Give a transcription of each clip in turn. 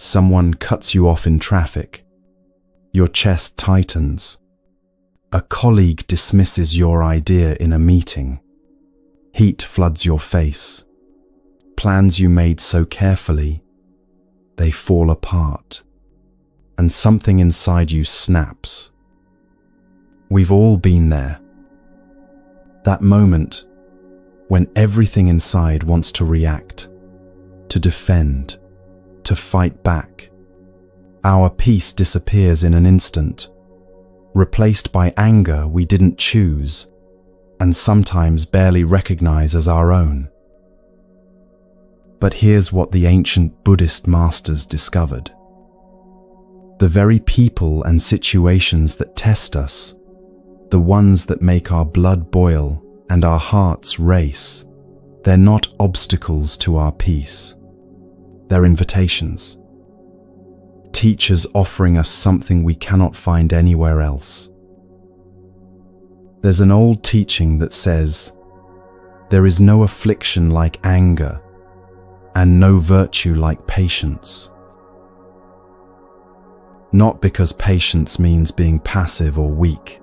Someone cuts you off in traffic. Your chest tightens. A colleague dismisses your idea in a meeting. Heat floods your face. Plans you made so carefully, they fall apart. And something inside you snaps. We've all been there. That moment when everything inside wants to react, to defend, to fight back. Our peace disappears in an instant, replaced by anger we didn't choose and sometimes barely recognize as our own. But here's what the ancient Buddhist masters discovered. The very people and situations that test us, the ones that make our blood boil and our hearts race, they're not obstacles to our peace. They're invitations. Teachers offering us something we cannot find anywhere else. There's an old teaching that says, there is no affliction like anger, and no virtue like patience. Not because patience means being passive or weak,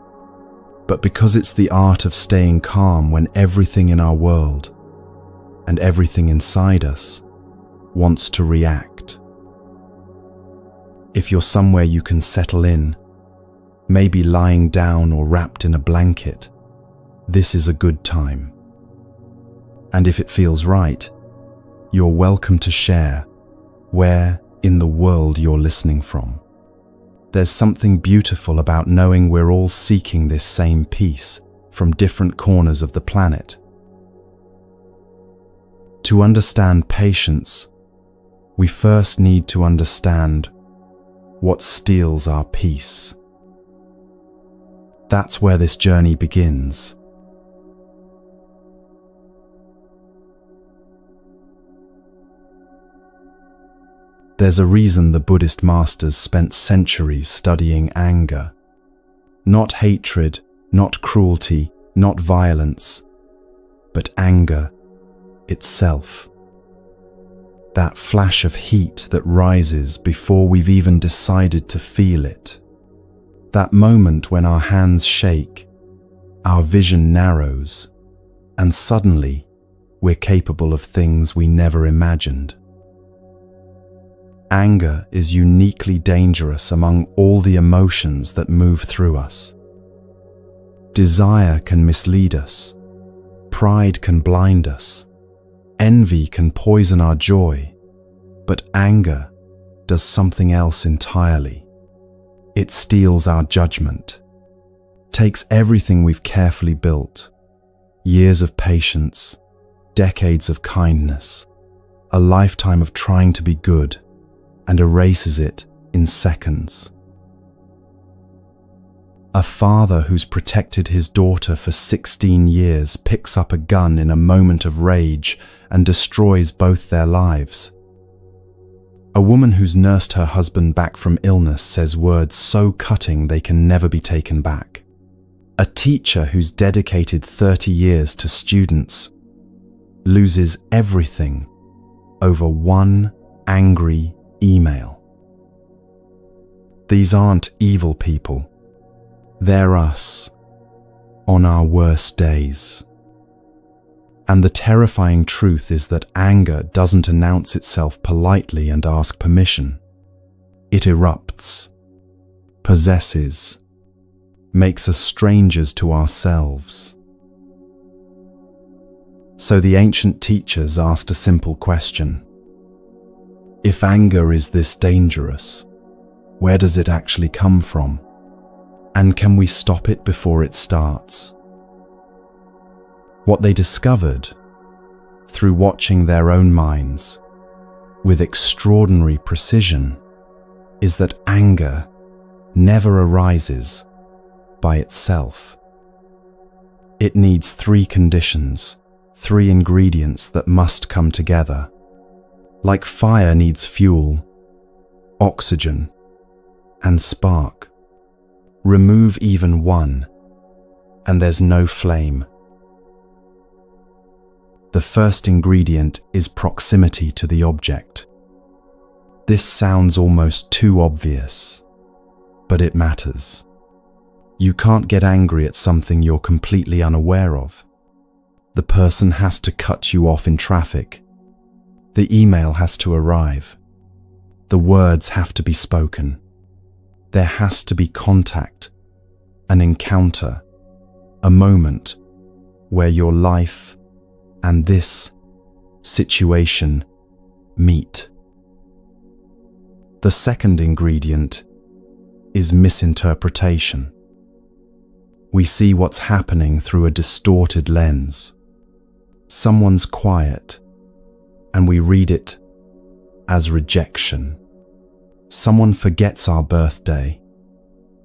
but because it's the art of staying calm when everything in our world and everything inside us wants to react. If you're somewhere you can settle in, maybe lying down or wrapped in a blanket, this is a good time. And if it feels right, you're welcome to share where in the world you're listening from. There's something beautiful about knowing we're all seeking this same peace from different corners of the planet. To understand patience, we first need to understand what steals our peace. That's where this journey begins. There's a reason the Buddhist masters spent centuries studying anger. Not hatred, not cruelty, not violence, but anger itself. That flash of heat that rises before we've even decided to feel it. That moment when our hands shake, our vision narrows, and suddenly we're capable of things we never imagined. Anger is uniquely dangerous among all the emotions that move through us. Desire can mislead us. Pride can blind us. Envy can poison our joy. But anger does something else entirely. It steals our judgment, takes everything we've carefully built, years of patience, decades of kindness, a lifetime of trying to be good, and erases it in seconds. A father who's protected his daughter for 16 years picks up a gun in a moment of rage and destroys both their lives. A woman who's nursed her husband back from illness says words so cutting they can never be taken back. A teacher who's dedicated 30 years to students loses everything over one angry email. These aren't evil people. They're us, on our worst days. And the terrifying truth is that anger doesn't announce itself politely and ask permission. It erupts, possesses, makes us strangers to ourselves. So the ancient teachers asked a simple question. If anger is this dangerous, where does it actually come from? And can we stop it before it starts? What they discovered, through watching their own minds, with extraordinary precision, is that anger never arises by itself. It needs three conditions, three ingredients that must come together. Like fire needs fuel, oxygen, and spark. Remove even one, and there's no flame. The first ingredient is proximity to the object. This sounds almost too obvious, but it matters. You can't get angry at something you're completely unaware of. The person has to cut you off in traffic. The email has to arrive. The words have to be spoken. There has to be contact, an encounter, a moment where your life and this situation meet. The second ingredient is misinterpretation. We see what's happening through a distorted lens. Someone's quiet, and we read it as rejection. Someone forgets our birthday,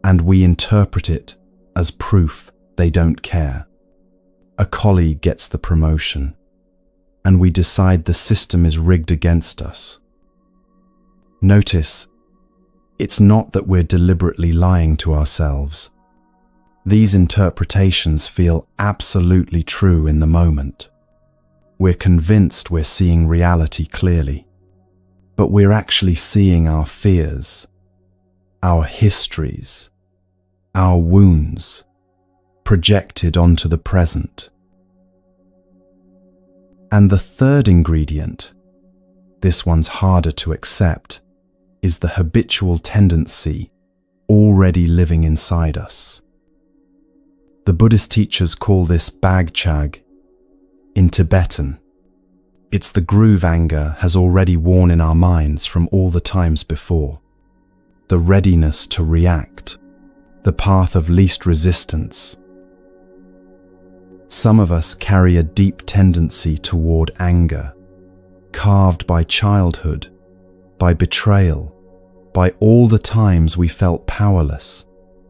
and we interpret it as proof they don't care. A colleague gets the promotion, and we decide the system is rigged against us. Notice, it's not that we're deliberately lying to ourselves. These interpretations feel absolutely true in the moment. We're convinced we're seeing reality clearly, but we're actually seeing our fears, our histories, our wounds projected onto the present. And the third ingredient, this one's harder to accept, is the habitual tendency already living inside us. The Buddhist teachers call this bagchag in Tibetan. It's the groove anger has already worn in our minds from all the times before. The readiness to react, the path of least resistance. Some of us carry a deep tendency toward anger, carved by childhood, by betrayal, by all the times we felt powerless,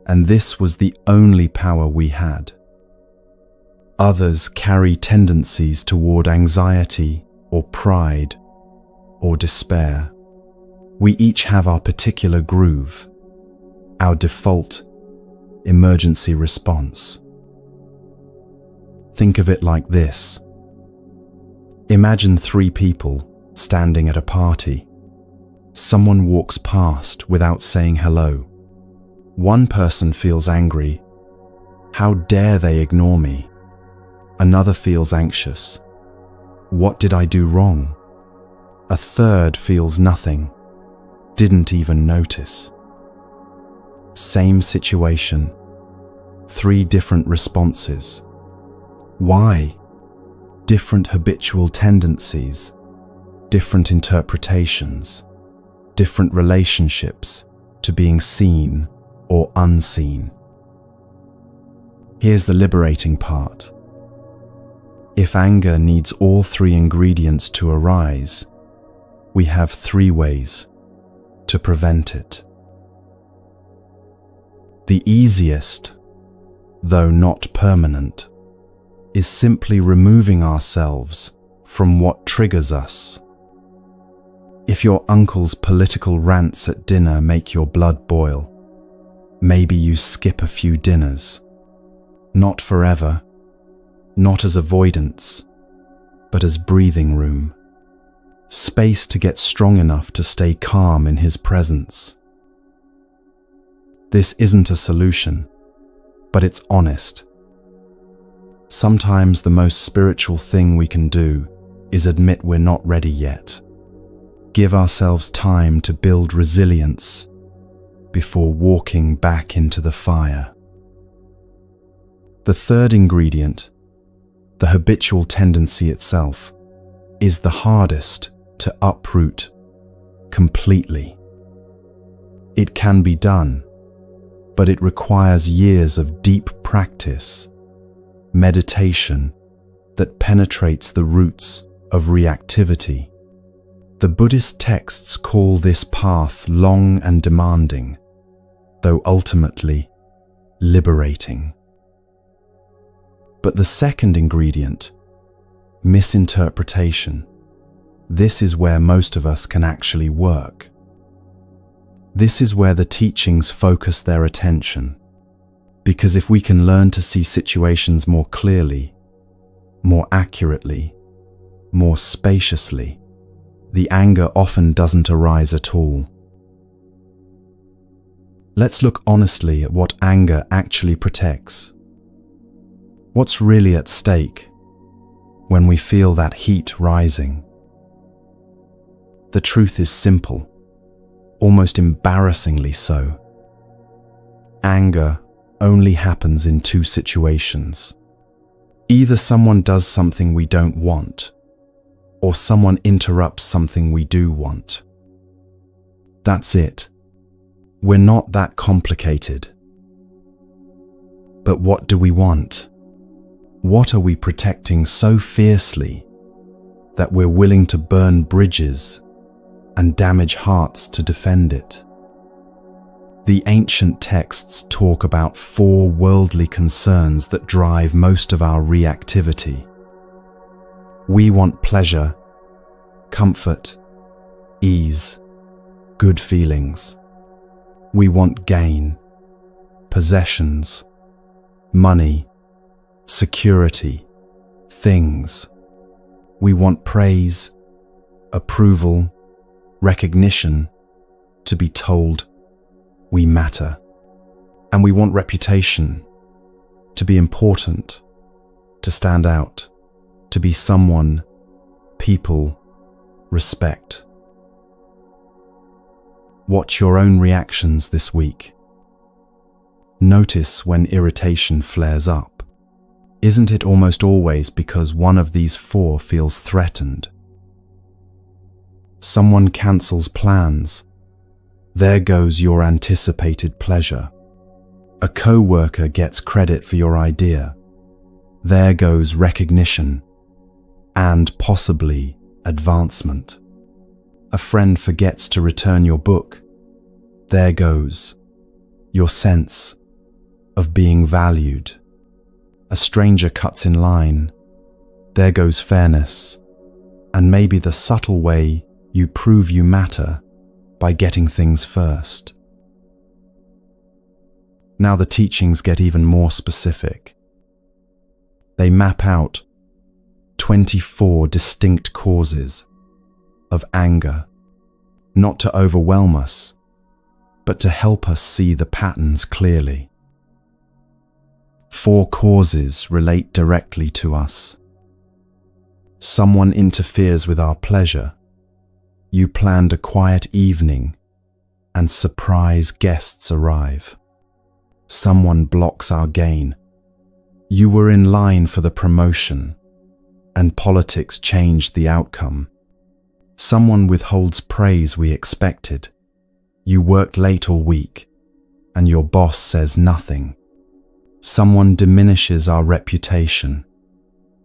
and this was the only power we had. Others carry tendencies toward anxiety or pride or despair. We each have our particular groove, our default emergency response. Think of it like this. Imagine 3 people standing at a party. Someone walks past without saying hello. One person feels angry. How dare they ignore me? Another feels anxious. What did I do wrong? A third feels nothing. Didn't even notice. Same situation. 3 different responses. Why? Different habitual tendencies, different interpretations, different relationships to being seen or unseen. Here's the liberating part. If anger needs all 3 ingredients to arise, we have 3 ways to prevent it. The easiest, though not permanent, is simply removing ourselves from what triggers us. If your uncle's political rants at dinner make your blood boil, maybe you skip a few dinners. Not forever, not as avoidance, but as breathing room. Space to get strong enough to stay calm in his presence. This isn't a solution, but it's honest. Sometimes the most spiritual thing we can do is admit we're not ready yet. Give ourselves time to build resilience before walking back into the fire. The third ingredient, the habitual tendency itself, is the hardest to uproot completely. It can be done, but it requires years of deep practice, meditation that penetrates the roots of reactivity. The Buddhist texts call this path long and demanding, though ultimately liberating. But the second ingredient, misinterpretation, this is where most of us can actually work. This is where the teachings focus their attention, because if we can learn to see situations more clearly, more accurately, more spaciously, the anger often doesn't arise at all. Let's look honestly at what anger actually protects. What's really at stake when we feel that heat rising? The truth is simple, almost embarrassingly so. Anger only happens in two situations. Either someone does something we don't want, or someone interrupts something we do want. That's it. We're not that complicated. But what do we want? What are we protecting so fiercely that we're willing to burn bridges and damage hearts to defend it? The ancient texts talk about four worldly concerns that drive most of our reactivity. We want pleasure, comfort, ease, good feelings. We want gain, possessions, money, security, things. We want praise, approval, recognition, to be told we matter. And we want reputation, to be important, to stand out, to be someone people respect. Watch your own reactions this week. Notice when irritation flares up. Isn't it almost always because one of these four feels threatened? Someone cancels plans. There goes your anticipated pleasure. A co-worker gets credit for your idea. There goes recognition and possibly advancement. A friend forgets to return your book. There goes your sense of being valued. A stranger cuts in line. There goes fairness, and maybe the subtle way you prove you matter by getting things first. Now the teachings get even more specific. They map out 24 distinct causes of anger, not to overwhelm us, but to help us see the patterns clearly. 4 causes relate directly to us. Someone interferes with our pleasure. You planned a quiet evening and surprise guests arrive. Someone blocks our gain. You were in line for the promotion and politics changed the outcome. Someone withholds praise we expected. You worked late all week and your boss says nothing. Someone diminishes our reputation.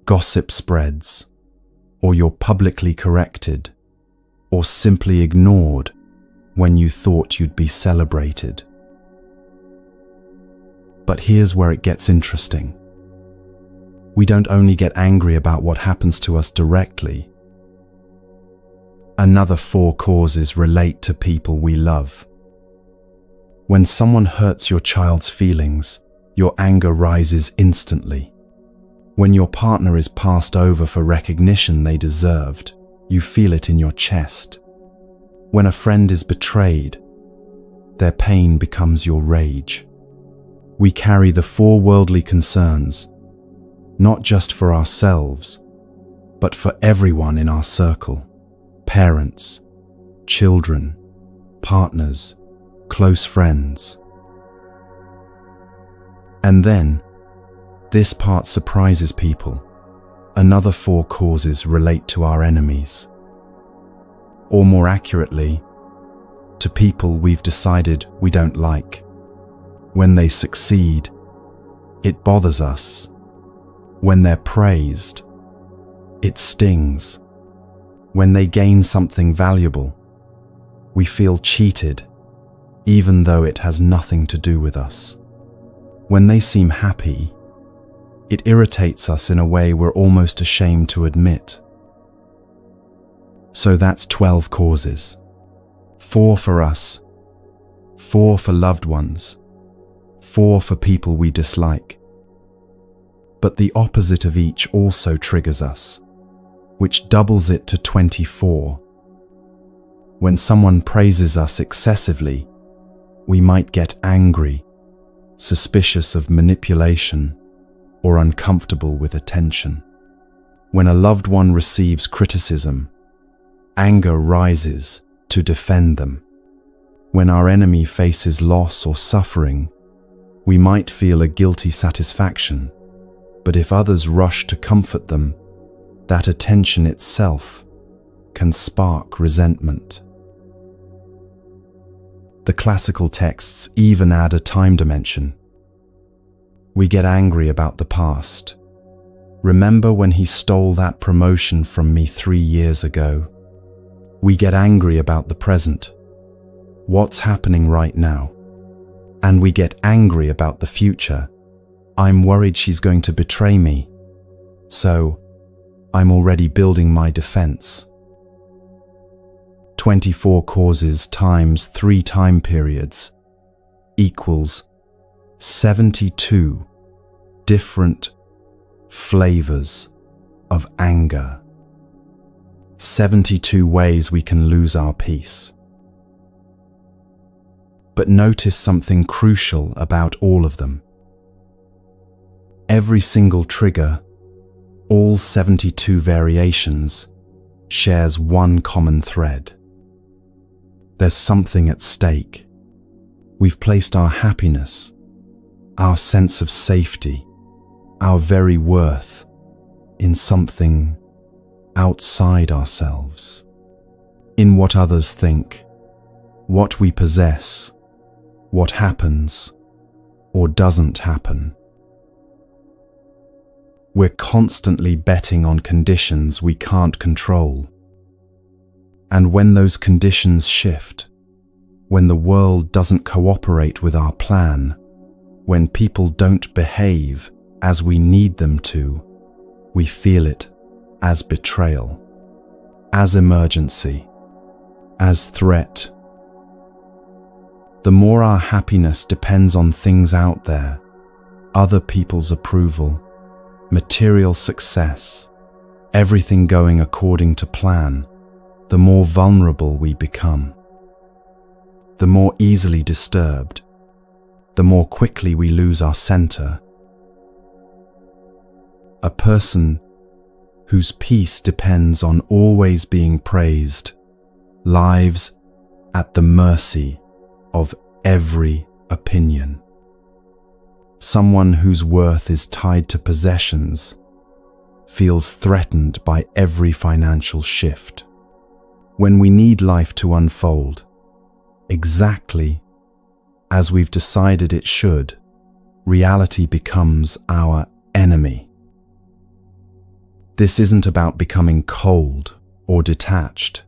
Gossip spreads, or you're publicly corrected, or simply ignored when you thought you'd be celebrated. But here's where it gets interesting. We don't only get angry about what happens to us directly. Another 4 causes relate to people we love. When someone hurts your child's feelings, your anger rises instantly. When your partner is passed over for recognition they deserved, you feel it in your chest. When a friend is betrayed, their pain becomes your rage. We carry the 4 worldly concerns, not just for ourselves, but for everyone in our circle. Parents, children, partners, close friends. And then, this part surprises people. Another 4 causes relate to our enemies. Or more accurately, to people we've decided we don't like. When they succeed, it bothers us. When they're praised, it stings. When they gain something valuable, we feel cheated, even though it has nothing to do with us. When they seem happy, it irritates us in a way we're almost ashamed to admit. So that's 12 causes. 4 for us, 4 for loved ones, 4 for people we dislike. But the opposite of each also triggers us, which doubles it to 24. When someone praises us excessively, we might get angry, suspicious of manipulation, or uncomfortable with attention. When a loved one receives criticism, anger rises to defend them. When our enemy faces loss or suffering, we might feel a guilty satisfaction, but if others rush to comfort them, that attention itself can spark resentment. The classical texts even add a time dimension. We get angry about the past. Remember when he stole that promotion from me 3 years ago? We get angry about the present. What's happening right now? And we get angry about the future. I'm worried she's going to betray me. So, I'm already building my defense. 24 causes times 3 time periods equals 72 different flavors of anger. 72 ways we can lose our peace. But notice something crucial about all of them. Every single trigger, all 72 variations, shares one common thread. There's something at stake. We've placed our happiness, our sense of safety, our very worth in something outside ourselves. In what others think, what we possess, what happens or doesn't happen. We're constantly betting on conditions we can't control. And when those conditions shift, when the world doesn't cooperate with our plan, when people don't behave as we need them to, we feel it as betrayal, as emergency, as threat. The more our happiness depends on things out there, other people's approval, material success, everything going according to plan, the more vulnerable we become. The more easily disturbed, the more quickly we lose our center. A person whose peace depends on always being praised lives at the mercy of every opinion. Someone whose worth is tied to possessions feels threatened by every financial shift. When we need life to unfold exactly as we've decided it should, reality becomes our enemy. This isn't about becoming cold or detached.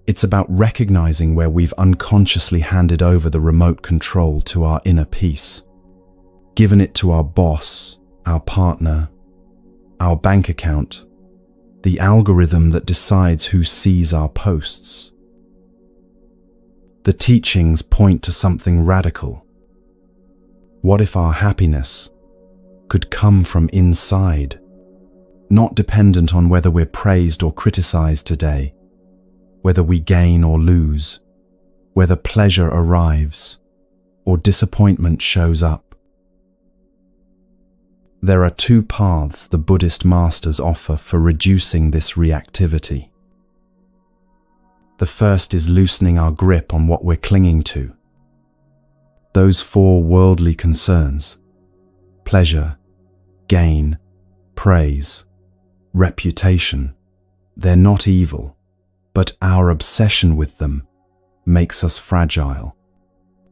It's about recognizing where we've unconsciously handed over the remote control to our inner peace, given it to our boss, our partner, our bank account, the algorithm that decides who sees our posts. The teachings point to something radical. What if our happiness could come from inside, not dependent on whether we're praised or criticized today, whether we gain or lose, whether pleasure arrives or disappointment shows up? There are 2 paths the Buddhist masters offer for reducing this reactivity. The first is loosening our grip on what we're clinging to. Those 4 worldly concerns, pleasure, gain, praise, reputation, they're not evil, but our obsession with them makes us fragile.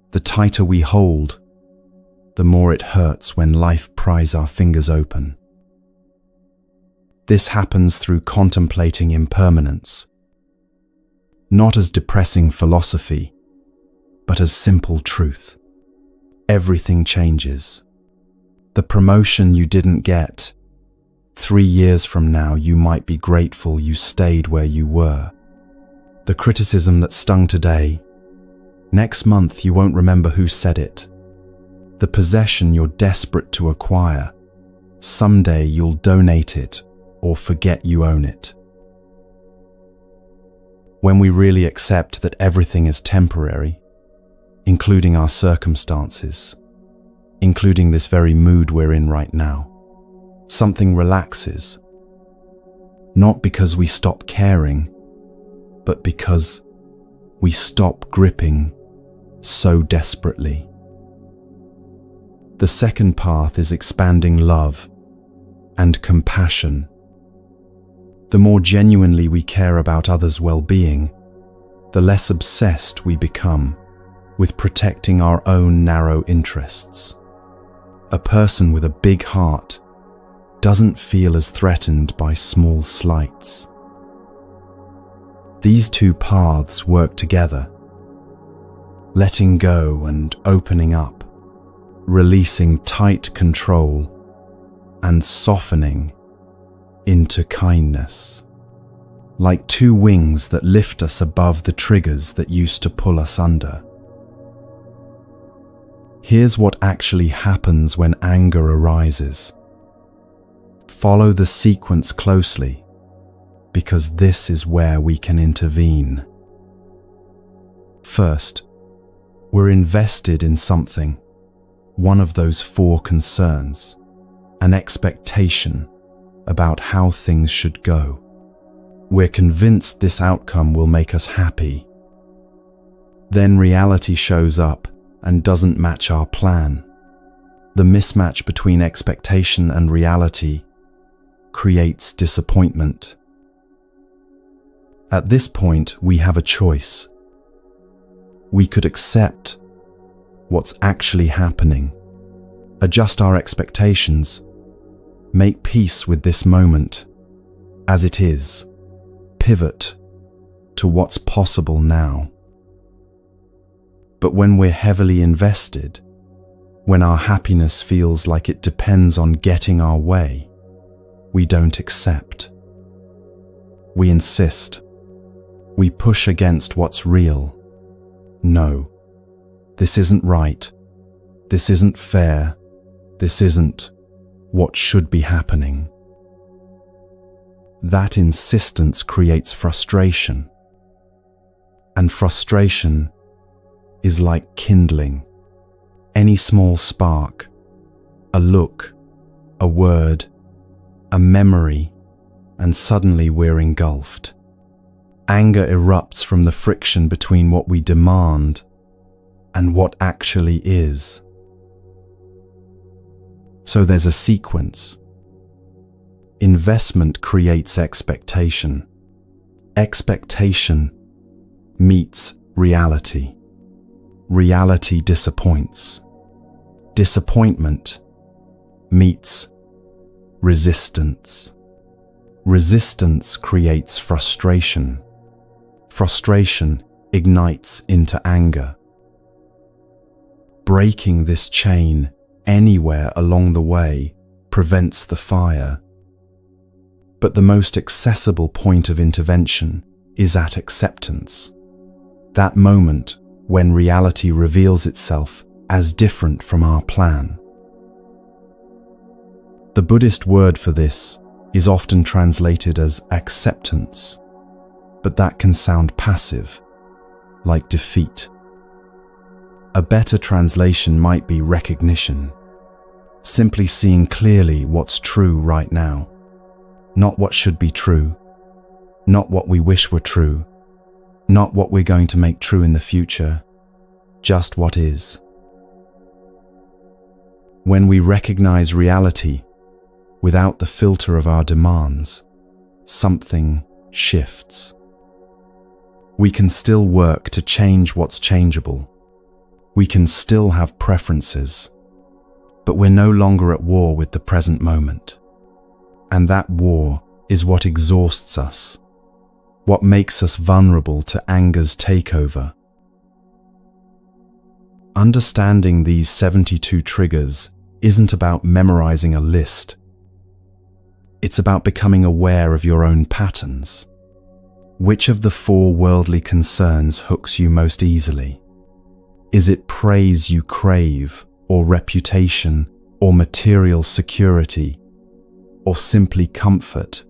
The tighter we hold, the more it hurts when life pries our fingers open. This happens through contemplating impermanence, not as depressing philosophy, but as simple truth. Everything changes. The promotion you didn't get, 3 years from now you might be grateful you stayed where you were. The criticism that stung today, next month you won't remember who said it. The possession you're desperate to acquire, someday you'll donate it or forget you own it. when we really accept that everything is temporary, including our circumstances, including this very mood we're in right now, something relaxes, not because we stop caring, but because we stop gripping so desperately. The second path is expanding love and compassion. The more genuinely we care about others' well-being, the less obsessed we become with protecting our own narrow interests. A person with a big heart doesn't feel as threatened by small slights. These two paths work together, letting go and opening up, releasing tight control and softening into kindness, like two wings that lift us above the triggers that used to pull us under. Here's what actually happens when anger arises. Follow the sequence closely, because this is where we can intervene. First, we're invested in something, one of those four concerns, an expectation about how things should go. We're convinced this outcome will make us happy. Then reality shows up and doesn't match our plan. The mismatch between expectation and reality creates disappointment. At this point, we have a choice. We could accept what's actually happening, adjust our expectations, make peace with this moment as it is, pivot to what's possible now. But when we're heavily invested, when our happiness feels like it depends on getting our way, we don't accept. We insist. We push against what's real. No, this isn't right. This isn't fair. This isn't what should be happening. That insistence creates frustration. And frustration is like kindling. Any small spark, a look, a word, a memory, and suddenly we're engulfed. Anger erupts from the friction between what we demand and what actually is. So there's a sequence. Investment creates expectation. Expectation meets reality. Reality disappoints. Disappointment meets resistance. Resistance creates frustration. Frustration ignites into anger. Breaking this chain anywhere along the way prevents the fire. But the most accessible point of intervention is at acceptance. That moment when reality reveals itself as different from our plan. The Buddhist word for this is often translated as acceptance, but that can sound passive, like defeat. A better translation might be recognition, simply seeing clearly what's true right now, not what should be true, not what we wish were true, not what we're going to make true in the future, just what is. When we recognize reality without the filter of our demands, something shifts. We can still work to change what's changeable. We can still have preferences, but we're no longer at war with the present moment. And that war is what exhausts us, what makes us vulnerable to anger's takeover. Understanding these 72 triggers isn't about memorizing a list. It's about becoming aware of your own patterns. Which of the four worldly concerns hooks you most easily? Is it praise you crave, or reputation, or material security, or simply comfort?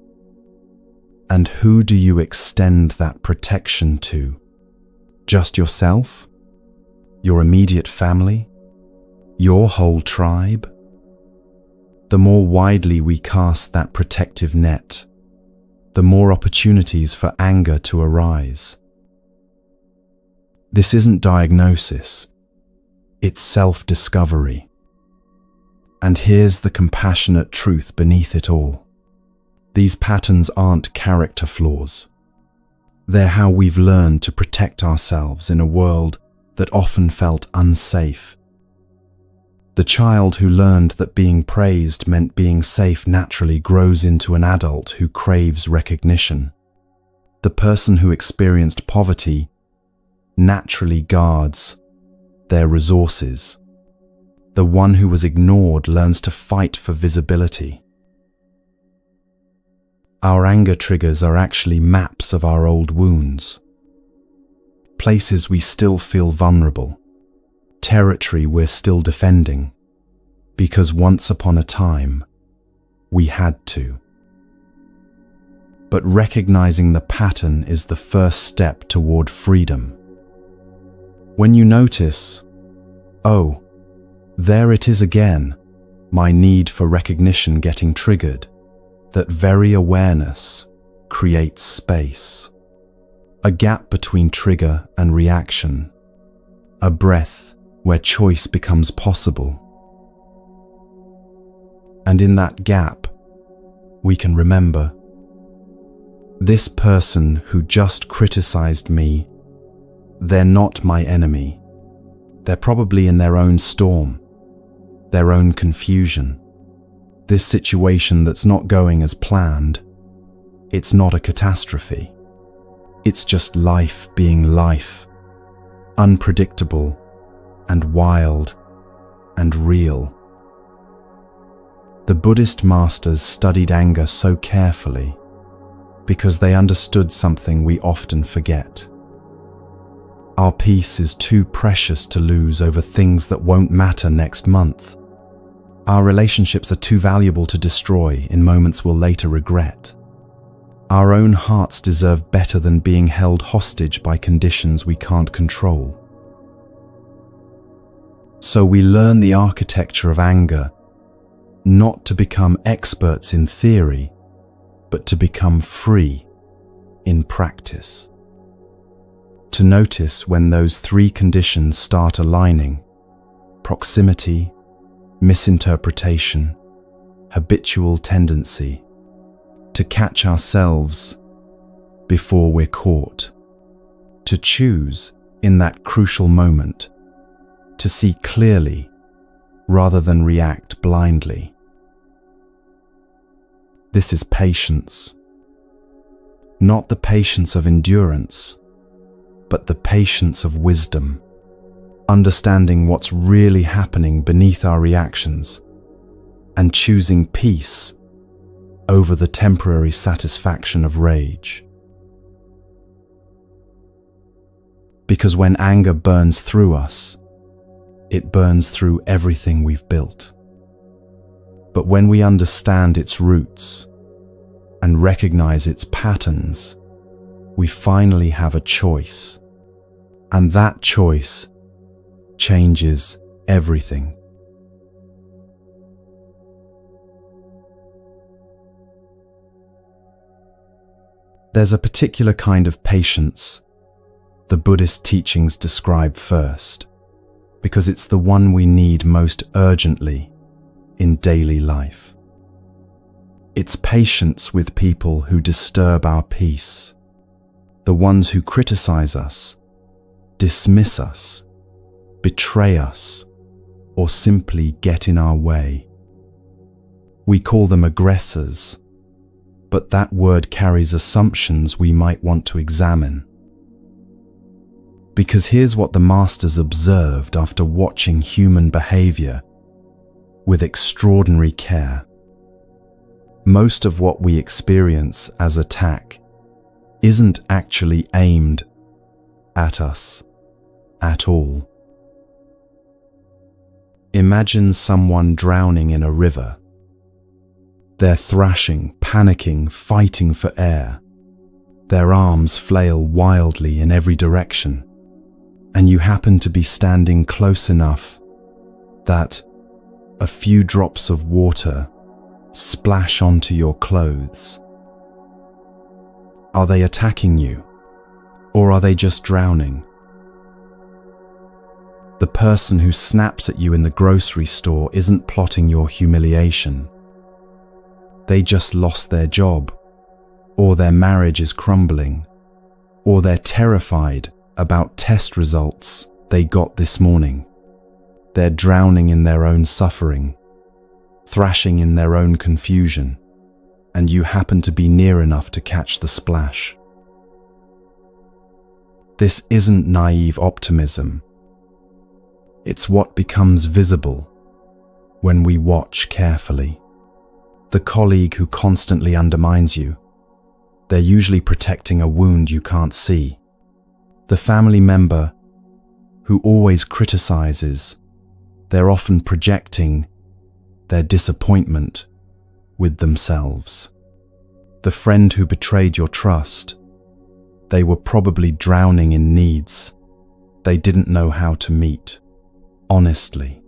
And who do you extend that protection to? Just yourself? Your immediate family? Your whole tribe? The more widely we cast that protective net, the more opportunities for anger to arise. This isn't diagnosis, it's self-discovery. And here's the compassionate truth beneath it all. These patterns aren't character flaws. They're how we've learned to protect ourselves in a world that often felt unsafe. The child who learned that being praised meant being safe naturally grows into an adult who craves recognition. The person who experienced poverty naturally guards their resources. The one who was ignored learns to fight for visibility. Our anger triggers are actually maps of our old wounds. Places we still feel vulnerable. Territory we're still defending. Because once upon a time, we had to. But recognizing the pattern is the first step toward freedom. When you notice, oh, there it is again, my need for recognition getting triggered, that very awareness creates space. A gap between trigger and reaction. A breath where choice becomes possible. And in that gap, we can remember, this person who just criticized me, they're not my enemy. They're probably in their own storm, their own confusion. This situation that's not going as planned, it's not a catastrophe. It's just life being life, unpredictable and wild and real. The Buddhist masters studied anger so carefully because they understood something we often forget. Our peace is too precious to lose over things that won't matter next month. Our relationships are too valuable to destroy in moments we'll later regret. Our own hearts deserve better than being held hostage by conditions we can't control. So we learn the architecture of anger, not to become experts in theory, but to become free in practice. To notice when those three conditions start aligning: proximity, misinterpretation, habitual tendency. To catch ourselves before we're caught. To choose in that crucial moment. To see clearly rather than react blindly. This is patience. Not the patience of endurance, but the patience of wisdom. Understanding what's really happening beneath our reactions and choosing peace over the temporary satisfaction of rage. Because when anger burns through us, it burns through everything we've built. But when we understand its roots and recognize its patterns, we finally have a choice. And that choice changes everything. There's a particular kind of patience the Buddhist teachings describe first, because it's the one we need most urgently in daily life. It's patience with people who disturb our peace, the ones who criticize us, dismiss us, betray us, or simply get in our way. We call them aggressors, but that word carries assumptions we might want to examine. Because here's what the masters observed after watching human behavior with extraordinary care. Most of what we experience as attack isn't actually aimed at us at all. Imagine someone drowning in a river. They're thrashing, panicking, fighting for air. Their arms flail wildly in every direction, and you happen to be standing close enough that a few drops of water splash onto your clothes. Are they attacking you, or are they just drowning? The person who snaps at you in the grocery store isn't plotting your humiliation. They just lost their job, or their marriage is crumbling, or they're terrified about test results they got this morning. They're drowning in their own suffering, thrashing in their own confusion, and you happen to be near enough to catch the splash. This isn't naive optimism. It's what becomes visible when we watch carefully. The colleague who constantly undermines you, they're usually protecting a wound you can't see. The family member who always criticizes, they're often projecting their disappointment with themselves. The friend who betrayed your trust, they were probably drowning in needs they didn't know how to meet honestly.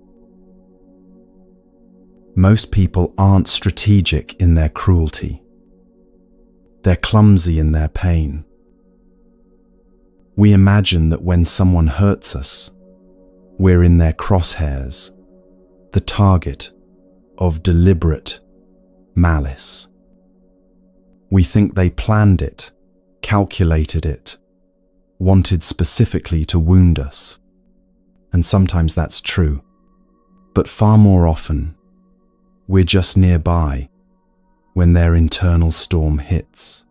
Most people aren't strategic in their cruelty. They're clumsy in their pain. We imagine that when someone hurts us, we're in their crosshairs, the target of deliberate malice. We think they planned it, calculated it, wanted specifically to wound us. And sometimes that's true. But far more often, we're just nearby when their internal storm hits.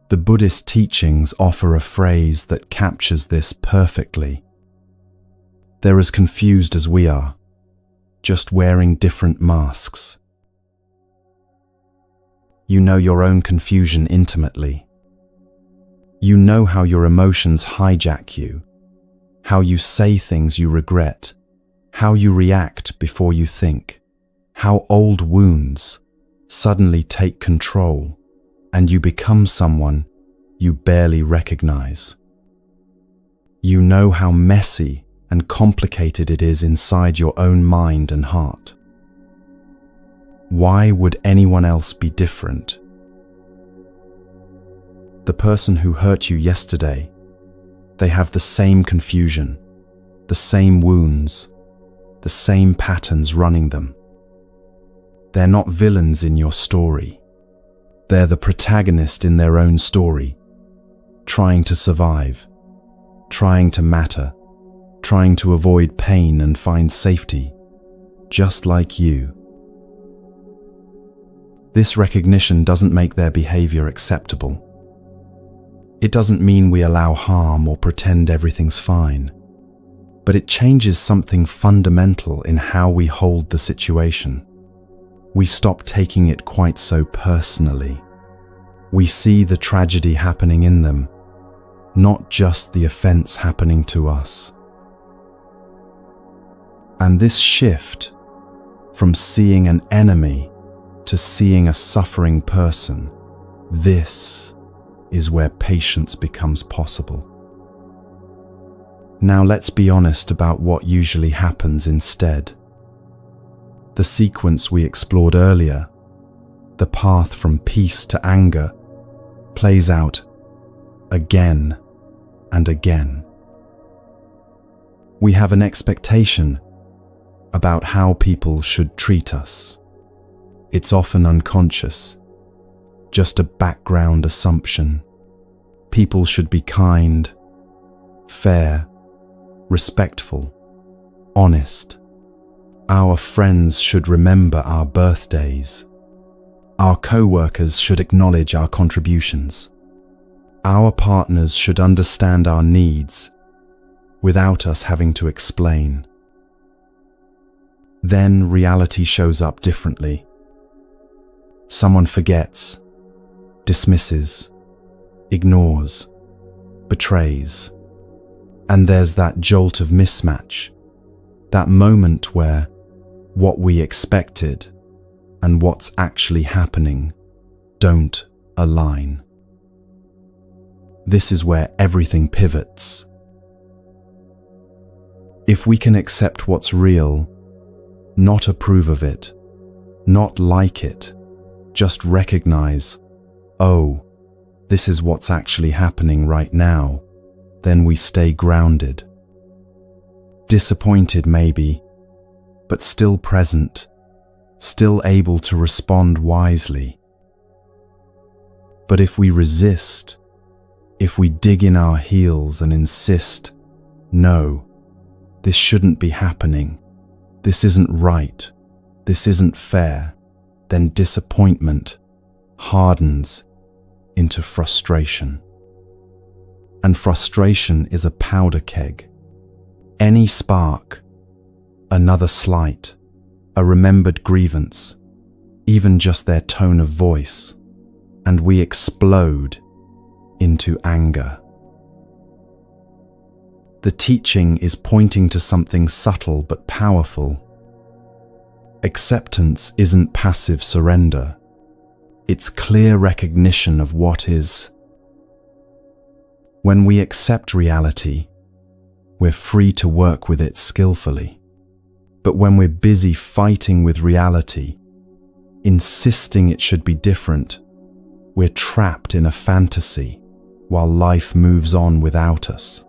The Buddhist teachings offer a phrase that captures this perfectly. They're as confused as we are, just wearing different masks. You know your own confusion intimately. You know how your emotions hijack you, how you say things you regret, how you react before you think, how old wounds suddenly take control and you become someone you barely recognize. You know how messy and complicated it is inside your own mind and heart. Why would anyone else be different? The person who hurt you yesterday, they have the same confusion, the same wounds, the same patterns running them. They're not villains in your story. They're the protagonist in their own story, trying to survive, trying to matter, trying to avoid pain and find safety, just like you. This recognition doesn't make their behavior acceptable. It doesn't mean we allow harm or pretend everything's fine, but it changes something fundamental in how we hold the situation. We stop taking it quite so personally. We see the tragedy happening in them, not just the offense happening to us. And this shift from seeing an enemy to seeing a suffering person, this is where patience becomes possible. Now let's be honest about what usually happens instead. The sequence we explored earlier, the path from peace to anger, plays out again and again. We have an expectation about how people should treat us. It's often unconscious, just a background assumption. People should be kind, fair, respectful, honest. Our friends should remember our birthdays. Our co-workers should acknowledge our contributions. Our partners should understand our needs without us having to explain. Then reality shows up differently. Someone forgets, dismisses, ignores, betrays. And there's that jolt of mismatch, that moment where what we expected and what's actually happening don't a line. This is where everything pivots. If we can accept what's real, not approve of it, not like it, just recognize, oh, this is what's actually happening right now, then we stay grounded. Disappointed maybe, but still present, still able to respond wisely. But if we resist, if we dig in our heels and insist, no, this shouldn't be happening, this isn't right, this isn't fair, then disappointment hardens into frustration. And frustration is a powder keg. Any spark, another slight, a remembered grievance, even just their tone of voice, and we explode into anger. The teaching is pointing to something subtle but powerful. Acceptance isn't passive surrender. It's clear recognition of what is. When we accept reality, we're free to work with it skillfully. But when we're busy fighting with reality, insisting it should be different, we're trapped in a fantasy while life moves on without us.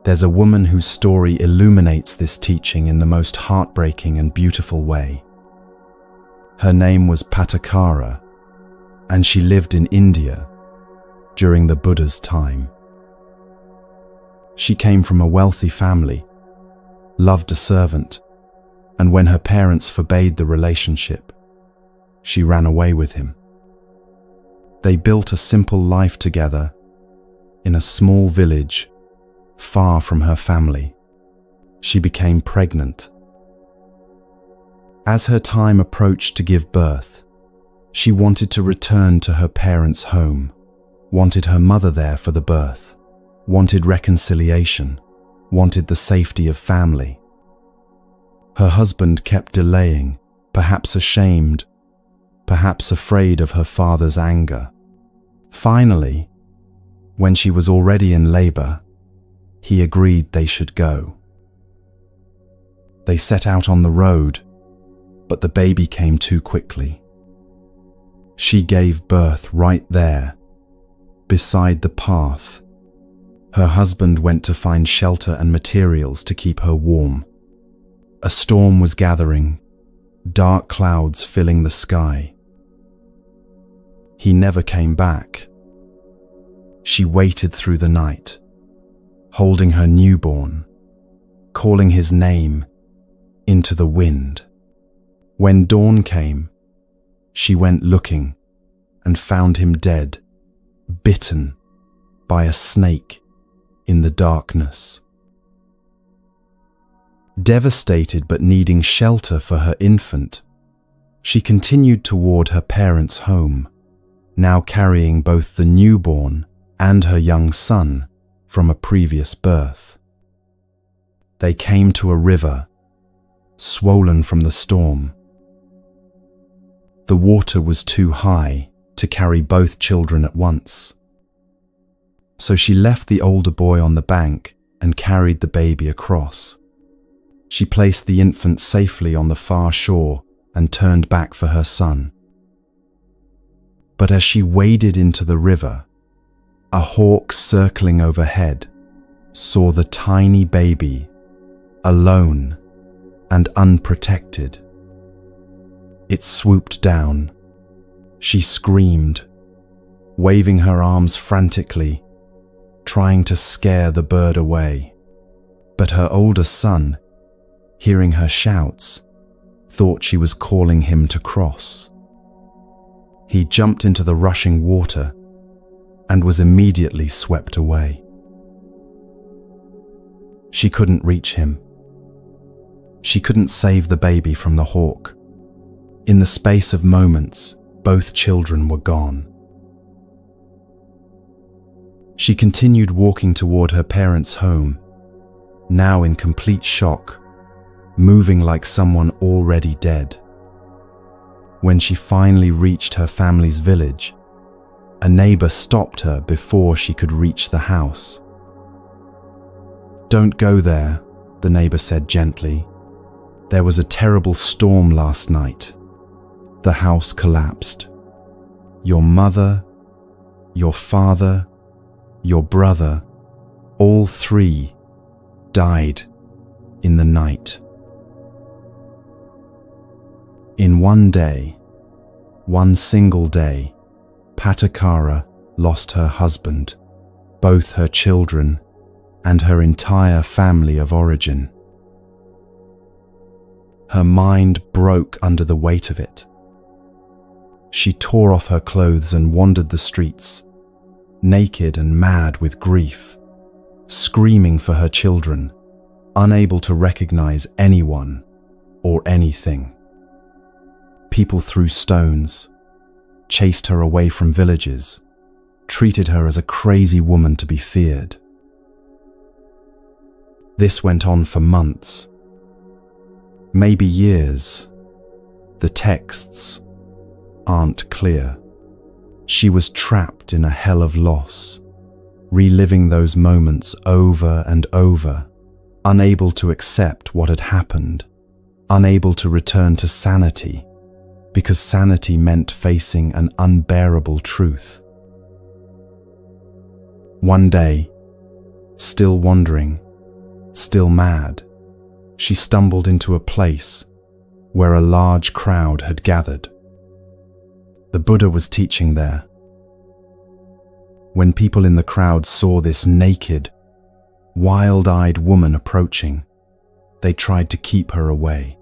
There's a woman whose story illuminates this teaching in the most heartbreaking and beautiful way. Her name was Patakara, and she lived in India during the Buddha's time. She came from a wealthy family, loved a servant, and when her parents forbade the relationship, she ran away with him. They built a simple life together in a small village far from her family. She became pregnant. As her time approached to give birth, she wanted to return to her parents' home, wanted her mother there for the birth, wanted reconciliation, wanted the safety of family. Her husband kept delaying, perhaps ashamed, perhaps afraid of her father's anger. Finally, when she was already in labor, he agreed they should go. They set out on the road, but the baby came too quickly. She gave birth right there, beside the path. Her husband went to find shelter and materials to keep her warm. A storm was gathering, dark clouds filling the sky. He never came back. She waited through the night, holding her newborn, calling his name into the wind. When dawn came, she went looking and found him dead, bitten by a snake in the darkness. Devastated but needing shelter for her infant, she continued toward her parents' home, now carrying both the newborn and her young son from a previous birth. They came to a river, swollen from the storm. The water was too high to carry both children at once. So she left the older boy on the bank and carried the baby across. She placed the infant safely on the far shore and turned back for her son. But as she waded into the river, a hawk circling overhead saw the tiny baby, alone and unprotected. It swooped down. She screamed, waving her arms frantically, trying to scare the bird away. But her older son, hearing her shouts, thought she was calling him to cross. He jumped into the rushing water and was immediately swept away. She couldn't reach him. She couldn't save the baby from the hawk. In the space of moments, both children were gone. She continued walking toward her parents' home, now in complete shock, moving like someone already dead. When she finally reached her family's village, a neighbor stopped her before she could reach the house. "Don't go there," the neighbor said gently. "There was a terrible storm last night. The house collapsed. Your mother, your father, your brother, all three died in the night." In one day, one single day, Patakara lost her husband, both her children, and her entire family of origin. Her mind broke under the weight of it. She tore off her clothes and wandered the streets, naked and mad with grief, screaming for her children, unable to recognize anyone or anything. People threw stones, chased her away from villages, treated her as a crazy woman to be feared. This went on for months, maybe years. The texts aren't clear. She was trapped in a hell of loss, reliving those moments over and over, unable to accept what had happened, unable to return to sanity, because sanity meant facing an unbearable truth. One day, still wandering, still mad, she stumbled into a place where a large crowd had gathered. The Buddha was teaching there. When people in the crowd saw this naked, wild-eyed woman approaching, they tried to keep her away.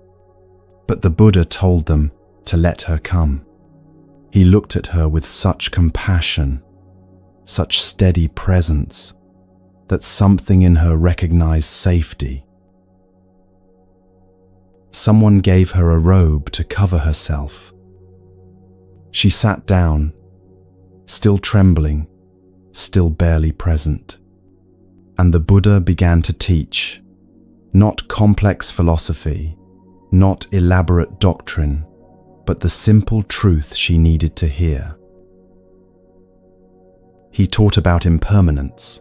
But the Buddha told them to let her come. He looked at her with such compassion, such steady presence, that something in her recognized safety. Someone gave her a robe to cover herself. She sat down, still trembling, still barely present. And the Buddha began to teach, not complex philosophy, not elaborate doctrine, but the simple truth she needed to hear. He taught about impermanence,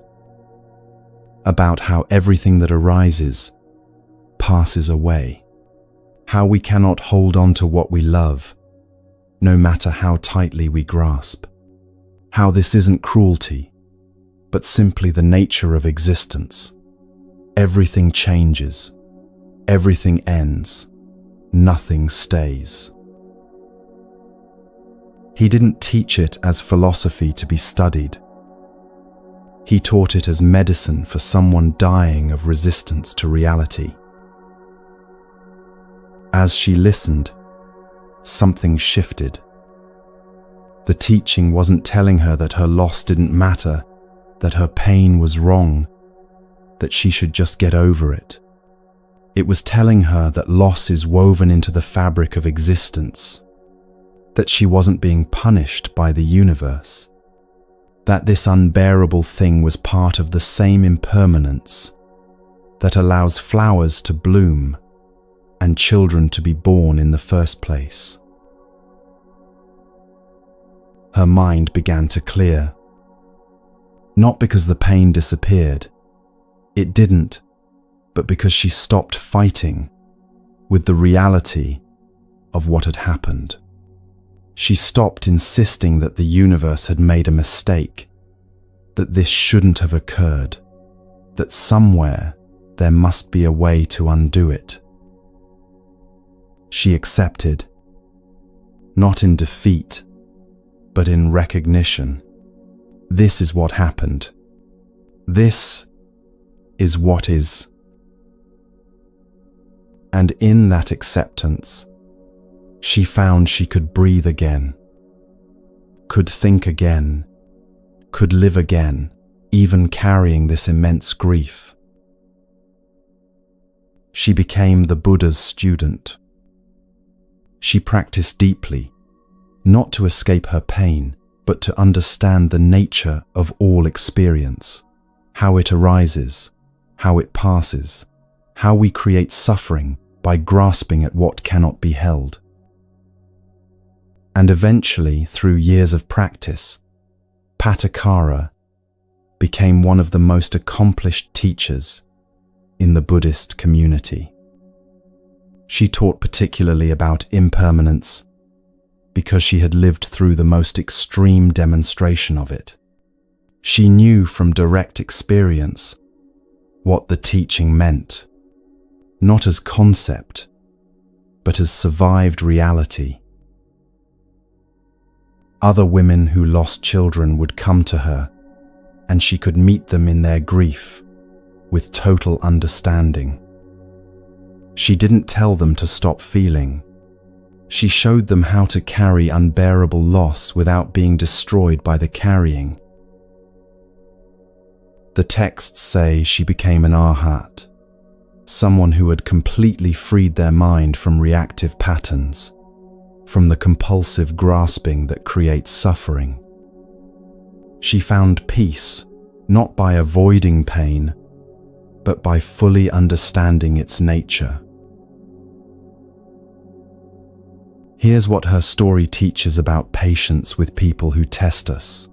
about how everything that arises passes away, how we cannot hold on to what we love, no matter how tightly we grasp, how this isn't cruelty, but simply the nature of existence. Everything changes, everything ends, nothing stays. He didn't teach it as philosophy to be studied. He taught it as medicine for someone dying of resistance to reality. As she listened, something shifted. The teaching wasn't telling her that her loss didn't matter, that her pain was wrong, that she should just get over it. It was telling her that loss is woven into the fabric of existence, that she wasn't being punished by the universe, that this unbearable thing was part of the same impermanence that allows flowers to bloom and children to be born in the first place. Her mind began to clear. Not because the pain disappeared. It didn't, but because she stopped fighting with the reality of what had happened. She stopped insisting that the universe had made a mistake, that this shouldn't have occurred, that somewhere there must be a way to undo it. She accepted, not in defeat, but in recognition. This is what happened. This is what is. And in that acceptance, she found she could breathe again, could think again, could live again, even carrying this immense grief. She became the Buddha's student. She practiced deeply, not to escape her pain, but to understand the nature of all experience, how it arises, how it passes, how we create suffering by grasping at what cannot be held. And eventually, through years of practice, Patakara became one of the most accomplished teachers in the Buddhist community. She taught particularly about impermanence because she had lived through the most extreme demonstration of it. She knew from direct experience what the teaching meant, not as concept, but as survived reality. Other women who lost children would come to her, and she could meet them in their grief with total understanding. She didn't tell them to stop feeling. She showed them how to carry unbearable loss without being destroyed by the carrying. The texts say she became an arhat, someone who had completely freed their mind from reactive patterns, from the compulsive grasping that creates suffering. She found peace, not by avoiding pain, but by fully understanding its nature. Here's what her story teaches about patience with people who test us,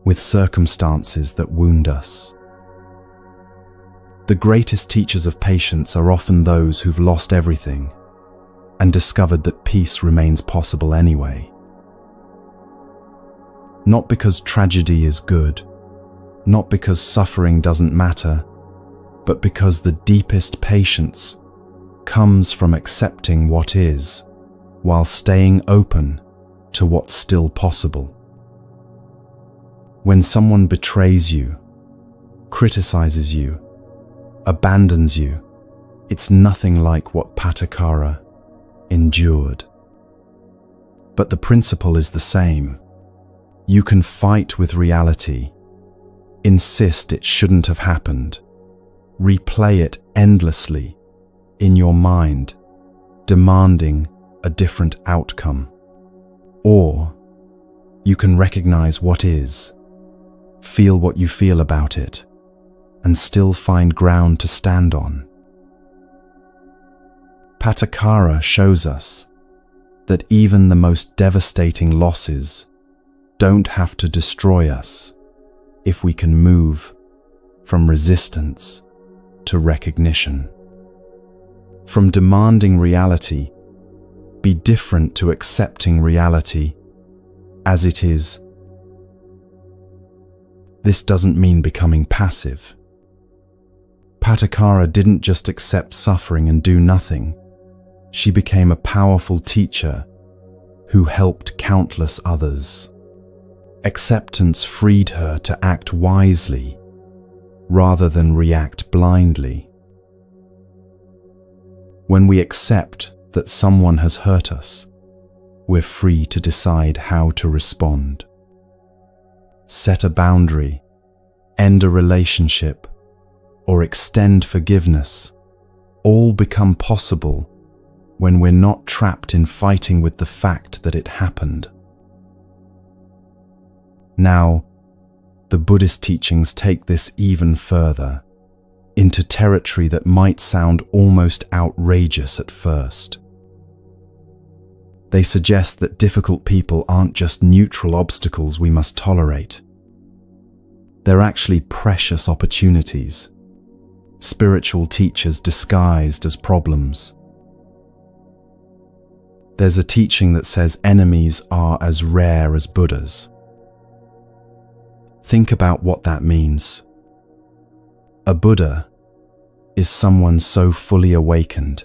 with circumstances that wound us. The greatest teachers of patience are often those who've lost everything and discovered that peace remains possible anyway. Not because tragedy is good, not because suffering doesn't matter, but because the deepest patience comes from accepting what is, while staying open to what's still possible. When someone betrays you, criticizes you, abandons you, it's nothing like what Patakara endured. But the principle is the same. You can fight with reality, insist it shouldn't have happened, replay it endlessly in your mind, demanding a different outcome. Or you can recognize what is, feel what you feel about it, and still find ground to stand on. Patakara shows us that even the most devastating losses don't have to destroy us if we can move from resistance to recognition. From demanding reality, be different to accepting reality as it is. This doesn't mean becoming passive. Patakara didn't just accept suffering and do nothing. She became a powerful teacher who helped countless others. Acceptance freed her to act wisely rather than react blindly. When we accept that someone has hurt us, we're free to decide how to respond. Set a boundary, end a relationship, or extend forgiveness all become possible when we're not trapped in fighting with the fact that it happened. Now, the Buddhist teachings take this even further, into territory that might sound almost outrageous at first. They suggest that difficult people aren't just neutral obstacles we must tolerate. They're actually precious opportunities, spiritual teachers disguised as problems. There's a teaching that says enemies are as rare as Buddhas. Think about what that means. A Buddha is someone so fully awakened,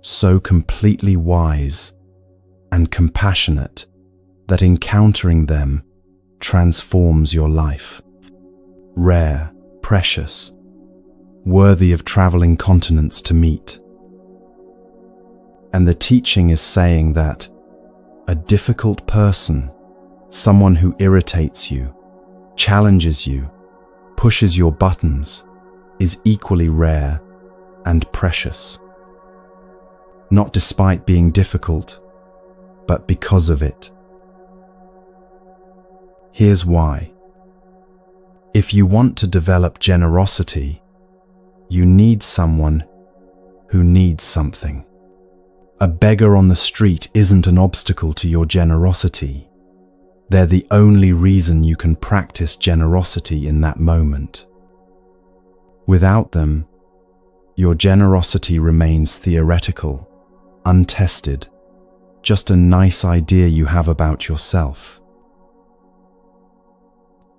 so completely wise and compassionate that encountering them transforms your life. Rare, precious, worthy of traveling continents to meet. And the teaching is saying that a difficult person, someone who irritates you, challenges you, pushes your buttons, is equally rare and precious. Not despite being difficult, but because of it. Here's why. If you want to develop generosity, you need someone who needs something. A beggar on the street isn't an obstacle to your generosity. They're the only reason you can practice generosity in that moment. Without them, your generosity remains theoretical, untested, just a nice idea you have about yourself.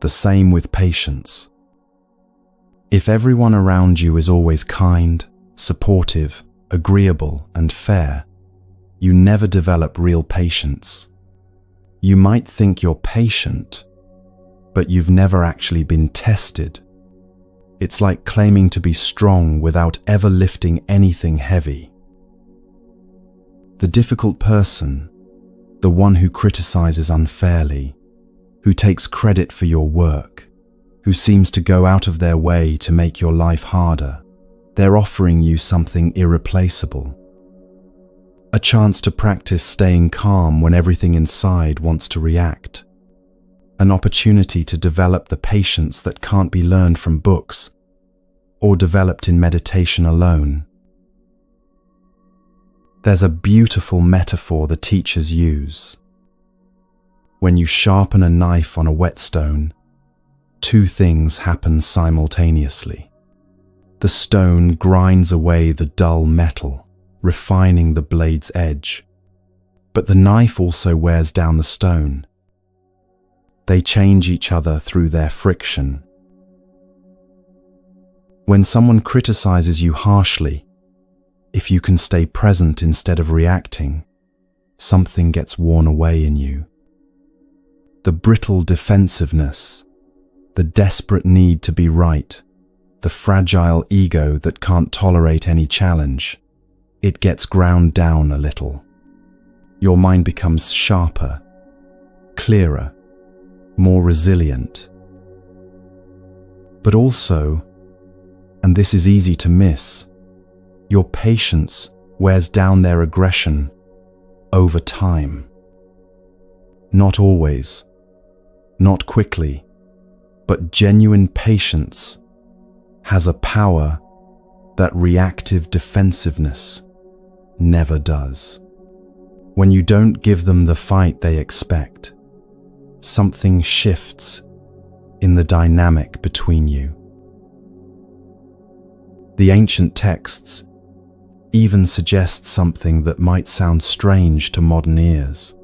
The same with patience. If everyone around you is always kind, supportive, agreeable, and fair, you never develop real patience. You might think you're patient, but you've never actually been tested. It's like claiming to be strong without ever lifting anything heavy. The difficult person, the one who criticizes unfairly, who takes credit for your work, who seems to go out of their way to make your life harder, they're offering you something irreplaceable. A chance to practice staying calm when everything inside wants to react. An opportunity to develop the patience that can't be learned from books or developed in meditation alone. There's a beautiful metaphor the teachers use. When you sharpen a knife on a whetstone, two things happen simultaneously. The stone grinds away the dull metal, refining the blade's edge. But the knife also wears down the stone. They change each other through their friction. When someone criticizes you harshly, if you can stay present instead of reacting, something gets worn away in you. The brittle defensiveness, the desperate need to be right, the fragile ego that can't tolerate any challenge, it gets ground down a little. Your mind becomes sharper, clearer, more resilient. But also, and this is easy to miss, your patience wears down their aggression over time. Not always, not quickly, but genuine patience has a power that reactive defensiveness never does. When you don't give them the fight they expect, something shifts in the dynamic between you. The ancient texts even suggest something that might sound strange to modern ears.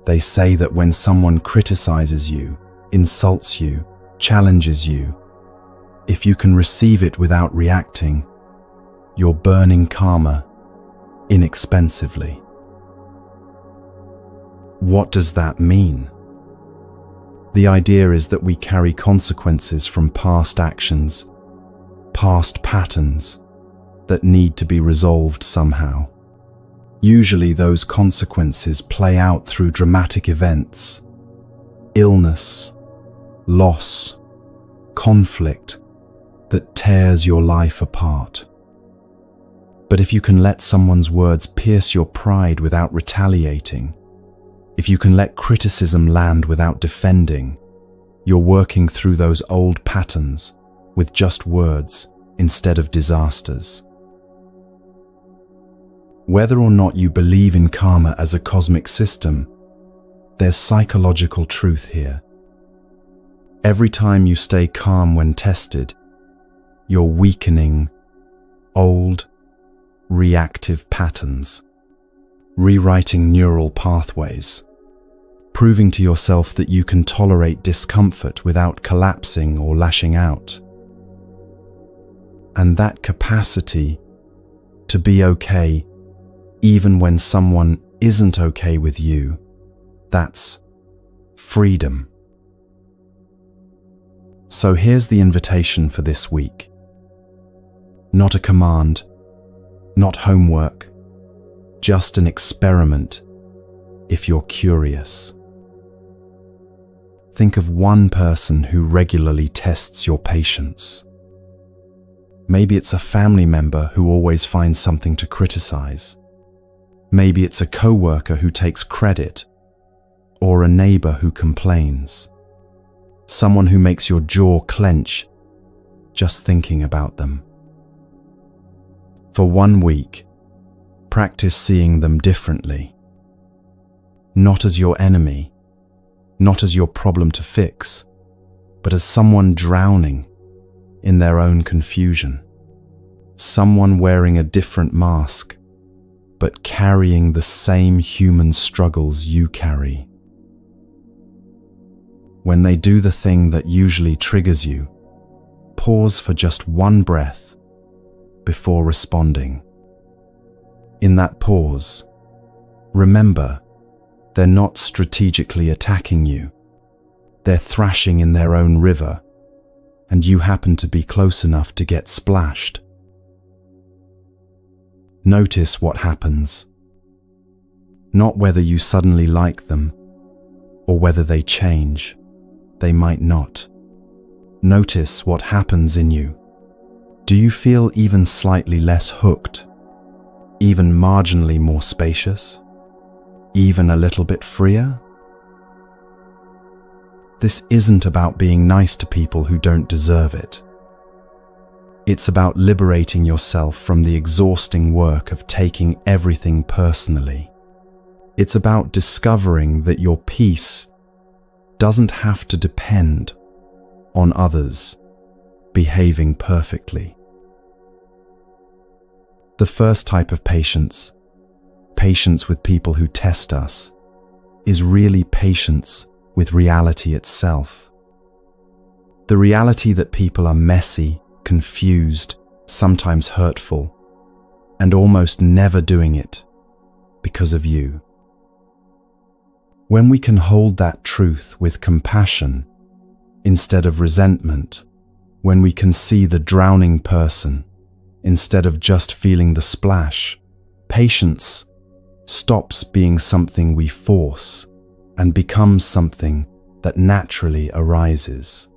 They say that when someone criticizes you, insults you, challenges you, if you can receive it without reacting, you're burning karma inexpensively. What does that mean? The idea is that we carry consequences from past actions, past patterns that need to be resolved somehow. Usually those consequences play out through dramatic events, illness, loss, conflict that tears your life apart. But if you can let someone's words pierce your pride without retaliating, if you can let criticism land without defending, you're working through those old patterns with just words instead of disasters. Whether or not you believe in karma as a cosmic system, there's psychological truth here. Every time you stay calm when tested, you're weakening old, reactive patterns, rewriting neural pathways, proving to yourself that you can tolerate discomfort without collapsing or lashing out. And that capacity to be okay even when someone isn't okay with you, that's freedom. So here's the invitation for this week. Not a command, not homework, just an experiment if you're curious. Think of one person who regularly tests your patience. Maybe it's a family member who always finds something to criticize. Maybe it's a coworker who takes credit, or a neighbor who complains. Someone who makes your jaw clench just thinking about them. For 1 week, Practice seeing them differently. Not as your enemy, not as your problem to fix, but as someone drowning in their own confusion. Someone wearing a different mask, but carrying the same human struggles you carry. When they do the thing that usually triggers you, pause for just one breath before responding. In that pause, remember, they're not strategically attacking you. They're thrashing in their own river, and you happen to be close enough to get splashed. Notice what happens. Not whether you suddenly like them, or whether they change. They might not. Notice what happens in you. Do you feel even slightly less hooked? Even marginally more spacious? Even a little bit freer? This isn't about being nice to people who don't deserve it. It's about liberating yourself from the exhausting work of taking everything personally. It's about discovering that your peace doesn't have to depend on others behaving perfectly. The first type of patience with people who test us, is really patience with reality itself. The reality that people are messy, confused, sometimes hurtful, and almost never doing it because of you. When we can hold that truth with compassion instead of resentment, when we can see the drowning person instead of just feeling the splash, patience stops being something we force and becomes something that naturally arises.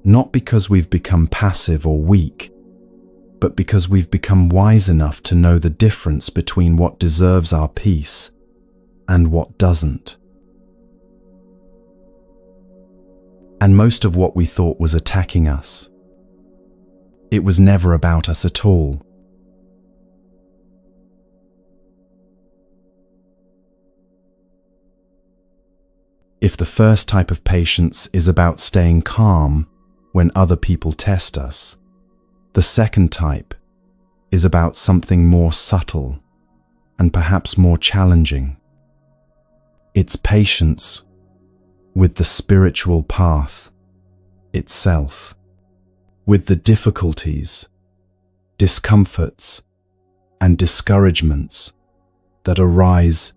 Not because we've become passive or weak, but because we've become wise enough to know the difference between what deserves our peace and what doesn't. And most of what we thought was attacking us, it was never about us at all. If the first type of patience is about staying calm when other people test us, the second type is about something more subtle and perhaps more challenging. It's patience with the spiritual path itself, with the difficulties, discomforts, and discouragements that arise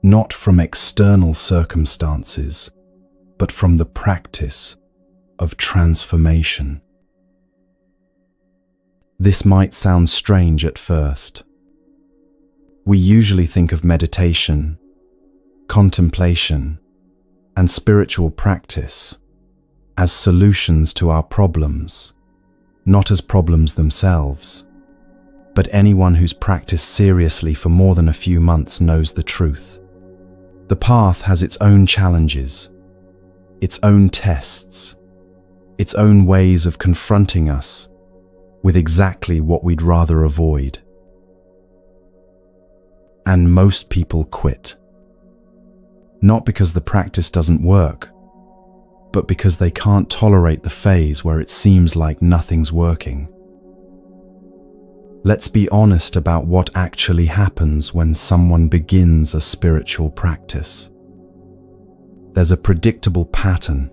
not from external circumstances, but from the practice of transformation. This might sound strange at first. We usually think of meditation, contemplation, and spiritual practice as solutions to our problems, not as problems themselves. But anyone who's practiced seriously for more than a few months knows the truth. The path has its own challenges, its own tests, its own ways of confronting us with exactly what we'd rather avoid. And most people quit. Not because the practice doesn't work, but because they can't tolerate the phase where it seems like nothing's working. Let's be honest about what actually happens when someone begins a spiritual practice. There's a predictable pattern,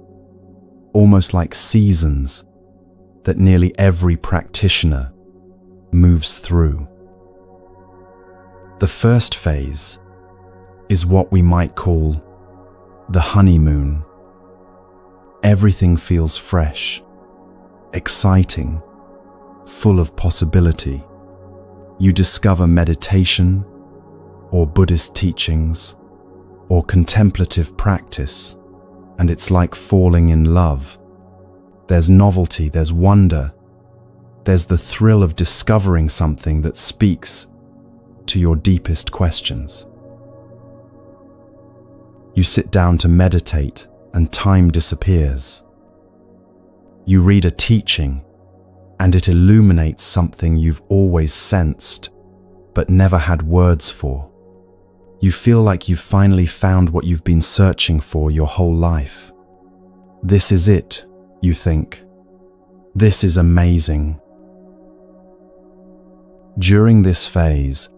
almost like seasons, that nearly every practitioner moves through. The first phase is what we might call the honeymoon. Everything feels fresh, exciting, full of possibility. You discover meditation, or Buddhist teachings, or contemplative practice, and it's like falling in love. There's novelty, there's wonder, there's the thrill of discovering something that speaks to your deepest questions. You sit down to meditate, and time disappears. You read a teaching, and it illuminates something you've always sensed but never had words for. You feel like you've finally found what you've been searching for your whole life. This is it, you think. This is amazing. During this phase,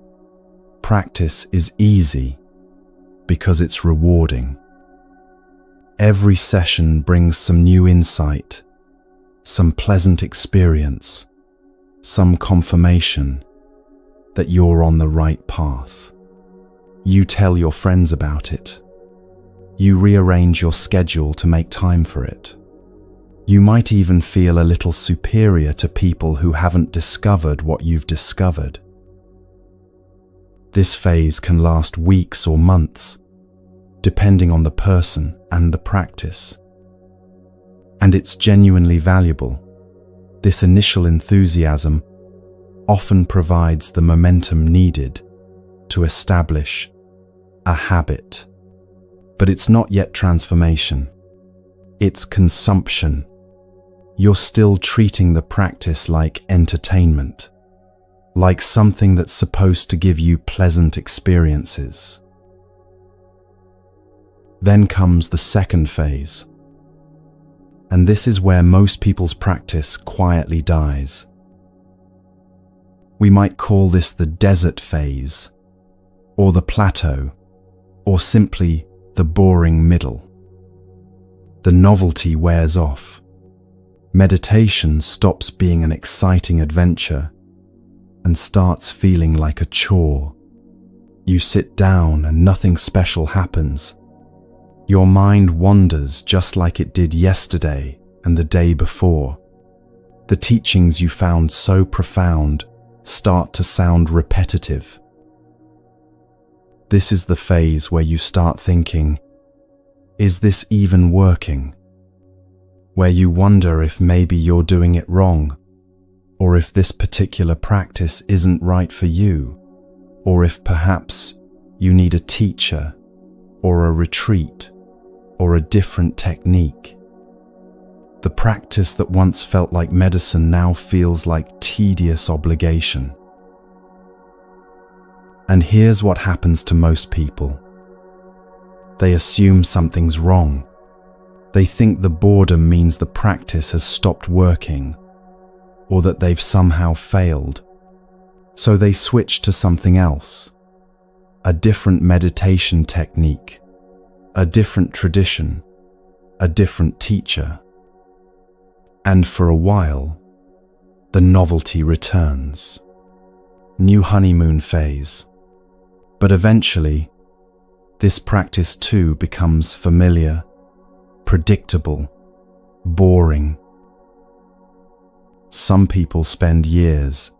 practice is easy because it's rewarding. Every session brings some new insight, some pleasant experience, some confirmation that you're on the right path. You tell your friends about it. You rearrange your schedule to make time for it. You might even feel a little superior to people who haven't discovered what you've discovered. This phase can last weeks or months, depending on the person and the practice. And it's genuinely valuable. This initial enthusiasm often provides the momentum needed to establish a habit. But it's not yet transformation. It's consumption. You're still treating the practice like entertainment, like something that's supposed to give you pleasant experiences. Then comes the second phase. And this is where most people's practice quietly dies. We might call this the desert phase, or the plateau, or simply the boring middle. The novelty wears off. Meditation stops being an exciting adventure and starts feeling like a chore. You sit down and nothing special happens. Your mind wanders just like it did yesterday and the day before. The teachings you found so profound start to sound repetitive. This is the phase where you start thinking, is this even working? Where you wonder if maybe you're doing it wrong, or if this particular practice isn't right for you, or if perhaps you need a teacher, or a retreat, or a different technique. The practice that once felt like medicine now feels like tedious obligation. And here's what happens to most people. They assume something's wrong. They think the boredom means the practice has stopped working, or that they've somehow failed. So they switch to something else, a different meditation technique, a different tradition, a different teacher. And for a while, the novelty returns. New honeymoon phase. But eventually, this practice too becomes familiar, predictable, boring. Some people spend years,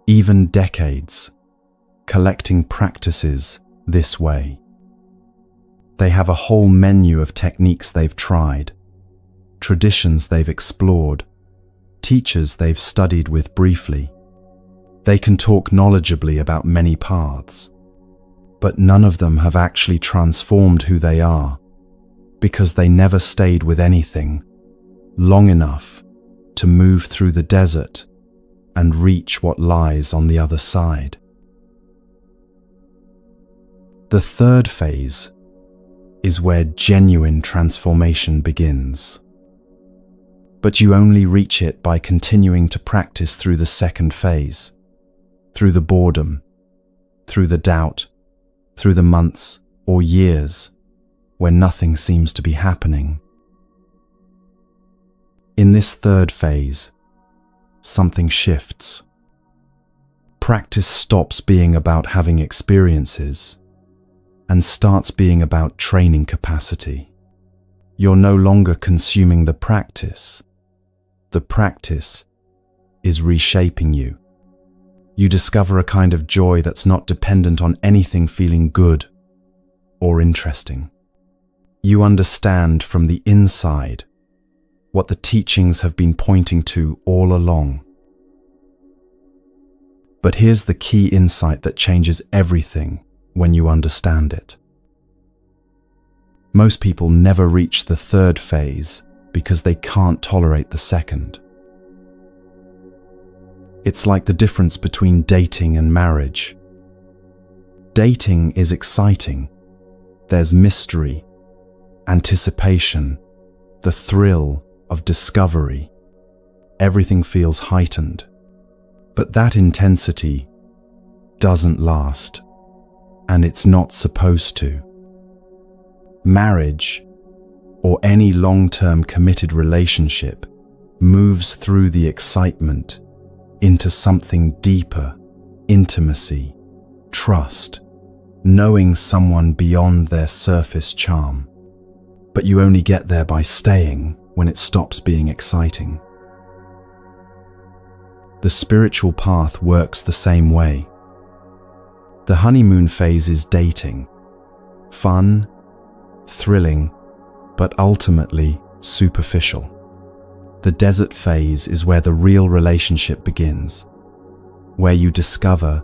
even decades, collecting practices this way. They have a whole menu of techniques they've tried, traditions they've explored, teachers they've studied with briefly. They can talk knowledgeably about many paths, but none of them have actually transformed who they are, because they never stayed with anything long enough to move through the desert and reach what lies on the other side. The third phase is where genuine transformation begins. But you only reach it by continuing to practice through the second phase, through the boredom, through the doubt, through the months or years where nothing seems to be happening. In this third phase, something shifts. Practice stops being about having experiences and starts being about training capacity. You're no longer consuming the practice. The practice is reshaping you. You discover a kind of joy that's not dependent on anything feeling good or interesting. You understand from the inside what the teachings have been pointing to all along. But here's the key insight that changes everything when you understand it. Most people never reach the third phase because they can't tolerate the second. It's like the difference between dating and marriage. Dating is exciting. There's mystery, anticipation, the thrill of discovery. Everything feels heightened. But that intensity doesn't last, and it's not supposed to. Marriage, or any long-term committed relationship, moves through the excitement into something deeper: intimacy, trust, knowing someone beyond their surface charm. But you only get there by staying when it stops being exciting. The spiritual path works the same way. The honeymoon phase is dating, fun, thrilling, but ultimately superficial. The desert phase is where the real relationship begins, where you discover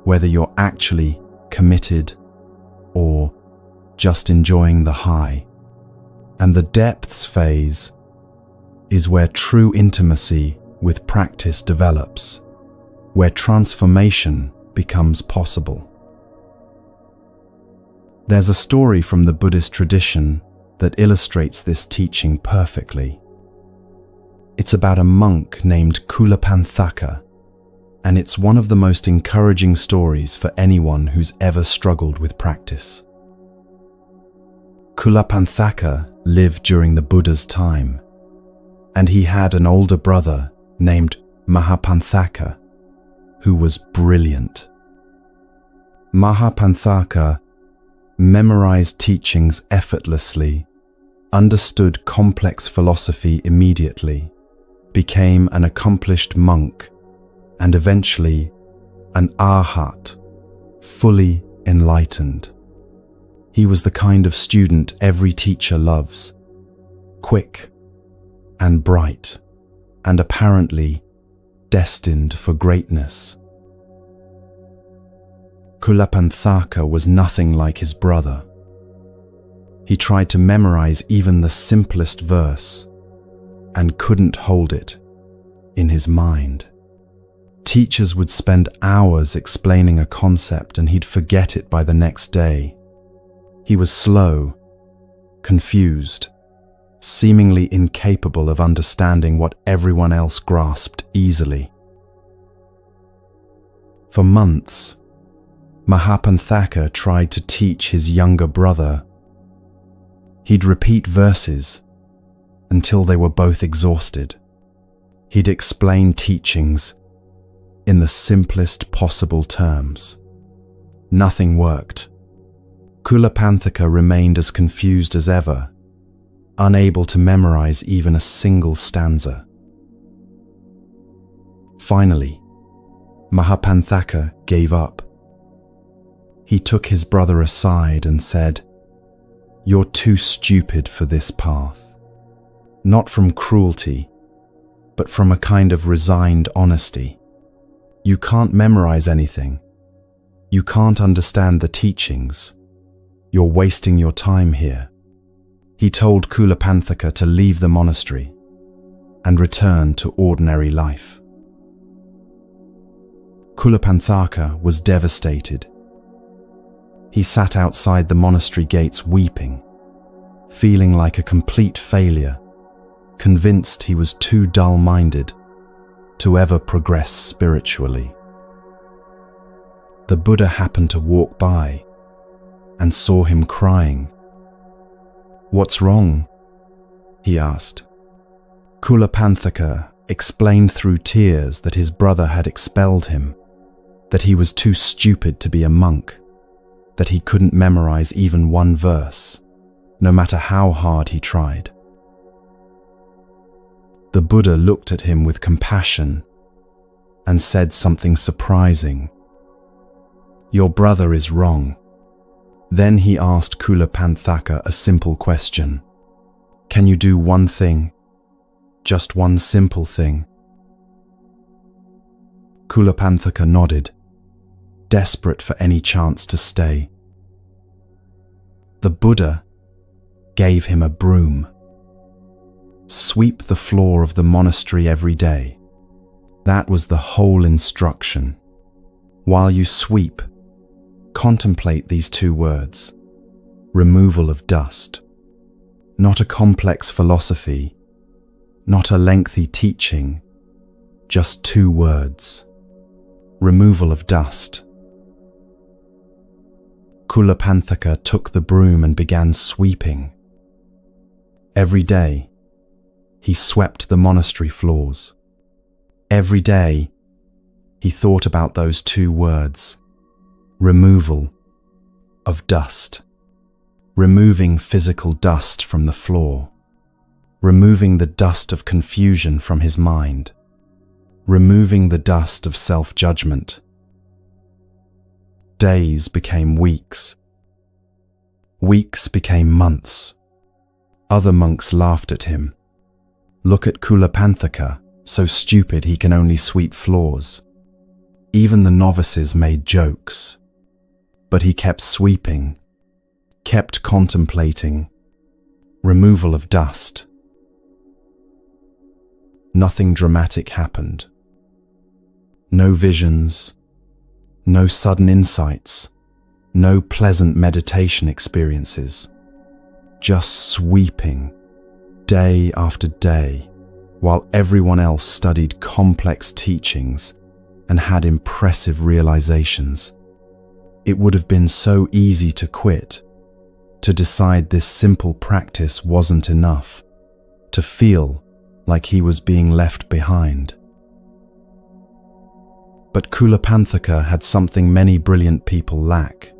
whether you're actually committed or just enjoying the high. And the depths phase is where true intimacy with practice develops, where transformation becomes possible. There's a story from the Buddhist tradition that illustrates this teaching perfectly. It's about a monk named Kulapanthaka, and it's one of the most encouraging stories for anyone who's ever struggled with practice. Kulapanthaka lived during the Buddha's time, and he had an older brother named Mahapanthaka, who was brilliant. Mahapanthaka memorized teachings effortlessly, understood complex philosophy immediately, became an accomplished monk, and eventually an arhat, fully enlightened. He was the kind of student every teacher loves, quick and bright, and apparently destined for greatness. Kulapanthaka was nothing like his brother. He tried to memorize even the simplest verse and couldn't hold it in his mind. Teachers would spend hours explaining a concept and he'd forget it by the next day. He was slow, confused, seemingly incapable of understanding what everyone else grasped easily. For months, Mahapanthaka tried to teach his younger brother. He'd repeat verses until they were both exhausted. He'd explain teachings in the simplest possible terms. Nothing worked. Kulapanthaka remained as confused as ever, unable to memorize even a single stanza. Finally, Mahapanthaka gave up. He took his brother aside and said, "You're too stupid for this path." Not from cruelty, but from a kind of resigned honesty. You can't memorize anything. You can't understand the teachings. You're wasting your time here. He told Kulapanthaka to leave the monastery and return to ordinary life. Kulapanthaka was devastated. He sat outside the monastery gates weeping, feeling like a complete failure, convinced he was too dull-minded to ever progress spiritually. The Buddha happened to walk by and saw him crying. "What's wrong?" he asked. Kulapanthaka explained through tears that his brother had expelled him, that he was too stupid to be a monk, that he couldn't memorize even one verse, no matter how hard he tried. The Buddha looked at him with compassion and said something surprising. "Your brother is wrong." Then he asked Kulapanthaka a simple question. "Can you do one thing? Just one simple thing?" Kulapanthaka nodded, desperate for any chance to stay. The Buddha gave him a broom. "Sweep the floor of the monastery every day. That was the whole instruction. While you sweep, contemplate these 2 words: removal of dust. Not a complex philosophy, not a lengthy teaching, just 2 words: removal of dust. Kulapanthaka took the broom and began sweeping. Every day, he swept the monastery floors. Every day, he thought about those 2 words: removal of dust. Removing physical dust from the floor. Removing the dust of confusion from his mind. Removing the dust of self-judgment. Days became weeks. Weeks became months. Other monks laughed at him. Look at Kulapanthaka, so stupid he can only sweep floors. Even the novices made jokes. But he kept sweeping, kept contemplating. Removal of dust. Nothing dramatic happened. No visions, no sudden insights, no pleasant meditation experiences. Just sweeping, day after day, while everyone else studied complex teachings and had impressive realizations. It would have been so easy to quit, to decide this simple practice wasn't enough, to feel like he was being left behind. But Kulapanthaka had something many brilliant people lack.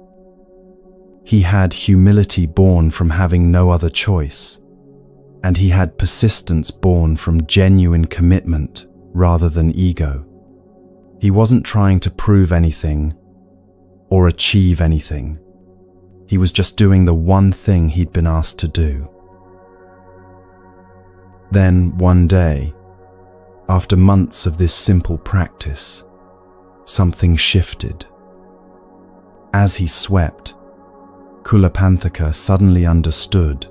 He had humility born from having no other choice, and he had persistence born from genuine commitment rather than ego. He wasn't trying to prove anything or achieve anything. He was just doing the one thing he'd been asked to do. Then, one day, after months of this simple practice, something shifted. As he swept, Kulapanthaka suddenly understood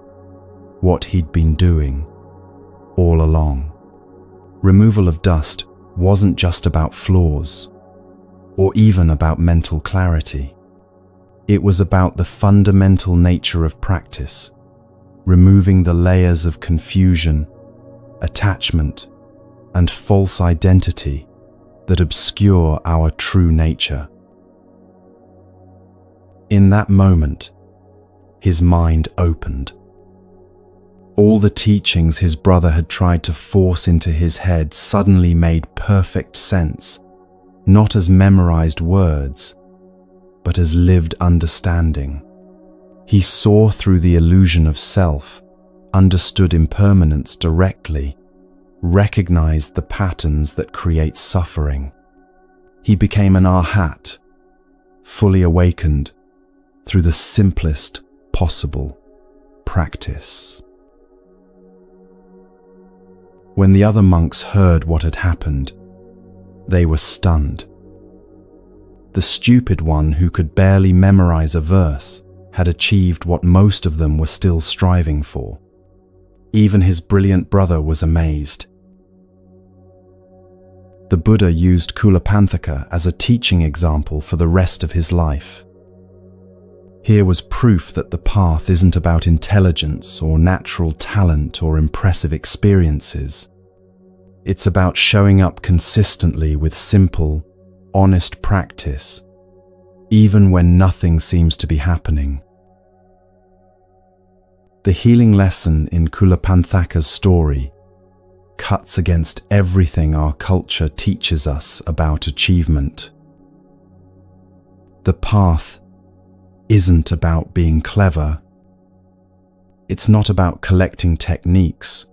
what he'd been doing all along. Removal of dust wasn't just about floors, or even about mental clarity. It was about the fundamental nature of practice, removing the layers of confusion, attachment, and false identity that obscure our true nature. In that moment, his mind opened. All the teachings his brother had tried to force into his head suddenly made perfect sense, not as memorized words, but as lived understanding. He saw through the illusion of self, understood impermanence directly, recognized the patterns that create suffering. He became an arhat, fully awakened through the simplest possible practice. When the other monks heard what had happened, they were stunned. The stupid one who could barely memorize a verse had achieved what most of them were still striving for. Even his brilliant brother was amazed. The Buddha used Kulapanthaka as a teaching example for the rest of his life. Here was proof that the path isn't about intelligence or natural talent or impressive experiences. It's about showing up consistently with simple, honest practice, even when nothing seems to be happening. The healing lesson in Kulapanthaka's story cuts against everything our culture teaches us about achievement. The path isn't about being clever. It's not about collecting techniques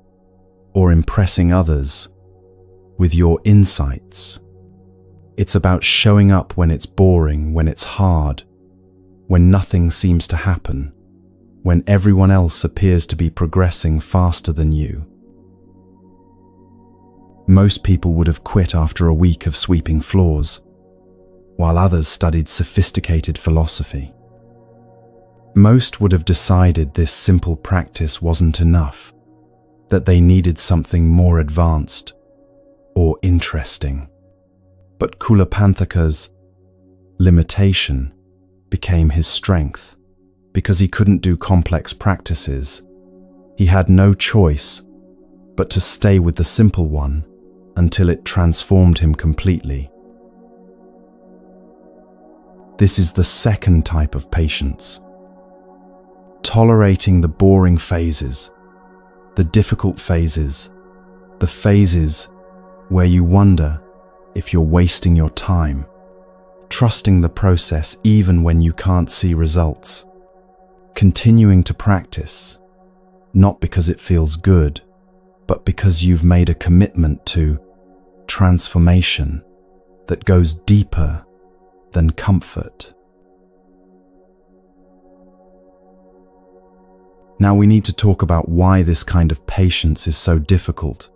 or impressing others with your insights. It's about showing up when it's boring, when it's hard, when nothing seems to happen, when everyone else appears to be progressing faster than you. Most people would have quit after a week of sweeping floors, while others studied sophisticated philosophy. Most would have decided this simple practice wasn't enough, that they needed something more advanced, or interesting. But Kulapanthaka's limitation became his strength. Because he couldn't do complex practices, he had no choice but to stay with the simple one until it transformed him completely. This is the second type of patience. Tolerating the boring phases, the difficult phases, the phases where you wonder if you're wasting your time. Trusting the process even when you can't see results. Continuing to practice, not because it feels good, but because you've made a commitment to transformation that goes deeper than comfort. Now we need to talk about why this kind of patience is so difficult,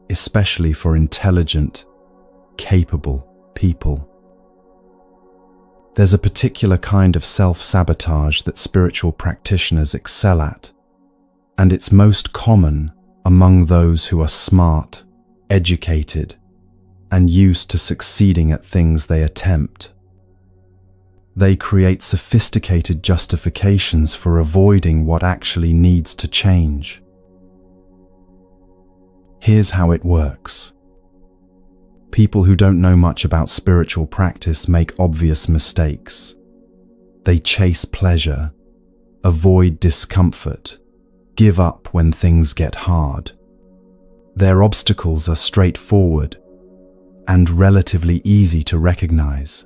especially for intelligent, capable people. There's a particular kind of self-sabotage that spiritual practitioners excel at, and it's most common among those who are smart, educated, and used to succeeding at things they attempt. They create sophisticated justifications for avoiding what actually needs to change. Here's how it works. People who don't know much about spiritual practice make obvious mistakes. They chase pleasure, avoid discomfort, give up when things get hard. Their obstacles are straightforward and relatively easy to recognize.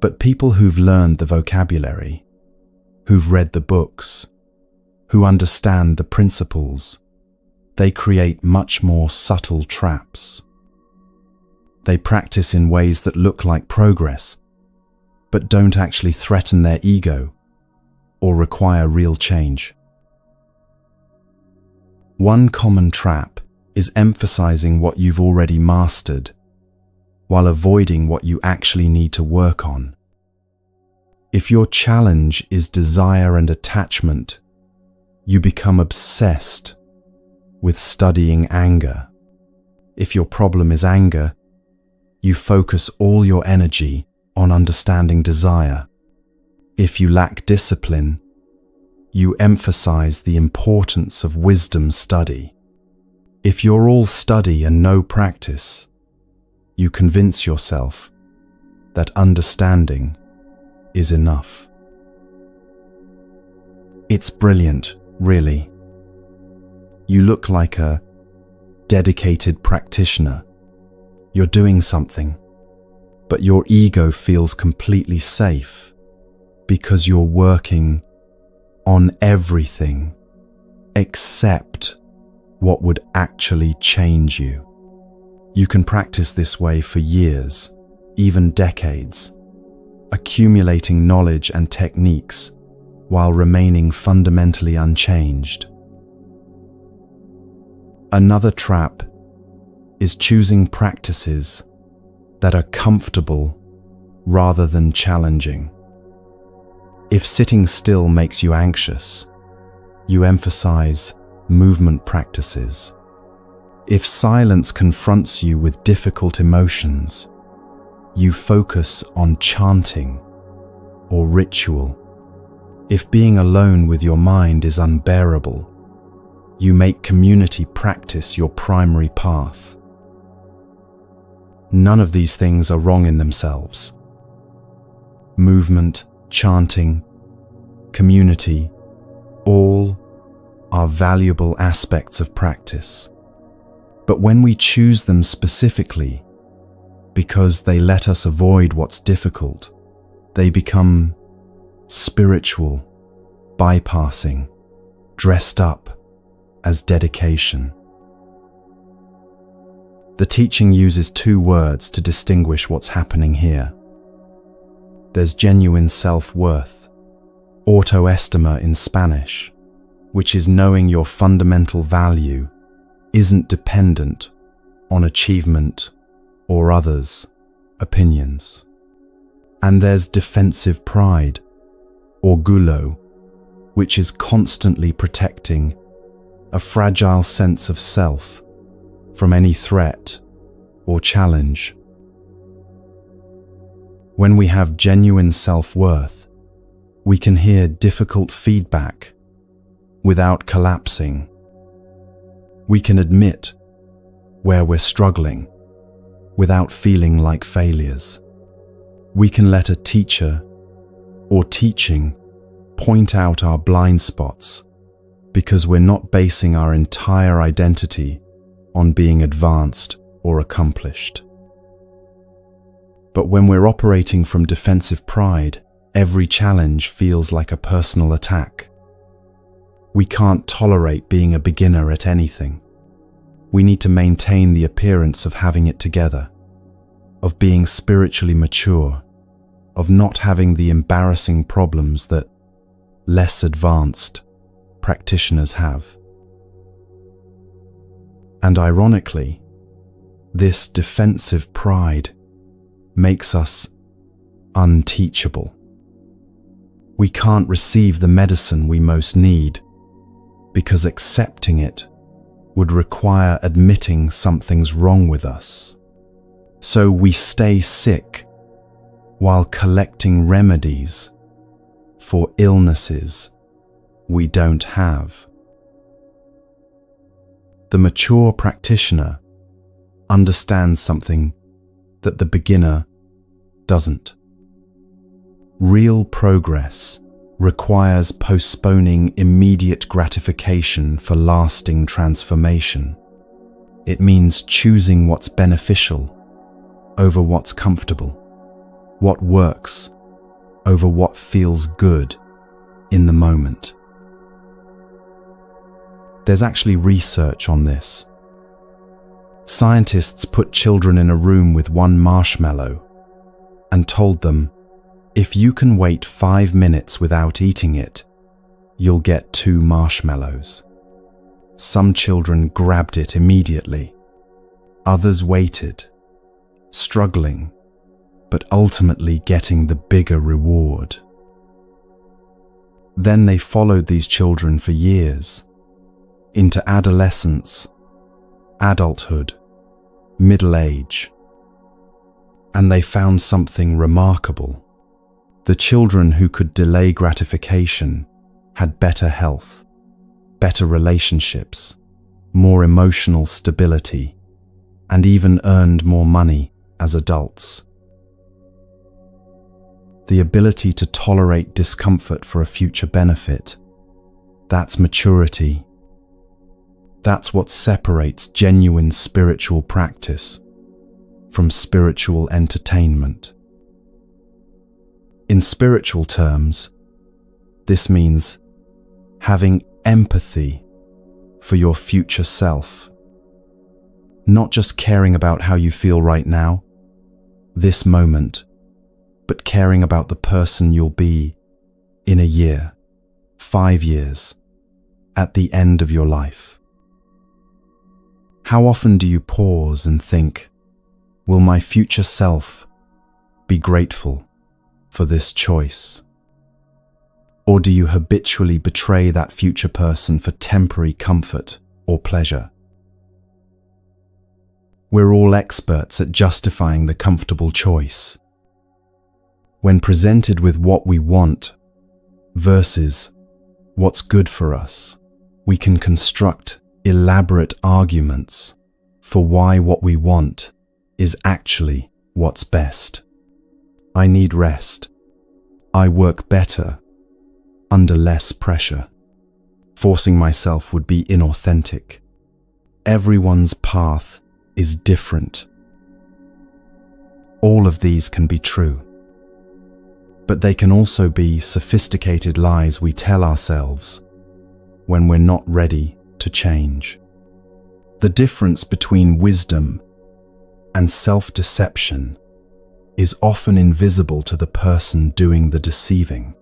But people who've learned the vocabulary, who've read the books, who understand the principles, they create much more subtle traps. They practice in ways that look like progress, but don't actually threaten their ego or require real change. One common trap is emphasizing what you've already mastered, while avoiding what you actually need to work on. If your challenge is desire and attachment, you become obsessed with studying anger. If your problem is anger, you focus all your energy on understanding desire. If you lack discipline, you emphasize the importance of wisdom study. If you're all study and no practice, you convince yourself that understanding is enough. It's brilliant, really. You look like a dedicated practitioner. You're doing something, but your ego feels completely safe because you're working on everything except what would actually change you. You can practice this way for years, even decades, accumulating knowledge and techniques while remaining fundamentally unchanged. Another trap is choosing practices that are comfortable rather than challenging. If sitting still makes you anxious, you emphasize movement practices. If silence confronts you with difficult emotions, you focus on chanting or ritual. If being alone with your mind is unbearable, you make community practice your primary path. None of these things are wrong in themselves. Movement, chanting, community, all are valuable aspects of practice. But when we choose them specifically, because they let us avoid what's difficult, they become spiritual, bypassing, dressed up as dedication. The teaching uses two words to distinguish what's happening here. There's genuine self-worth, autoestima in Spanish, which is knowing your fundamental value isn't dependent on achievement or others' opinions. And there's defensive pride, orgullo, which is constantly protecting a fragile sense of self from any threat or challenge. When we have genuine self-worth, we can hear difficult feedback without collapsing. We can admit where we're struggling without feeling like failures. We can let a teacher or teaching point out our blind spots because we're not basing our entire identity on being advanced or accomplished. But when we're operating from defensive pride, every challenge feels like a personal attack. We can't tolerate being a beginner at anything. We need to maintain the appearance of having it together, of being spiritually mature, of not having the embarrassing problems that less advanced practitioners have. And ironically, this defensive pride makes us unteachable. We can't receive the medicine we most need because accepting it would require admitting something's wrong with us. So we stay sick while collecting remedies for illnesses we don't have. The mature practitioner understands something that the beginner doesn't. Real progress requires postponing immediate gratification for lasting transformation. It means choosing what's beneficial over what's comfortable, what works over what feels good in the moment. There's actually research on this. Scientists put children in a room with one marshmallow and told them, if you can wait 5 minutes without eating it, you'll get 2 marshmallows. Some children grabbed it immediately. Others waited, struggling, but ultimately getting the bigger reward. Then they followed these children for years, into adolescence, adulthood, middle age, and they found something remarkable. The children who could delay gratification had better health, better relationships, more emotional stability, and even earned more money as adults. The ability to tolerate discomfort for a future benefit, that's maturity. That's what separates genuine spiritual practice from spiritual entertainment. In spiritual terms, this means having empathy for your future self. Not just caring about how you feel right now, this moment, but caring about the person you'll be in a year, 5 years, at the end of your life. How often do you pause and think, will my future self be grateful for this choice? Or do you habitually betray that future person for temporary comfort or pleasure? We're all experts at justifying the comfortable choice. When presented with what we want versus what's good for us, we can construct elaborate arguments for why what we want is actually what's best. I need rest. I work better under less pressure. Forcing myself would be inauthentic. Everyone's path is different. All of these can be true, but they can also be sophisticated lies we tell ourselves when we're not ready to change. The difference between wisdom and self-deception is often invisible to the person doing the deceiving.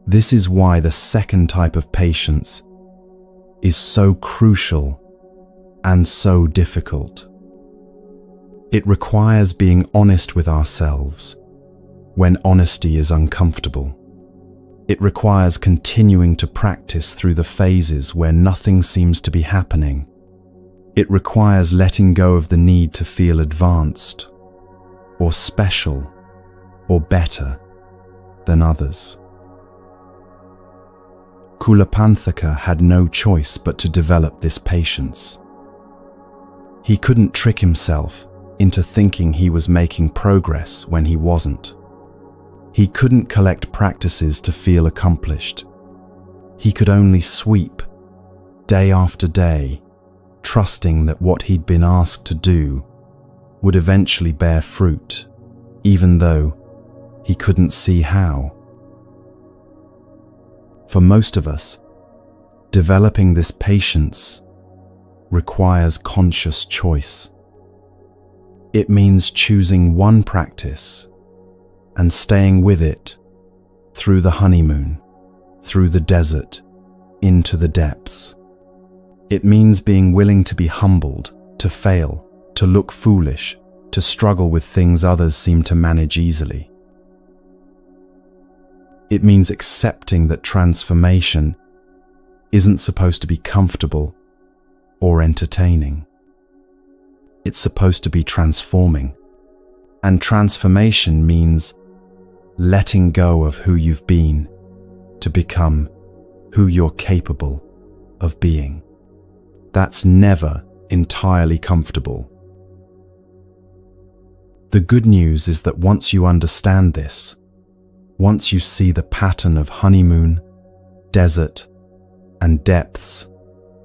This is why the second type of patience is so crucial and so difficult. It requires being honest with ourselves when honesty is uncomfortable. It requires continuing to practice through the phases where nothing seems to be happening It requires letting go of the need to feel advanced, or special, or better than others. Kulapanthaka had no choice but to develop this patience. He couldn't trick himself into thinking he was making progress when he wasn't. He couldn't collect practices to feel accomplished. He could only sweep, day after day, trusting that what he'd been asked to do would eventually bear fruit, even though he couldn't see how. For most of us, developing this patience requires conscious choice. It means choosing one practice and staying with it through the honeymoon, through the desert, into the depths. It means being willing to be humbled, to fail, to look foolish, to struggle with things others seem to manage easily. It means accepting that transformation isn't supposed to be comfortable or entertaining. It's supposed to be transforming. And transformation means letting go of who you've been to become who you're capable of being. That's never entirely comfortable. The good news is that once you understand this, once you see the pattern of honeymoon, desert, and depths,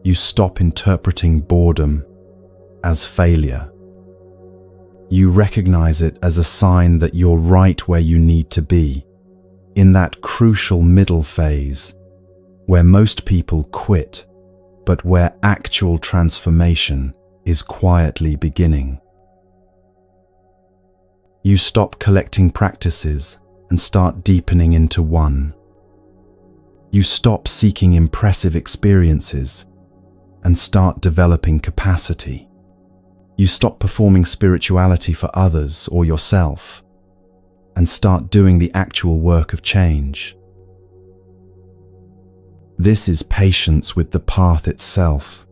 you stop interpreting boredom as failure. You recognize it as a sign that you're right where you need to be, in that crucial middle phase where most people quit, but where actual transformation is quietly beginning. You stop collecting practices and start deepening into one. You stop seeking impressive experiences and start developing capacity. You stop performing spirituality for others or yourself and start doing the actual work of change. This is patience with the path itself.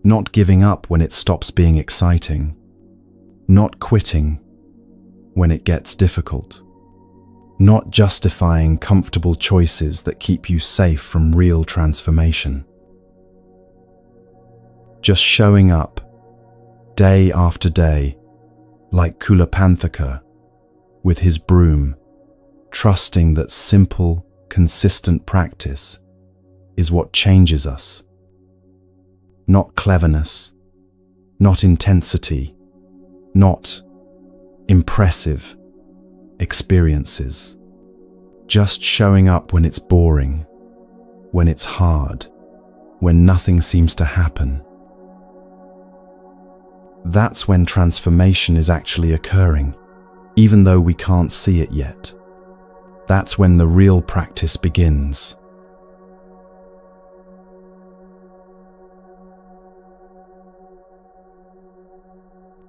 Not giving up when it stops being exciting. Not quitting when it gets difficult. Not justifying comfortable choices that keep you safe from real transformation. Just showing up, day after day, like Kulapanthaka, with his broom, trusting that simple, consistent practice is what changes us. Not cleverness, not intensity, not impressive experiences. Just showing up when it's boring, when it's hard, when nothing seems to happen. That's when transformation is actually occurring, even though we can't see it yet. That's when the real practice begins.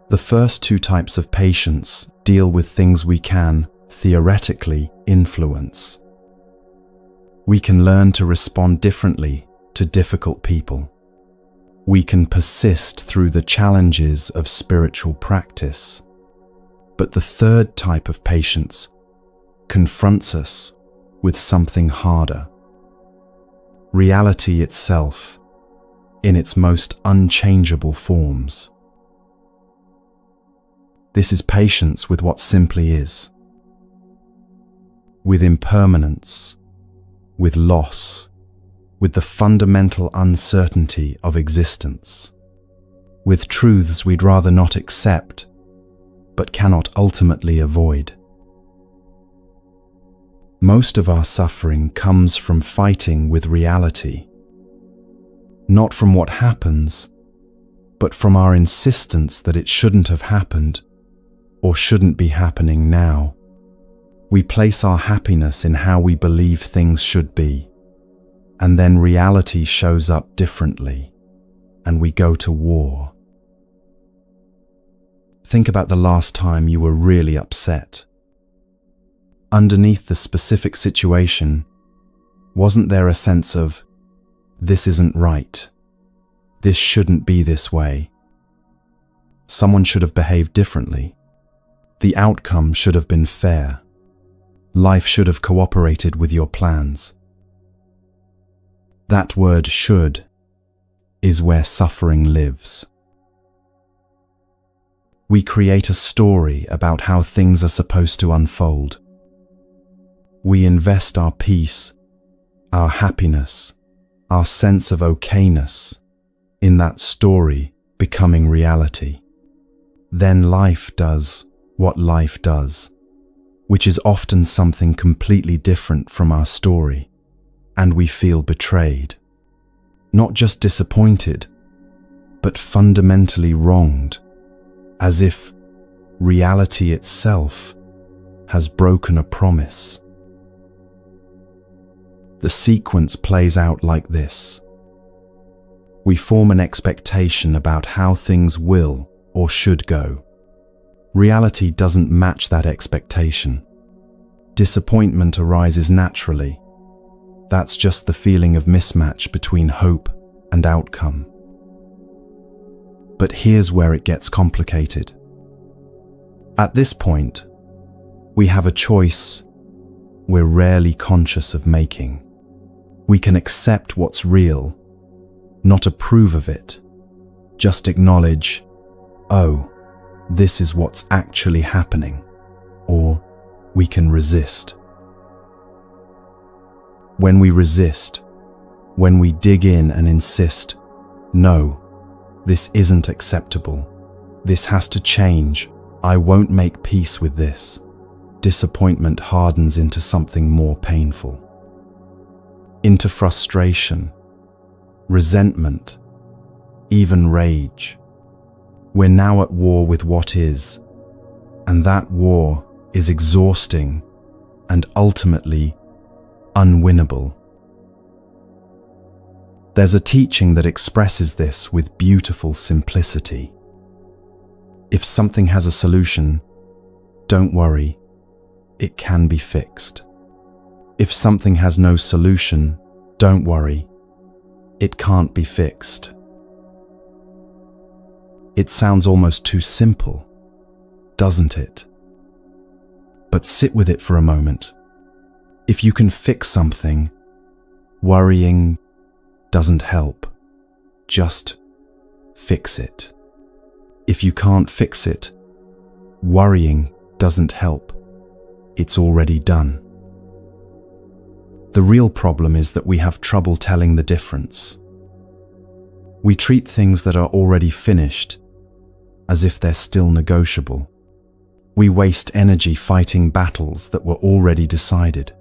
The first two types of patience deal with things we can, theoretically, influence. We can learn to respond differently to difficult people. We can persist through the challenges of spiritual practice. But the third type of patience confronts us with something harder. Reality itself, in its most unchangeable forms. This is patience with what simply is. With impermanence, with loss, with the fundamental uncertainty of existence. With truths we'd rather not accept, but cannot ultimately avoid. Most of our suffering comes from fighting with reality. Not from what happens, but from our insistence that it shouldn't have happened or shouldn't be happening now. We place our happiness in how we believe things should be, and then reality shows up differently, and we go to war. Think about the last time you were really upset. Underneath the specific situation, wasn't there a sense of, this isn't right, This shouldn't be this way. Someone should have behaved differently. The outcome should have been fair. Life should have cooperated with your plans. That word should is where suffering lives. We create a story about how things are supposed to unfold. We invest our peace, our happiness, our sense of okayness in that story becoming reality. Then life does what life does, which is often something completely different from our story, and we feel betrayed. Not just disappointed, but fundamentally wronged, as if reality itself has broken a promise. The sequence plays out like this. We form an expectation about how things will or should go. Reality doesn't match that expectation. Disappointment arises naturally. That's just the feeling of mismatch between hope and outcome. But here's where it gets complicated. At this point, we have a choice we're rarely conscious of making. We can accept what's real, not approve of it, just acknowledge, oh, this is what's actually happening, or we can resist. When we resist, when we dig in and insist, no, this isn't acceptable, this has to change, I won't make peace with this, disappointment hardens into something more painful. Into frustration, resentment, even rage. We're now at war with what is, and that war is exhausting and ultimately unwinnable. There's a teaching that expresses this with beautiful simplicity. If something has a solution, don't worry, it can be fixed. If something has no solution, don't worry, it can't be fixed. It sounds almost too simple, doesn't it? But sit with it for a moment. If you can fix something, worrying doesn't help. Just fix it. If you can't fix it, worrying doesn't help. It's already done. The real problem is that we have trouble telling the difference. We treat things that are already finished as if they're still negotiable. We waste energy fighting battles that were already decided.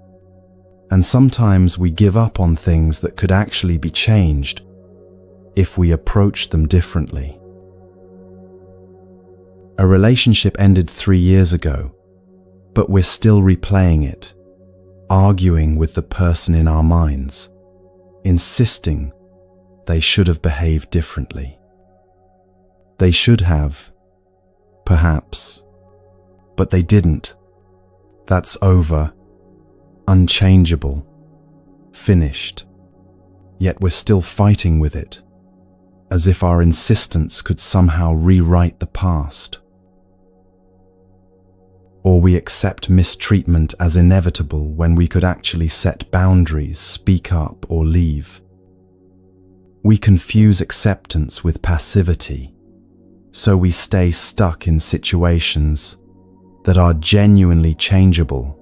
And sometimes we give up on things that could actually be changed if we approach them differently. A relationship ended 3 years ago, but we're still replaying it, arguing with the person in our minds, insisting they should have behaved differently. They should have, perhaps, but they didn't. That's over, unchangeable, finished. Yet we're still fighting with it, as if our insistence could somehow rewrite the past. Or we accept mistreatment as inevitable when we could actually set boundaries, speak up, or leave. We confuse acceptance with passivity, so we stay stuck in situations that are genuinely changeable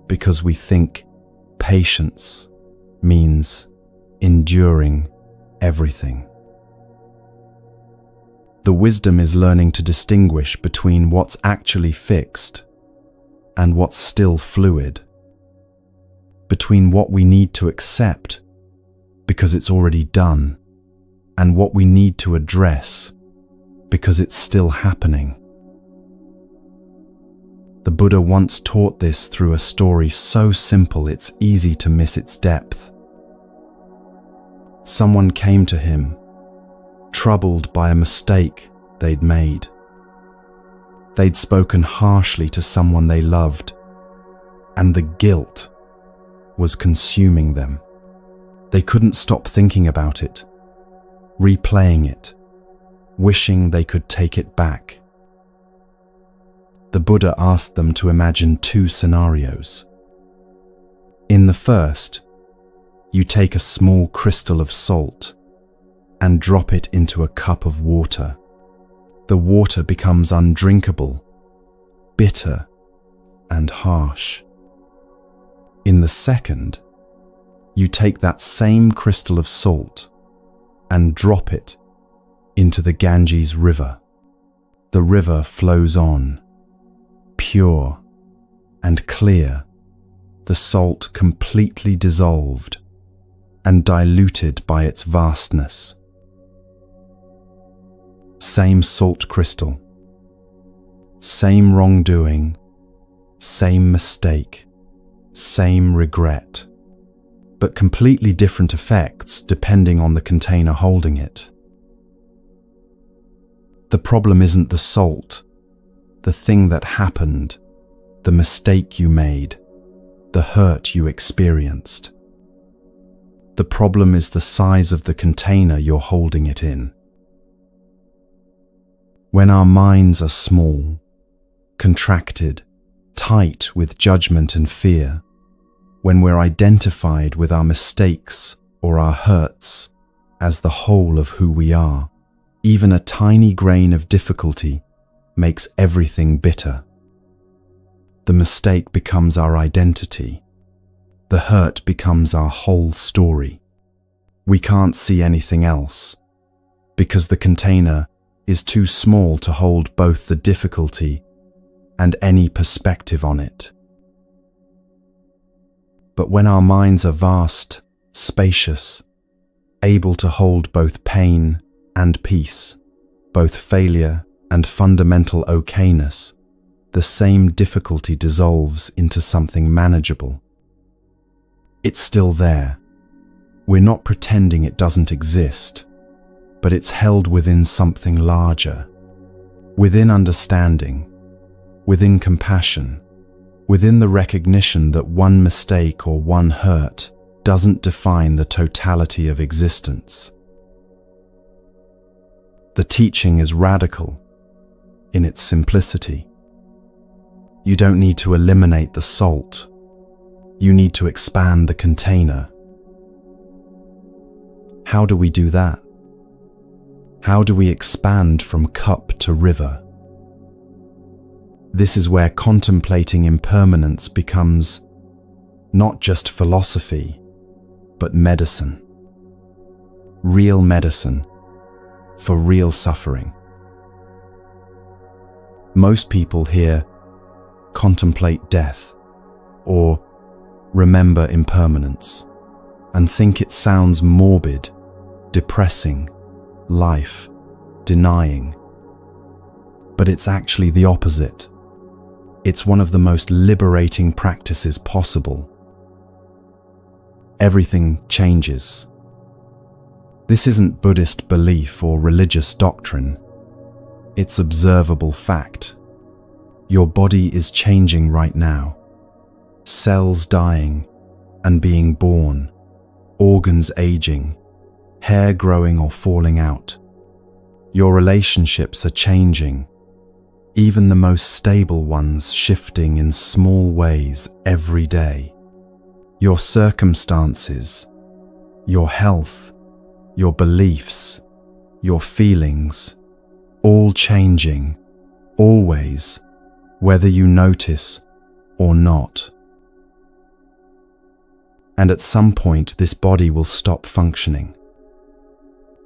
because we think patience means enduring everything. The wisdom is learning to distinguish between what's actually fixed and what's still fluid, between what we need to accept because it's already done and what we need to address because it's still happening. The Buddha once taught this through a story so simple it's easy to miss its depth. Someone came to him, troubled by a mistake they'd made. They'd spoken harshly to someone they loved, and the guilt was consuming them. They couldn't stop thinking about it, replaying it, wishing they could take it back. The Buddha asked them to imagine two scenarios. In the first, you take a small crystal of salt and drop it into a cup of water. The water becomes undrinkable, bitter, and harsh. In the second, you take that same crystal of salt and drop it into the Ganges River. The river flows on, pure and clear, the salt completely dissolved and diluted by its vastness. Same salt crystal, same wrongdoing, same mistake, same regret, but completely different effects depending on the container holding it. The problem isn't the salt, the thing that happened, the mistake you made, the hurt you experienced. The problem is the size of the container you're holding it in. When our minds are small, contracted, tight with judgment and fear, when we're identified with our mistakes or our hurts as the whole of who we are, even a tiny grain of difficulty makes everything bitter. The mistake becomes our identity. The hurt becomes our whole story. We can't see anything else because the container is too small to hold both the difficulty and any perspective on it. But when our minds are vast, spacious, able to hold both pain and peace, both failure and fundamental okayness, the same difficulty dissolves into something manageable. It's still there. We're not pretending it doesn't exist, but it's held within something larger, within understanding, within compassion, within the recognition that one mistake or one hurt doesn't define the totality of existence. The teaching is radical in its simplicity. You don't need to eliminate the salt. You need to expand the container. How do we do that? How do we expand from cup to river? This is where contemplating impermanence becomes not just philosophy, but medicine. Real medicine for real suffering. Most people hear contemplate death or remember impermanence and think it sounds morbid, depressing, life denying. But it's actually the opposite. It's one of the most liberating practices possible. Everything changes. This isn't Buddhist belief or religious doctrine. It's observable fact. Your body is changing right now. Cells dying and being born, organs aging, hair growing or falling out. Your relationships are changing, even the most stable ones shifting in small ways every day. Your circumstances, your health, your beliefs, your feelings, all changing, always, whether you notice or not. And at some point, this body will stop functioning.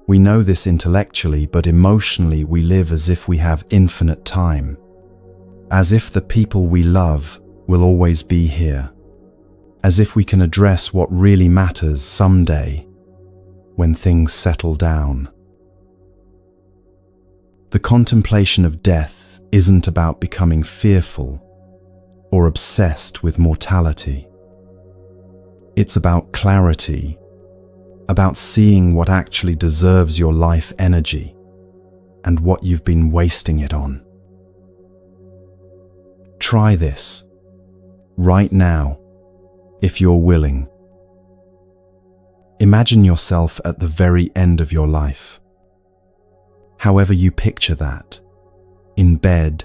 We know this intellectually, but emotionally we live as if we have infinite time, as if the people we love will always be here, as if we can address what really matters someday when things settle down. The contemplation of death isn't about becoming fearful or obsessed with mortality. It's about clarity, about seeing what actually deserves your life energy and what you've been wasting it on. Try this right now, if you're willing. Imagine yourself at the very end of your life. However you picture that, in bed,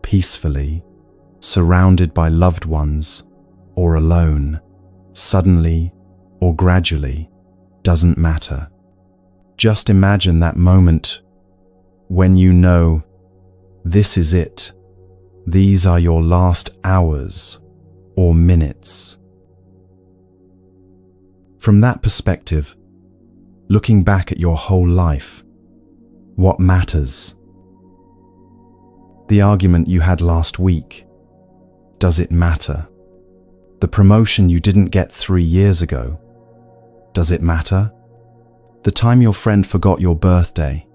peacefully, surrounded by loved ones, or alone, suddenly or gradually, doesn't matter. Just imagine that moment when you know this is it. These are your last hours or minutes. From that perspective, looking back at your whole life, what matters? The argument you had last week, does it matter? The promotion you didn't get 3 years ago, does it matter? The time your friend forgot your birthday,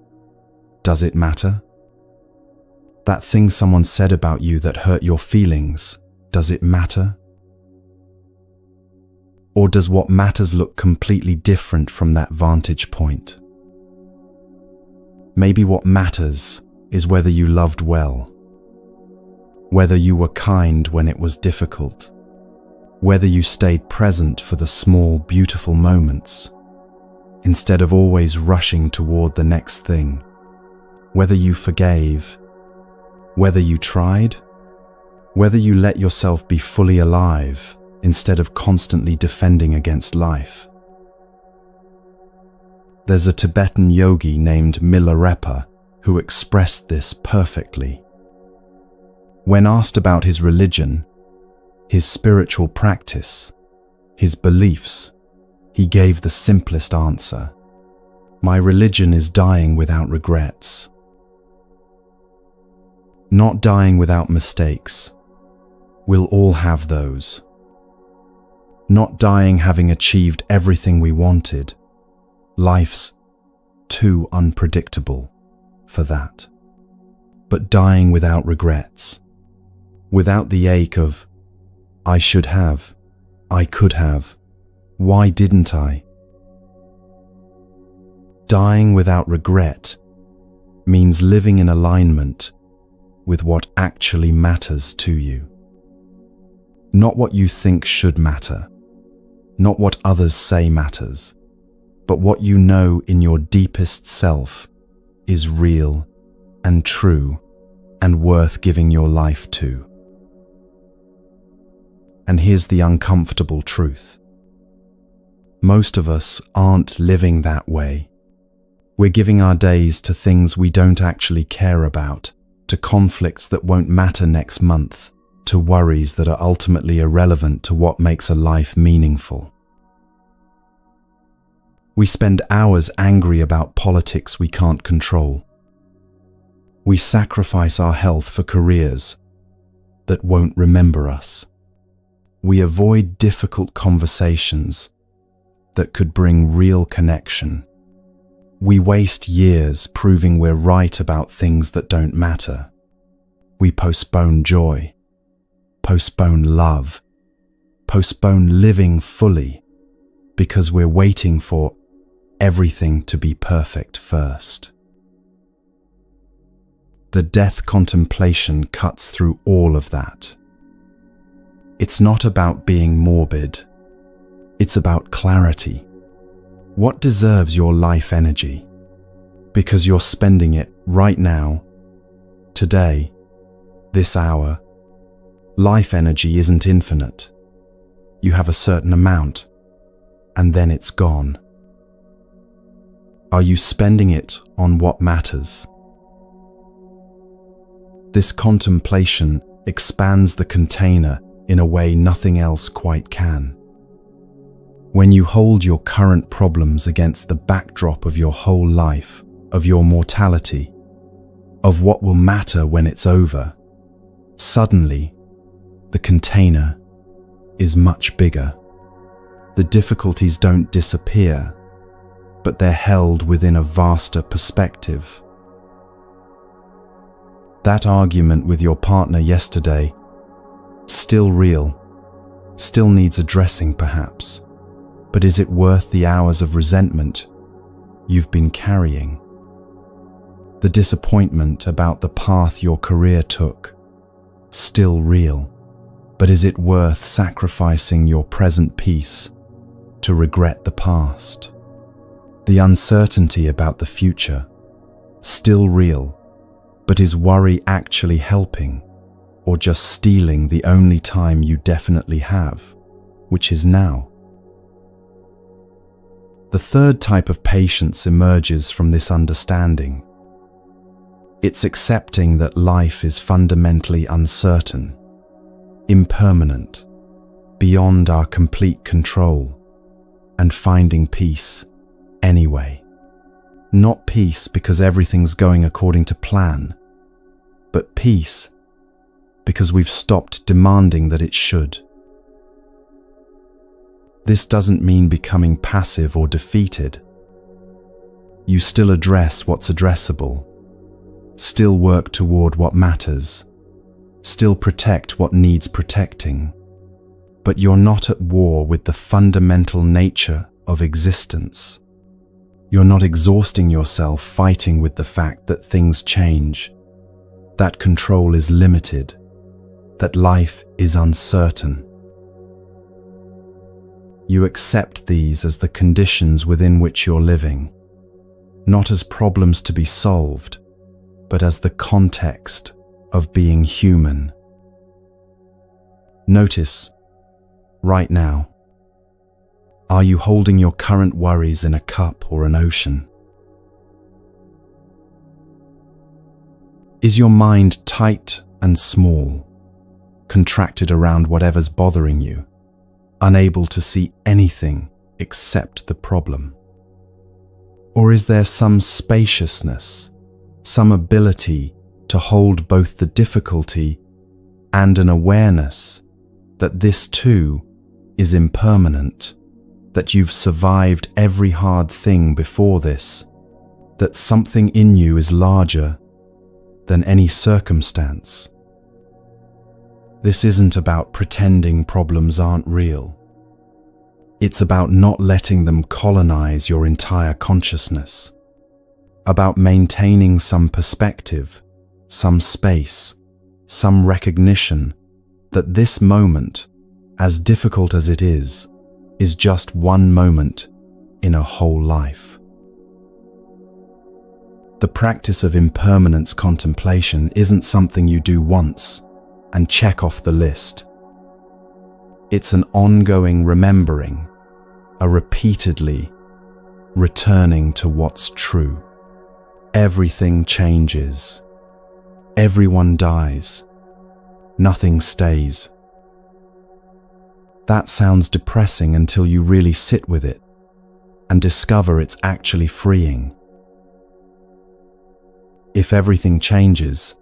does it matter? That thing someone said about you that hurt your feelings, does it matter? Or does what matters look completely different from that vantage point? Maybe what matters is whether you loved well, whether you were kind when it was difficult, whether you stayed present for the small, beautiful moments, instead of always rushing toward the next thing, whether you forgave, whether you tried, whether you let yourself be fully alive instead of constantly defending against life. There's a Tibetan yogi named Milarepa who expressed this perfectly. When asked about his religion, his spiritual practice, his beliefs, he gave the simplest answer: "My religion is dying without regrets." Not dying without mistakes. We'll all have those. Not dying having achieved everything we wanted. Life's too unpredictable for that. But dying without regrets. Without the ache of, I should have, I could have, why didn't I? Dying without regret means living in alignment with what actually matters to you. Not what you think should matter, not what others say matters, but what you know in your deepest self is real and true and worth giving your life to. And here's the uncomfortable truth. Most of us aren't living that way. We're giving our days to things we don't actually care about, to conflicts that won't matter next month, to worries that are ultimately irrelevant to what makes a life meaningful. We spend hours angry about politics we can't control. We sacrifice our health for careers that won't remember us. We avoid difficult conversations that could bring real connection. We waste years proving we're right about things that don't matter. We postpone joy, postpone love, postpone living fully because we're waiting for everything to be perfect first. The death contemplation cuts through all of that. It's not about being morbid. It's about clarity. What deserves your life energy? Because you're spending it right now, today, this hour. Life energy isn't infinite. You have a certain amount, and then it's gone. Are you spending it on what matters? This contemplation expands the container in a way nothing else quite can. When you hold your current problems against the backdrop of your whole life, of your mortality, of what will matter when it's over, suddenly the container is much bigger. The difficulties don't disappear, but they're held within a vaster perspective. That argument with your partner yesterday, still real, still needs addressing perhaps, but is it worth the hours of resentment you've been carrying? The disappointment about the path your career took, still real, but is it worth sacrificing your present peace to regret the past. The uncertainty about the future, still real, but is worry actually helping or just stealing the only time you definitely have, which is now? The third type of patience emerges from this understanding. It's accepting that life is fundamentally uncertain, impermanent, beyond our complete control, and finding peace anyway. Not peace because everything's going according to plan, but peace because we've stopped demanding that it should. This doesn't mean becoming passive or defeated. You still address what's addressable, still work toward what matters, still protect what needs protecting, but you're not at war with the fundamental nature of existence. You're not exhausting yourself fighting with the fact that things change, that control is limited, that life is uncertain. You accept these as the conditions within which you're living, not as problems to be solved, but as the context of being human. Notice, right now, are you holding your current worries in a cup or an ocean? Is your mind tight and small, contracted around whatever's bothering you, unable to see anything except the problem? Or is there some spaciousness, some ability to hold both the difficulty and an awareness that this too is impermanent, that you've survived every hard thing before this, that something in you is larger than any circumstance? This isn't about pretending problems aren't real. It's about not letting them colonize your entire consciousness, about maintaining some perspective, some space, some recognition that this moment, as difficult as it is just one moment in a whole life. The practice of impermanence contemplation isn't something you do once and check off the list. It's an ongoing remembering, a repeatedly returning to what's true. Everything changes. Everyone dies. Nothing stays. That sounds depressing until you really sit with it and discover it's actually freeing. If everything changes,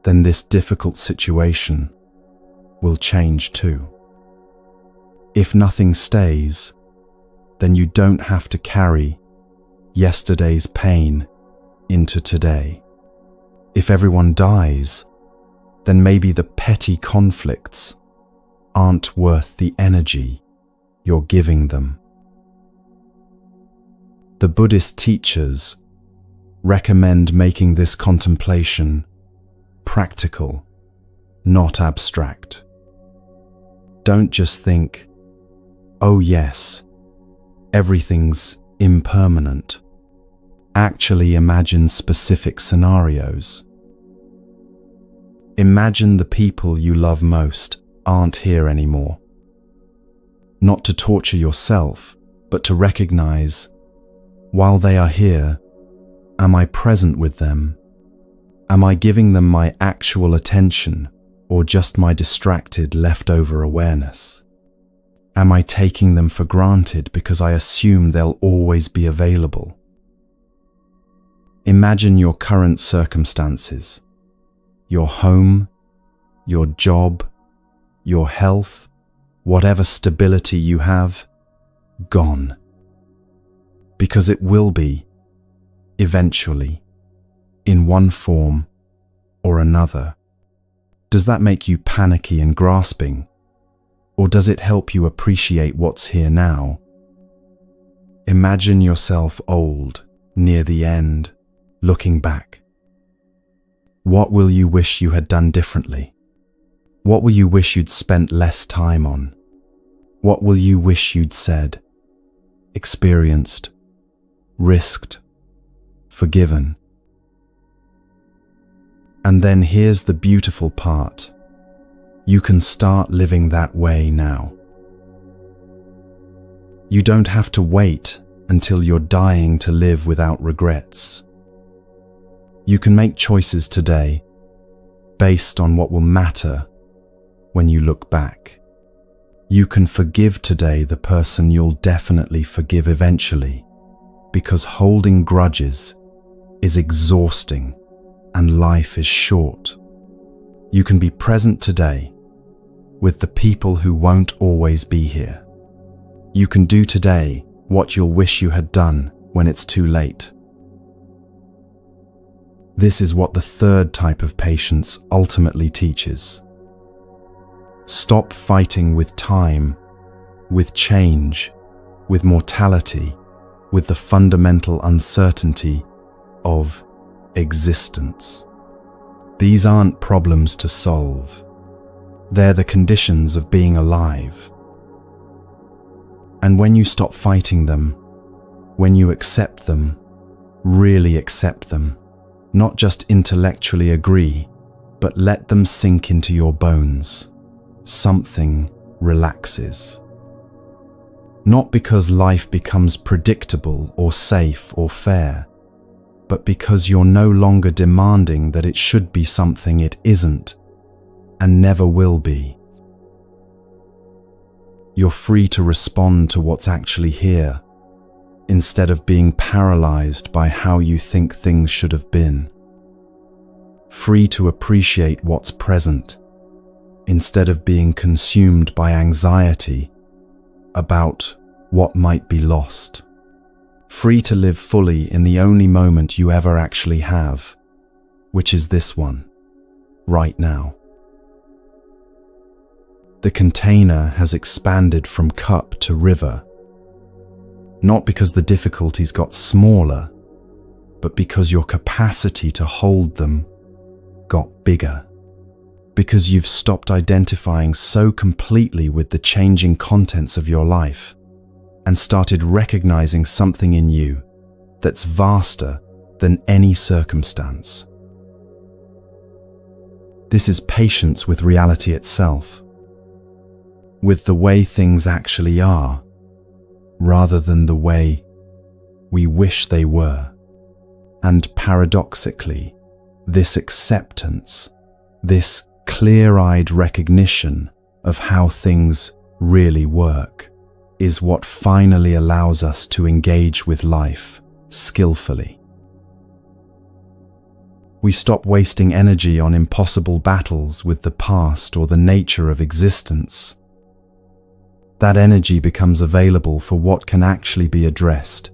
then this difficult situation will change too. If nothing stays, then you don't have to carry yesterday's pain into today. If everyone dies, then maybe the petty conflicts aren't worth the energy you're giving them. The Buddhist teachers recommend making this contemplation practical, not abstract. Don't just think, oh yes, everything's impermanent. Actually imagine specific scenarios. Imagine the people you love most aren't here anymore. Not to torture yourself, but to recognize, while they are here, am I present with them? Am I giving them my actual attention or just my distracted leftover awareness? Am I taking them for granted because I assume they'll always be available? Imagine your current circumstances, your home, your job, your health, whatever stability you have, gone. Because it will be, eventually, in one form or another. Does that make you panicky and grasping? Or does it help you appreciate what's here now? Imagine yourself old, near the end, looking back. What will you wish you had done differently? What will you wish you'd spent less time on? What will you wish you'd said experienced, risked, forgiven. And then here's the beautiful part. You can start living that way now. You don't have to wait until you're dying to live without regrets. You can make choices today based on what will matter when you look back. You can forgive today the person you'll definitely forgive eventually, because holding grudges is exhausting and life is short. You can be present today with the people who won't always be here. You can do today what you'll wish you had done when it's too late. This is what the third type of patience ultimately teaches. Stop fighting with time, with change, with mortality, with the fundamental uncertainty of existence. These aren't problems to solve. They're the conditions of being alive. And when you stop fighting them, when you accept them, really accept them, not just intellectually agree, but let them sink into your bones, something relaxes. Not because life becomes predictable or safe or fair, but because you're no longer demanding that it should be something it isn't and never will be. You're free to respond to what's actually here, instead of being paralyzed by how you think things should have been. Free to appreciate what's present, instead of being consumed by anxiety about what might be lost. Free to live fully in the only moment you ever actually have, which is this one, right now. The container has expanded from cup to river, not because the difficulties got smaller, but because your capacity to hold them got bigger. Because you've stopped identifying so completely with the changing contents of your life and started recognizing something in you that's vaster than any circumstance. This is patience with reality itself, with the way things actually are, rather than the way we wish they were. And paradoxically, this acceptance, this clear-eyed recognition of how things really work, is what finally allows us to engage with life skillfully. We stop wasting energy on impossible battles with the past or the nature of existence. That energy becomes available for what can actually be addressed,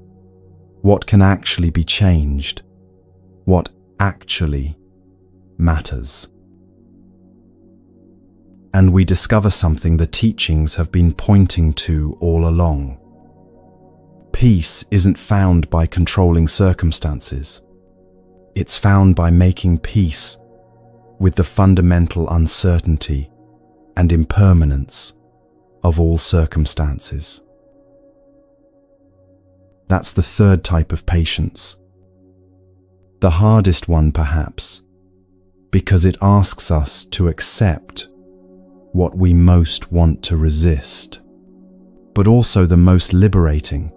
what can actually be changed, what actually matters. And we discover something the teachings have been pointing to all along. Peace isn't found by controlling circumstances. It's found by making peace with the fundamental uncertainty and impermanence of all circumstances. That's the third type of patience. The hardest one, perhaps, because it asks us to accept what we most want to resist, but also the most liberating,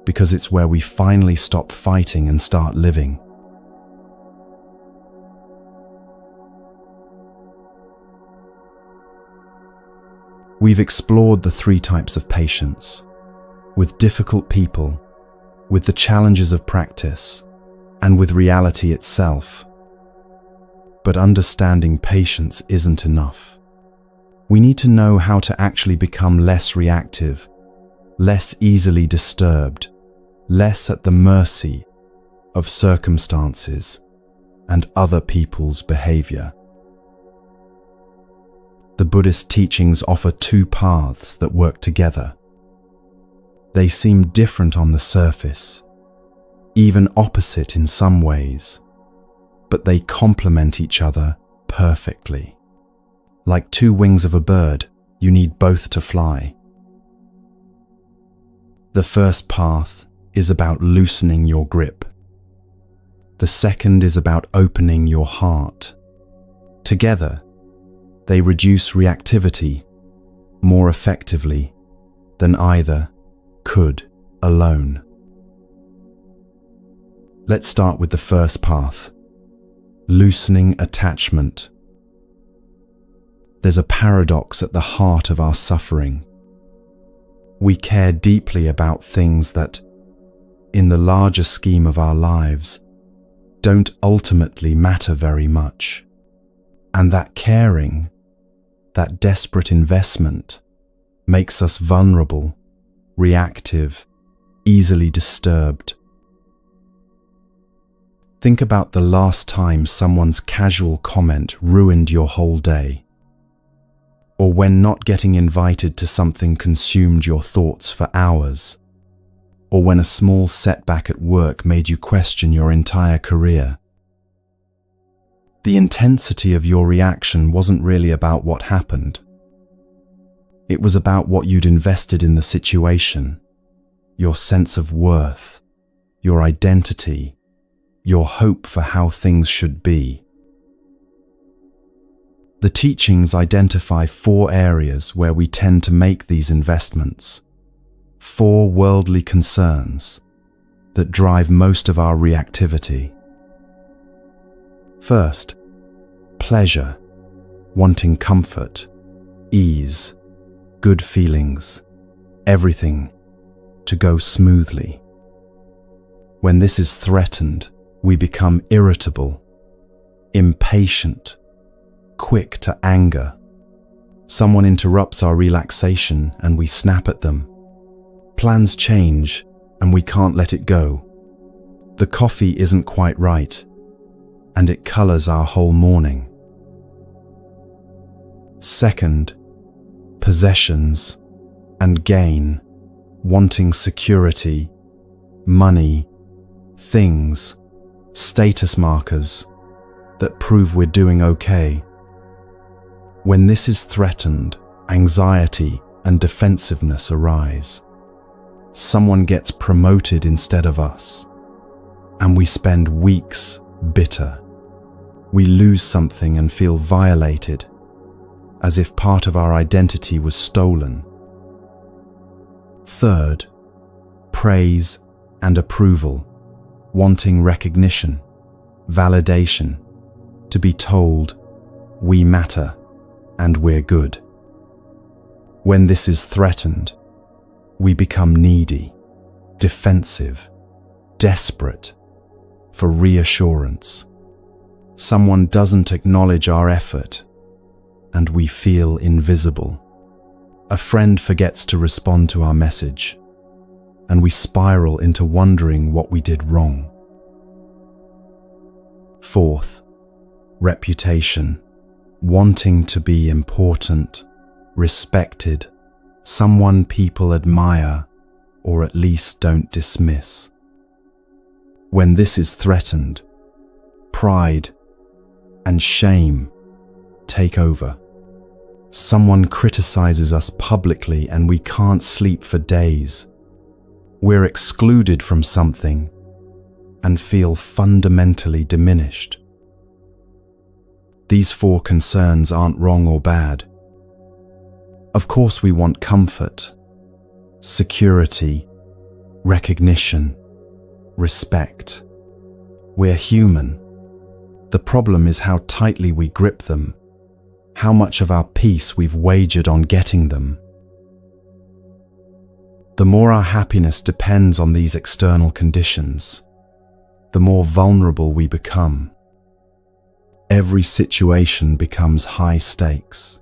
because it's where we finally stop fighting and start living. We've explored the three types of patience, with difficult people, with the challenges of practice, and with reality itself. But understanding patience isn't enough. We need to know how to actually become less reactive, less easily disturbed, less at the mercy of circumstances and other people's behavior. The Buddhist teachings offer two paths that work together. They seem different on the surface, even opposite in some ways, but they complement each other perfectly. Like two wings of a bird, you need both to fly. The first path is about loosening your grip. The second is about opening your heart. Together, they reduce reactivity more effectively than either could alone. Let's start with the first path, loosening attachment. There's a paradox at the heart of our suffering. We care deeply about things that, in the larger scheme of our lives, don't ultimately matter very much. And that caring, that desperate investment, makes us vulnerable, reactive, easily disturbed. Think about the last time someone's casual comment ruined your whole day, or when not getting invited to something consumed your thoughts for hours, or when a small setback at work made you question your entire career. The intensity of your reaction wasn't really about what happened. It was about what you'd invested in the situation, your sense of worth, your identity, your hope for how things should be. The teachings identify 4 areas where we tend to make these investments, 4 worldly concerns that drive most of our reactivity. First, pleasure, wanting comfort, ease, good feelings, everything to go smoothly. When this is threatened, we become irritable, impatient, quick to anger. Someone interrupts our relaxation and we snap at them. Plans change and we can't let it go. The coffee isn't quite right, and it colors our whole morning. Second, possessions and gain, wanting security, money, things, status markers that prove we're doing okay. When this is threatened, anxiety and defensiveness arise. Someone gets promoted instead of us, and we spend weeks bitter. We lose something and feel violated, as if part of our identity was stolen. Third, praise and approval, wanting recognition, validation, to be told we matter and we're good. When this is threatened, we become needy, defensive, desperate for reassurance. Someone doesn't acknowledge our effort, and we feel invisible. A friend forgets to respond to our message, and we spiral into wondering what we did wrong. Fourth, reputation, wanting to be important, respected, someone people admire or at least don't dismiss. When this is threatened, pride and shame take over. Someone criticizes us publicly and we can't sleep for days. We're excluded from something and feel fundamentally diminished. These 4 concerns aren't wrong or bad. Of course we want comfort, security, recognition, respect. We're human. The problem is how tightly we grip them, how much of our peace we've wagered on getting them. The more our happiness depends on these external conditions, the more vulnerable we become. Every situation becomes high stakes.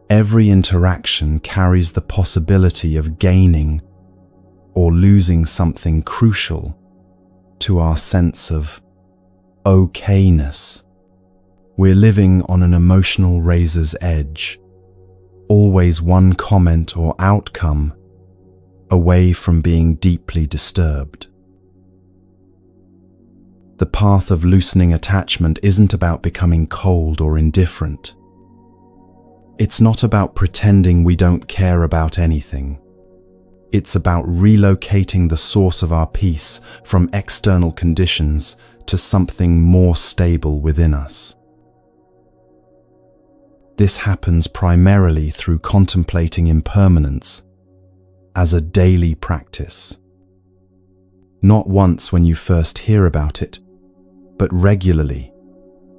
Every interaction carries the possibility of gaining or losing something crucial to our sense of okayness. We're living on an emotional razor's edge, always one comment or outcome away from being deeply disturbed. The path of loosening attachment isn't about becoming cold or indifferent. It's not about pretending we don't care about anything. It's about relocating the source of our peace from external conditions to something more stable within us. This happens primarily through contemplating impermanence as a daily practice. Not once when you first hear about it, but regularly,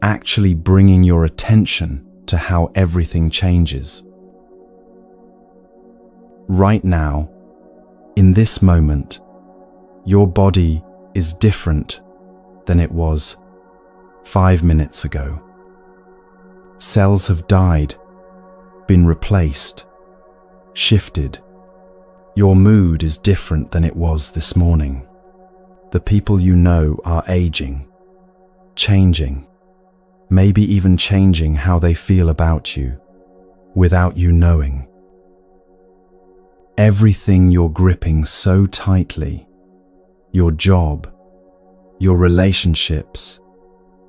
actually bringing your attention to how everything changes. Right now, in this moment, your body is different than it was 5 minutes ago. Cells have died, been replaced, shifted. Your mood is different than it was this morning. The people you know are aging, changing, maybe even changing how they feel about you, without you knowing. Everything you're gripping so tightly, your job, your relationships,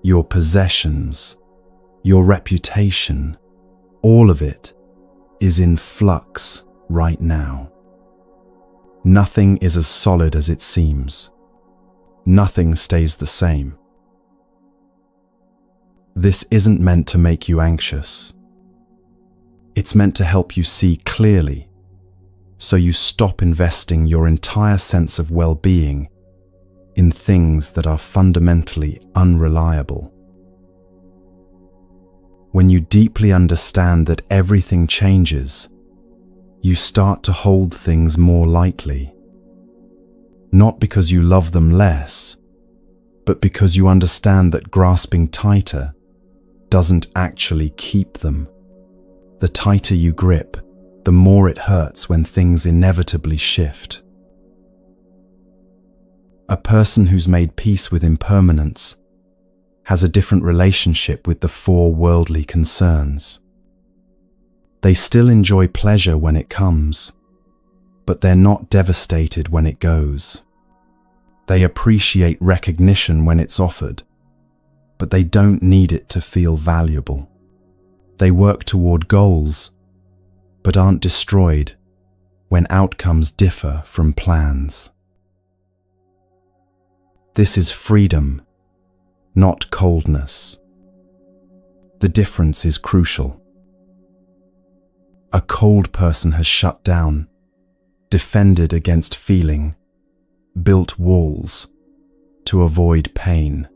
your possessions, your reputation, all of it is in flux right now. Nothing is as solid as it seems. Nothing stays the same. This isn't meant to make you anxious. It's meant to help you see clearly, so you stop investing your entire sense of well-being in things that are fundamentally unreliable. When you deeply understand that everything changes, you start to hold things more lightly. Not because you love them less, but because you understand that grasping tighter doesn't actually keep them. The tighter you grip, the more it hurts when things inevitably shift. A person who's made peace with impermanence has a different relationship with the 4 worldly concerns. They still enjoy pleasure when it comes, but they're not devastated when it goes. They appreciate recognition when it's offered, but they don't need it to feel valuable. They work toward goals, but aren't destroyed when outcomes differ from plans. This is freedom, not coldness. The difference is crucial. A cold person has shut down, defended against feeling, built walls to avoid pain.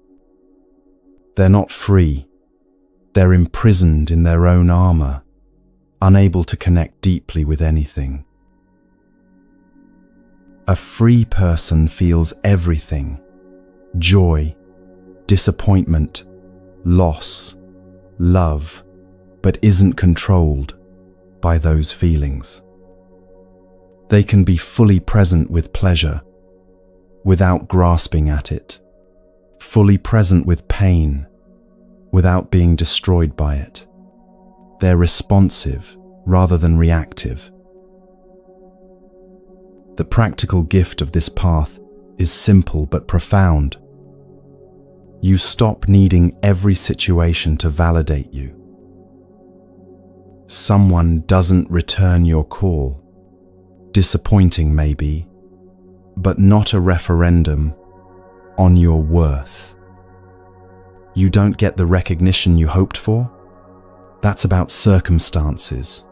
They're not free. They're imprisoned in their own armor, unable to connect deeply with anything. A free person feels everything: joy, disappointment, loss, love, but isn't controlled by those feelings. They can be fully present with pleasure without grasping at it, fully present with pain without being destroyed by it. They're responsive rather than reactive. The practical gift of this path is simple but profound. You stop needing every situation to validate you. Someone doesn't return your call. Disappointing maybe, but not a referendum on your worth. You don't get the recognition you hoped for? That's about circumstances,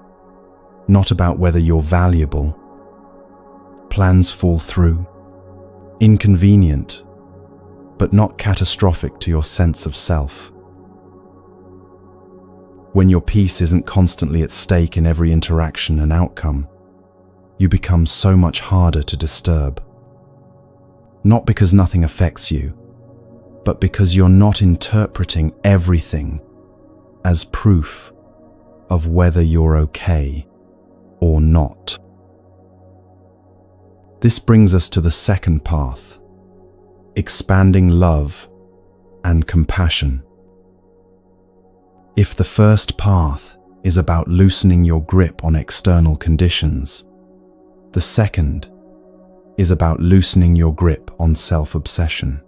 not about whether you're valuable. Plans fall through. Inconvenient, but not catastrophic to your sense of self. When your peace isn't constantly at stake in every interaction and outcome, you become so much harder to disturb. Not because nothing affects you, but because you're not interpreting everything as proof of whether you're okay or not. This brings us to the second path: expanding love and compassion. If the first path is about loosening your grip on external conditions, the second is about loosening your grip on self-obsession.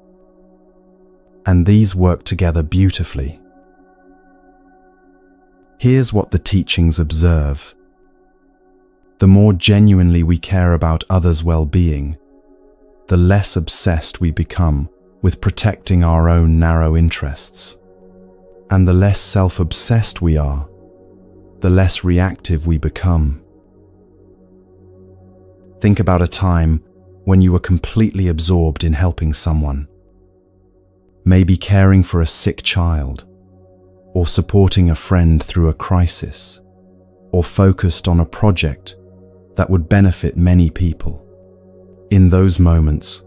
And these work together beautifully. Here's what the teachings observe. The more genuinely we care about others' well-being, the less obsessed we become with protecting our own narrow interests. And the less self-obsessed we are, the less reactive we become. Think about a time when you were completely absorbed in helping someone. Maybe caring for a sick child, or supporting a friend through a crisis, or focused on a project that would benefit many people. In those moments,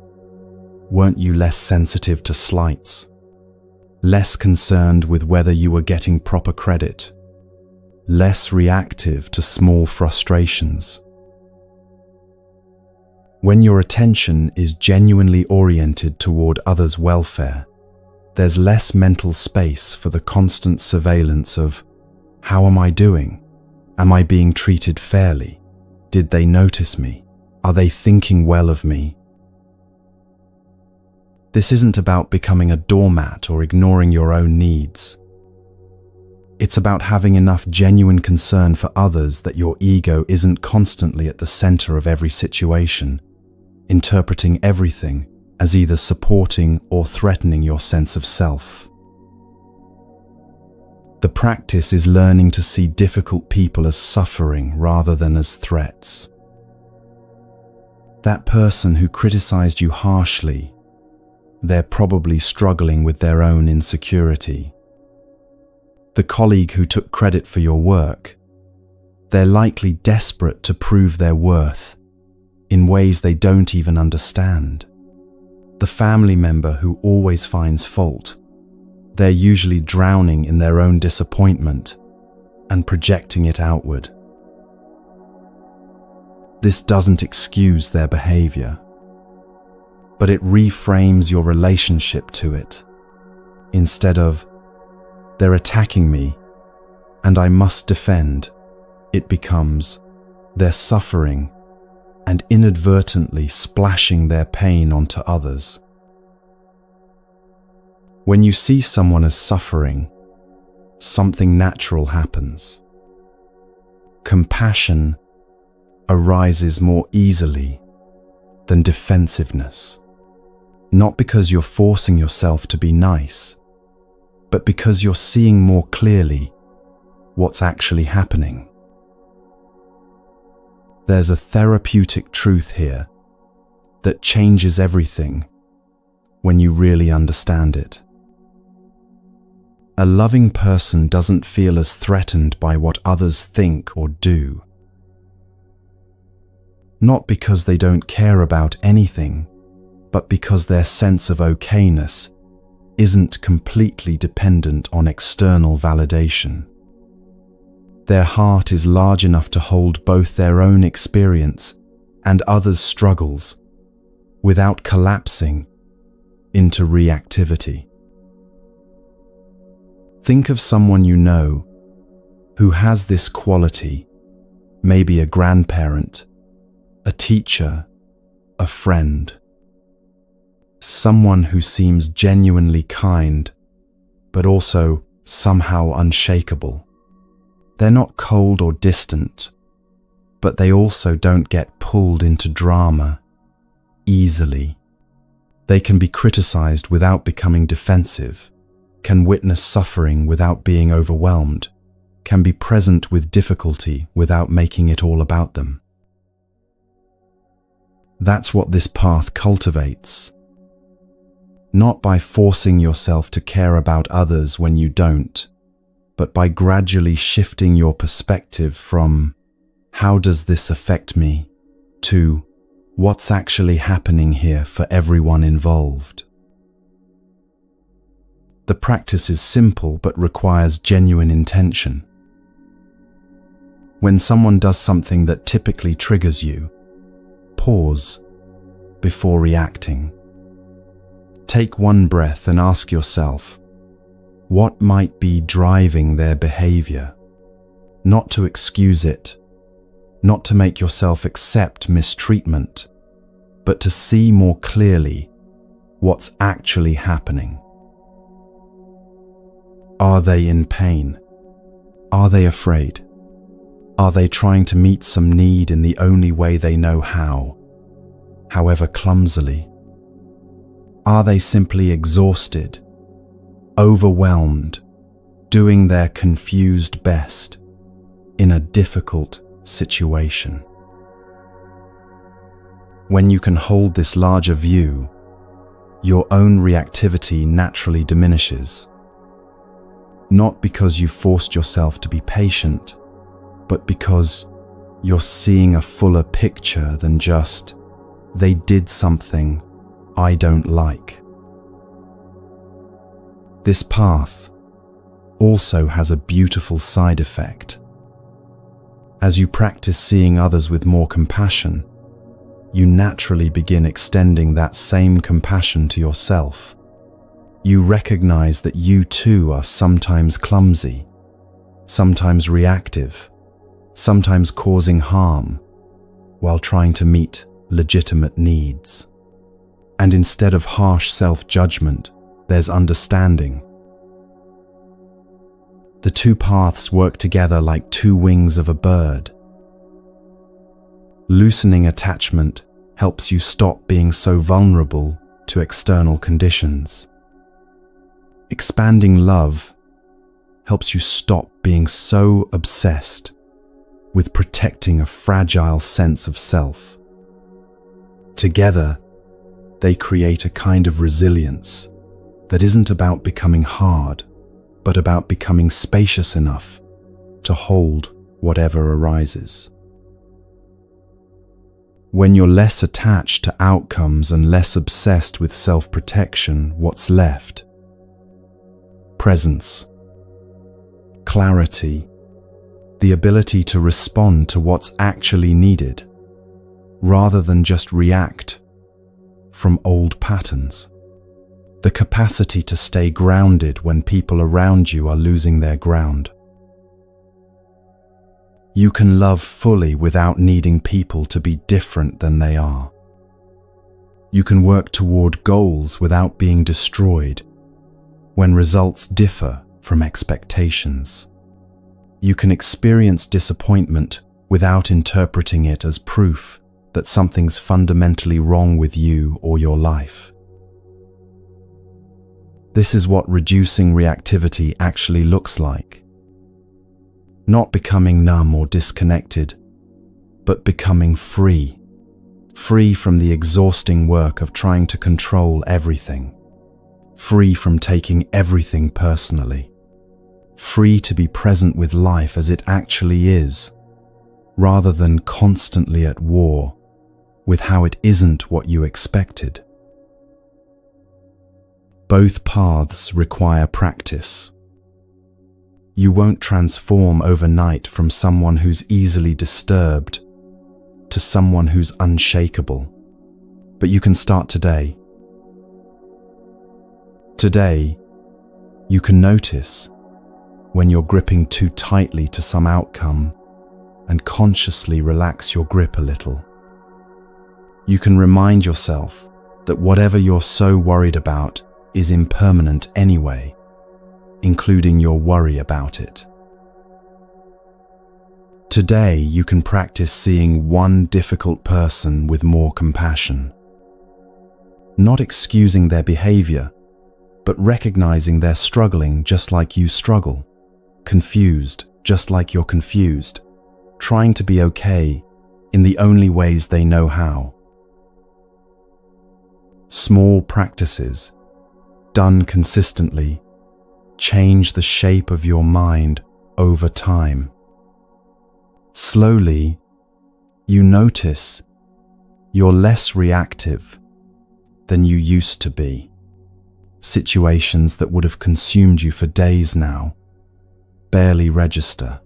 weren't you less sensitive to slights, less concerned with whether you were getting proper credit, less reactive to small frustrations? When your attention is genuinely oriented toward others' welfare, there's less mental space for the constant surveillance of, how am I doing? Am I being treated fairly? Did they notice me? Are they thinking well of me? This isn't about becoming a doormat or ignoring your own needs. It's about having enough genuine concern for others that your ego isn't constantly at the center of every situation, interpreting everything as either supporting or threatening your sense of self. The practice is learning to see difficult people as suffering rather than as threats. That person who criticized you harshly, they're probably struggling with their own insecurity. The colleague who took credit for your work, they're likely desperate to prove their worth in ways they don't even understand. The family member who always finds fault, they're usually drowning in their own disappointment and projecting it outward. This doesn't excuse their behavior, but it reframes your relationship to it. Instead of, they're attacking me and I must defend, it becomes, they're suffering and inadvertently splashing their pain onto others. When you see someone as suffering, something natural happens. Compassion arises more easily than defensiveness, not because you're forcing yourself to be nice, but because you're seeing more clearly what's actually happening. There's a therapeutic truth here that changes everything when you really understand it. A loving person doesn't feel as threatened by what others think or do. Not because they don't care about anything, but because their sense of okayness isn't completely dependent on external validation. Their heart is large enough to hold both their own experience and others' struggles without collapsing into reactivity. Think of someone you know who has this quality, maybe a grandparent, a teacher, a friend. Someone who seems genuinely kind, but also somehow unshakable. They're not cold or distant, but they also don't get pulled into drama easily. They can be criticized without becoming defensive, can witness suffering without being overwhelmed, can be present with difficulty without making it all about them. That's what this path cultivates. Not by forcing yourself to care about others when you don't, but by gradually shifting your perspective from, how does this affect me, to, what's actually happening here for everyone involved. The practice is simple but requires genuine intention. When someone does something that typically triggers you, pause before reacting. Take one breath and ask yourself, what might be driving their behavior? Not to excuse it, not to make yourself accept mistreatment, but to see more clearly what's actually happening. Are they in pain? Are they afraid? Are they trying to meet some need in the only way they know how, however clumsily? Are they simply exhausted, overwhelmed, doing their confused best in a difficult situation? When you can hold this larger view, your own reactivity naturally diminishes. Not because you forced yourself to be patient, but because you're seeing a fuller picture than just, they did something I don't like. This path also has a beautiful side effect. As you practice seeing others with more compassion, you naturally begin extending that same compassion to yourself. You recognize that you too are sometimes clumsy, sometimes reactive, sometimes causing harm while trying to meet legitimate needs. And instead of harsh self-judgment, there's understanding. The two paths work together like two wings of a bird. Loosening attachment helps you stop being so vulnerable to external conditions. Expanding love helps you stop being so obsessed with protecting a fragile sense of self. Together, they create a kind of resilience that isn't about becoming hard, but about becoming spacious enough to hold whatever arises. When you're less attached to outcomes and less obsessed with self-protection, what's left? Presence, clarity, the ability to respond to what's actually needed, rather than just react from old patterns. The capacity to stay grounded when people around you are losing their ground. You can love fully without needing people to be different than they are. You can work toward goals without being destroyed when results differ from expectations. You can experience disappointment without interpreting it as proof that something's fundamentally wrong with you or your life. This is what reducing reactivity actually looks like. Not becoming numb or disconnected, but becoming free. Free from the exhausting work of trying to control everything. Free from taking everything personally. Free to be present with life as it actually is, rather than constantly at war with how it isn't what you expected. Both paths require practice. You won't transform overnight from someone who's easily disturbed to someone who's unshakable, but you can start today. Today, you can notice when you're gripping too tightly to some outcome and consciously relax your grip a little. You can remind yourself that whatever you're so worried about is impermanent anyway, including your worry about it. Today, you can practice seeing one difficult person with more compassion. Not excusing their behavior, but recognizing they're struggling just like you struggle, confused just like you're confused, trying to be okay in the only ways they know how. Small practices, done consistently, change the shape of your mind over time. Slowly, you notice you're less reactive than you used to be. Situations that would have consumed you for days now barely register.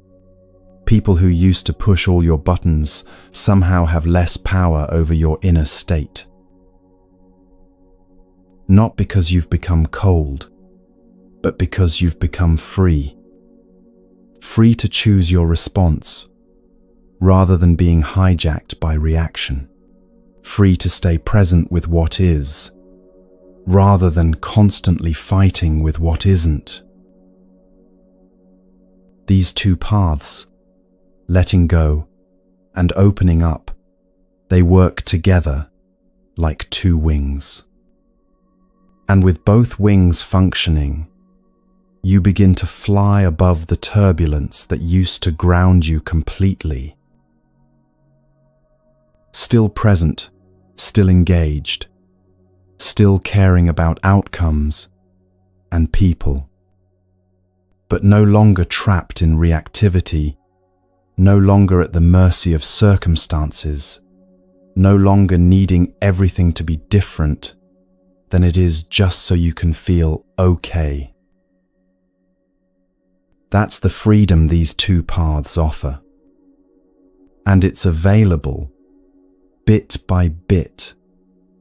People who used to push all your buttons somehow have less power over your inner state. Not because you've become cold, but because you've become free. Free to choose your response, rather than being hijacked by reaction. Free to stay present with what is, rather than constantly fighting with what isn't. These two paths letting go, and opening up, they work together like two wings. And with both wings functioning, you begin to fly above the turbulence that used to ground you completely. Still present, still engaged, still caring about outcomes and people, but no longer trapped in reactivity, no longer at the mercy of circumstances, no longer needing everything to be different than it is just so you can feel okay. That's the freedom these two paths offer. And it's available, bit by bit,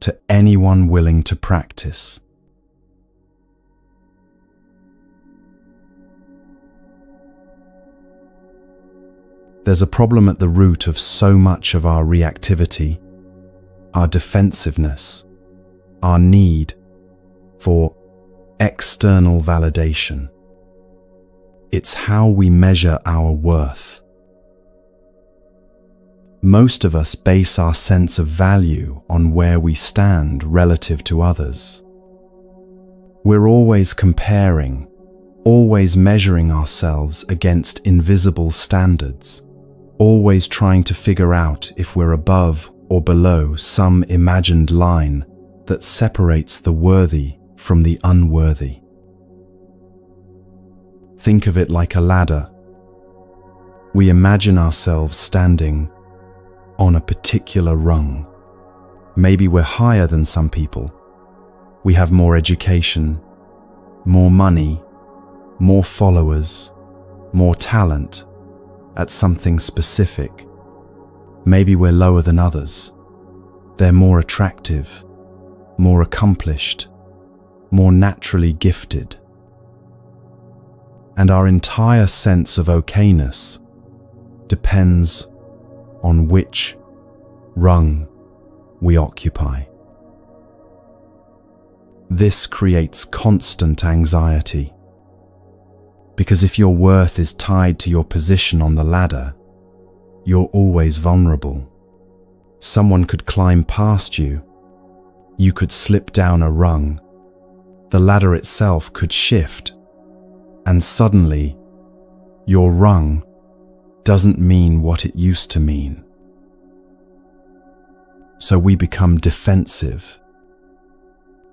to anyone willing to practice. There's a problem at the root of so much of our reactivity, our defensiveness, our need for external validation. It's how we measure our worth. Most of us base our sense of value on where we stand relative to others. We're always comparing, always measuring ourselves against invisible standards, always trying to figure out if we're above or below some imagined line that separates the worthy from the unworthy. Think of it like a ladder. We imagine ourselves standing on a particular rung. Maybe we're higher than some people. We have more education, more money, more followers, more talent at something specific. Maybe we're lower than others. They're more attractive, more accomplished, more naturally gifted. And our entire sense of okayness depends on which rung we occupy. This creates constant anxiety, because if your worth is tied to your position on the ladder, you're always vulnerable. Someone could climb past you, you could slip down a rung, the ladder itself could shift, and suddenly your rung doesn't mean what it used to mean. So we become defensive.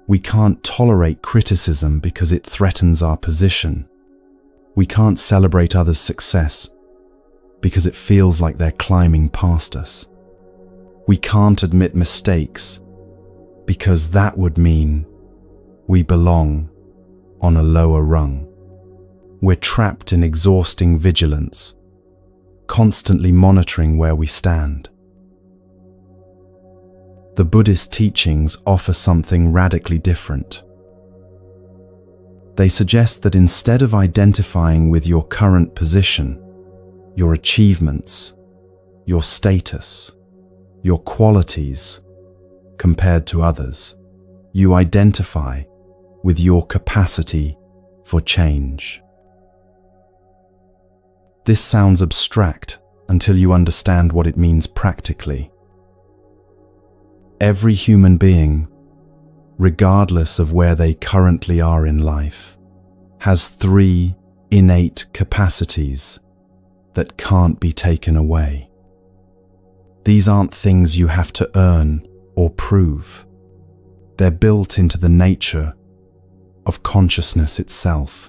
We can't tolerate criticism because it threatens our position. We can't celebrate others' success because it feels like they're climbing past us. We can't admit mistakes because that would mean we belong on a lower rung. We're trapped in exhausting vigilance, constantly monitoring where we stand. The Buddhist teachings offer something radically different. They suggest that instead of identifying with your current position, your achievements, your status, your qualities compared to others, you identify with your capacity for change. This sounds abstract until you understand what it means practically. Every human being, regardless of where they currently are in life, has 3 innate capacities that can't be taken away. These aren't things you have to earn or prove. They're built into the nature of consciousness itself.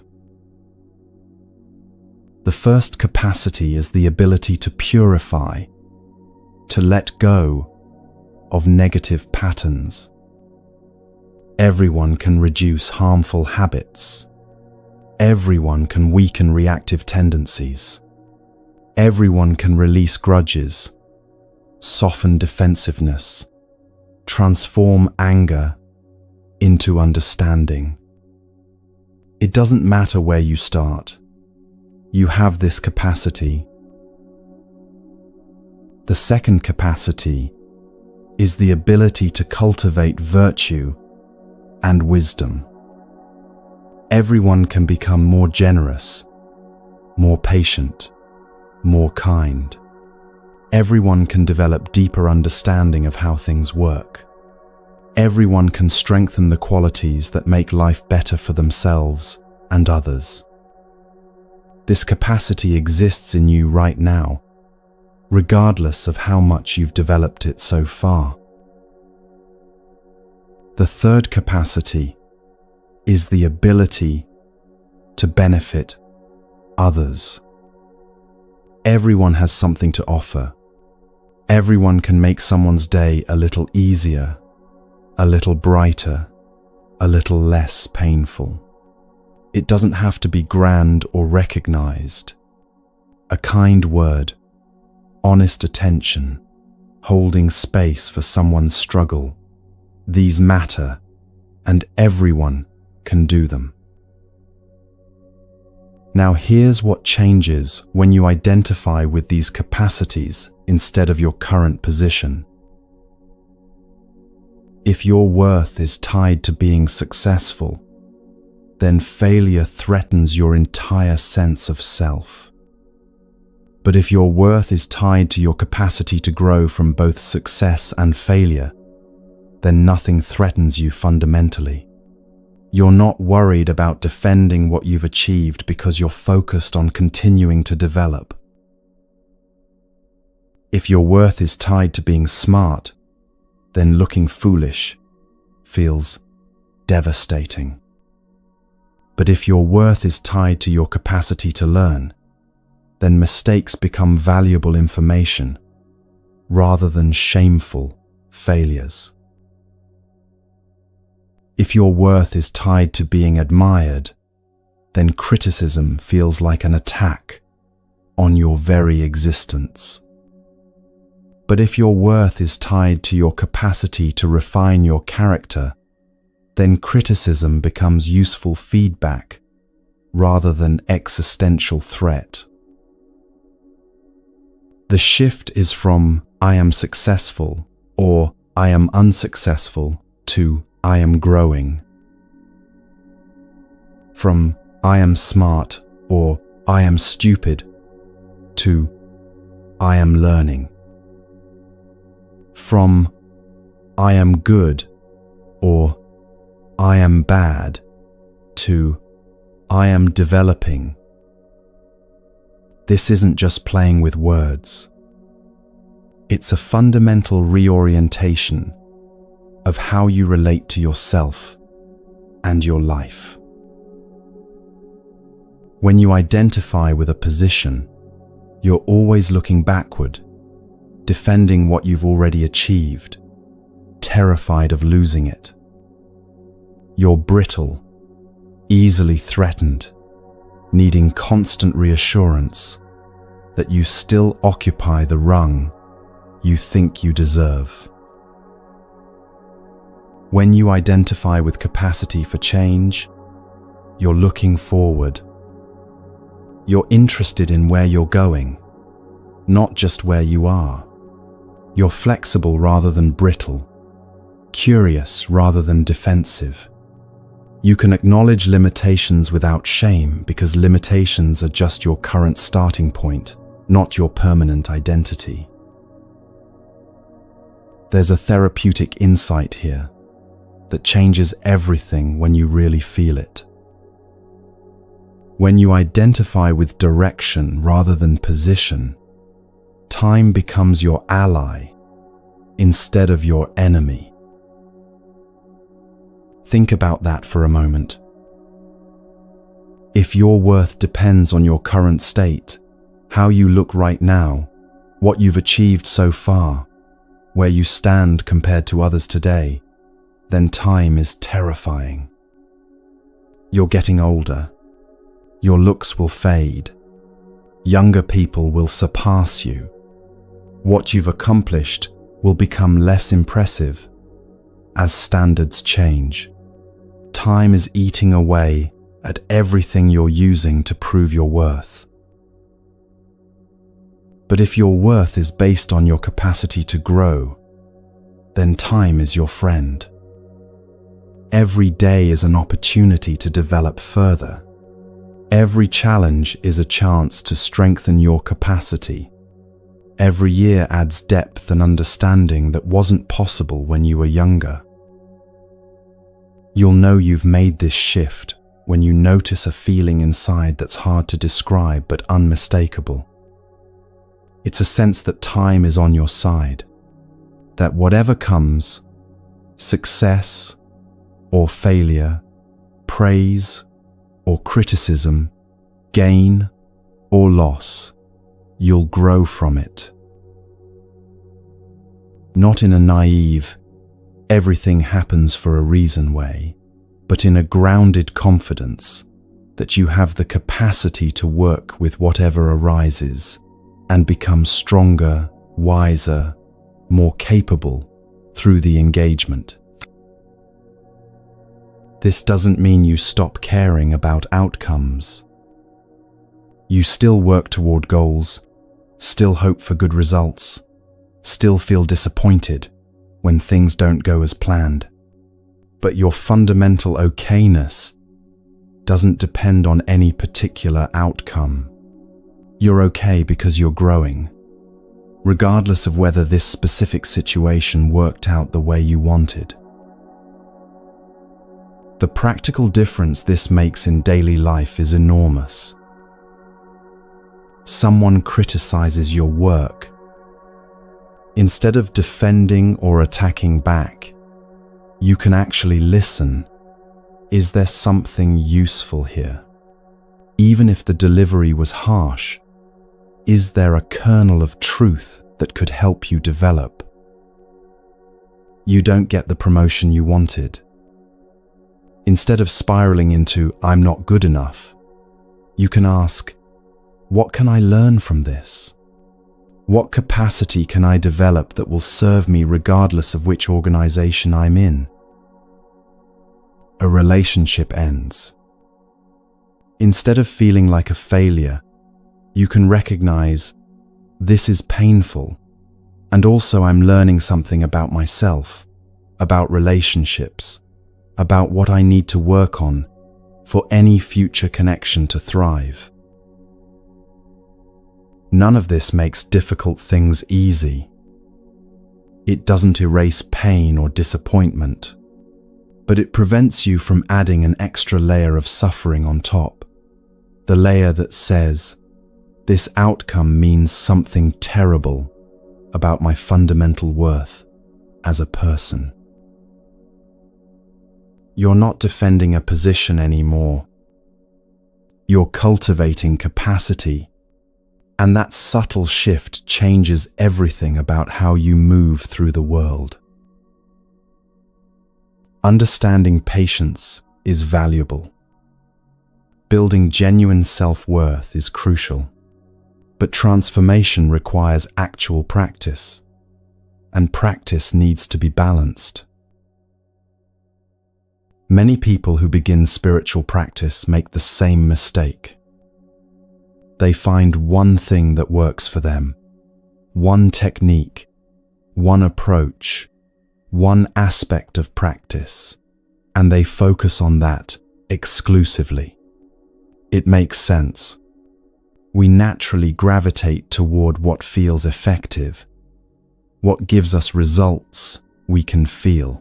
The first capacity is the ability to purify, to let go of negative patterns. Everyone can reduce harmful habits. Everyone can weaken reactive tendencies. Everyone can release grudges, soften defensiveness, transform anger into understanding. It doesn't matter where you start. You have this capacity. The second capacity is the ability to cultivate virtue and wisdom. Everyone can become more generous, more patient, more kind. Everyone can develop deeper understanding of how things work. Everyone can strengthen the qualities that make life better for themselves and others. This capacity exists in you right now, regardless of how much you've developed it so far. The third capacity is the ability to benefit others. Everyone has something to offer. Everyone can make someone's day a little easier, a little brighter, a little less painful. It doesn't have to be grand or recognized. A kind word, honest attention, holding space for someone's struggle. These matter, and everyone can do them. Now here's what changes when you identify with these capacities instead of your current position. If your worth is tied to being successful, then failure threatens your entire sense of self. But if your worth is tied to your capacity to grow from both success and failure, then nothing threatens you fundamentally. You're not worried about defending what you've achieved because you're focused on continuing to develop. If your worth is tied to being smart, then looking foolish feels devastating. But if your worth is tied to your capacity to learn, then mistakes become valuable information rather than shameful failures. If your worth is tied to being admired, then criticism feels like an attack on your very existence. But if your worth is tied to your capacity to refine your character, then criticism becomes useful feedback rather than existential threat. The shift is from "I am successful" or "I am unsuccessful" to "I am growing." From "I am smart" or "I am stupid" to "I am learning." From "I am good" or "I am bad" to "I am developing." This isn't just playing with words. It's a fundamental reorientation of how you relate to yourself and your life. When you identify with a position, you're always looking backward, defending what you've already achieved, terrified of losing it. You're brittle, easily threatened, needing constant reassurance that you still occupy the rung you think you deserve. When you identify with capacity for change, you're looking forward. You're interested in where you're going, not just where you are. You're flexible rather than brittle, curious rather than defensive. You can acknowledge limitations without shame because limitations are just your current starting point, not your permanent identity. There's a therapeutic insight here that changes everything when you really feel it. When you identify with direction rather than position, time becomes your ally instead of your enemy. Think about that for a moment. If your worth depends on your current state, how you look right now, what you've achieved so far, where you stand compared to others today, then time is terrifying. You're getting older. Your looks will fade. Younger people will surpass you. What you've accomplished will become less impressive as standards change. Time is eating away at everything you're using to prove your worth. But if your worth is based on your capacity to grow, then time is your friend. Every day is an opportunity to develop further. Every challenge is a chance to strengthen your capacity. Every year adds depth and understanding that wasn't possible when you were younger. You'll know you've made this shift when you notice a feeling inside that's hard to describe but unmistakable. It's a sense that time is on your side, that whatever comes, success or failure, praise or criticism, gain or loss, you'll grow from it. Not in a naive, everything happens for a reason way, but in a grounded confidence that you have the capacity to work with whatever arises and become stronger, wiser, more capable through the engagement. This doesn't mean you stop caring about outcomes. You still work toward goals, still hope for good results, still feel disappointed when things don't go as planned. But your fundamental okayness doesn't depend on any particular outcome. You're okay because you're growing, regardless of whether this specific situation worked out the way you wanted. The practical difference this makes in daily life is enormous. Someone criticizes your work. Instead of defending or attacking back, you can actually listen. Is there something useful here? Even if the delivery was harsh, is there a kernel of truth that could help you develop? You don't get the promotion you wanted. Instead of spiraling into, I'm not good enough, you can ask, what can I learn from this? What capacity can I develop that will serve me regardless of which organization I'm in? A relationship ends. Instead of feeling like a failure, you can recognize, this is painful, and also I'm learning something about myself, about relationships, about what I need to work on for any future connection to thrive. None of this makes difficult things easy. It doesn't erase pain or disappointment, but it prevents you from adding an extra layer of suffering on top, the layer that says, this outcome means something terrible about my fundamental worth as a person. You're not defending a position anymore. You're cultivating capacity, and that subtle shift changes everything about how you move through the world. Understanding patience is valuable. Building genuine self-worth is crucial. But transformation requires actual practice, and practice needs to be balanced. Many people who begin spiritual practice make the same mistake. They find one thing that works for them, one technique, one approach, one aspect of practice, and they focus on that exclusively. It makes sense. We naturally gravitate toward what feels effective, what gives us results we can feel.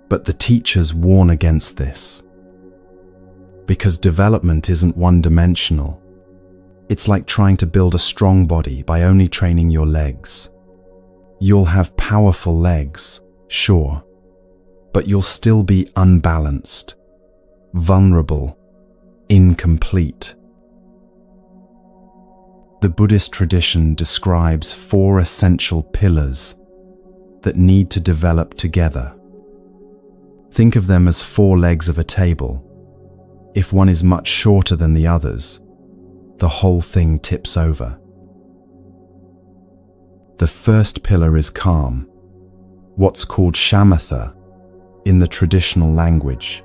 But the teachers warn against this, because development isn't one-dimensional. It's like trying to build a strong body by only training your legs. You'll have powerful legs, sure, but you'll still be unbalanced, vulnerable, incomplete. The Buddhist tradition describes 4 essential pillars that need to develop together. Think of them as 4 legs of a table. If one is much shorter than the others, the whole thing tips over. The first pillar is calm, what's called shamatha in the traditional language.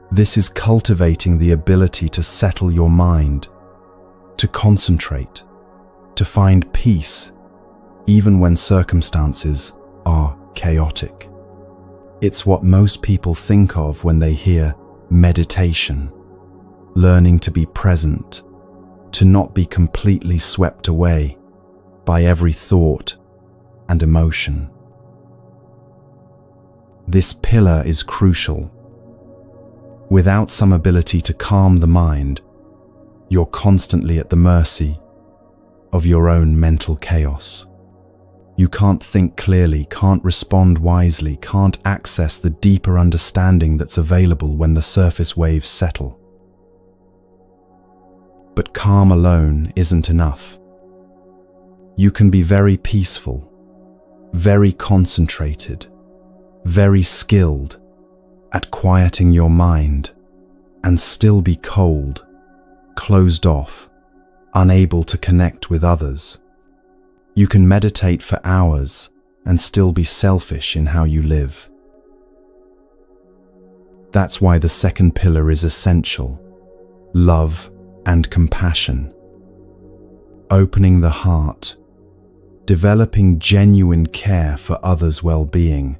This is cultivating the ability to settle your mind, to concentrate, to find peace, even when circumstances are chaotic. It's what most people think of when they hear meditation, learning to be present, to not be completely swept away by every thought and emotion. This pillar is crucial. Without some ability to calm the mind, you're constantly at the mercy of your own mental chaos. You can't think clearly, can't respond wisely, can't access the deeper understanding that's available when the surface waves settle. But calm alone isn't enough. You can be very peaceful, very concentrated, very skilled at quieting your mind, and still be cold, closed off, unable to connect with others. You can meditate for hours and still be selfish in how you live. That's why the second pillar is essential: love and compassion. Opening the heart, developing genuine care for others' well-being,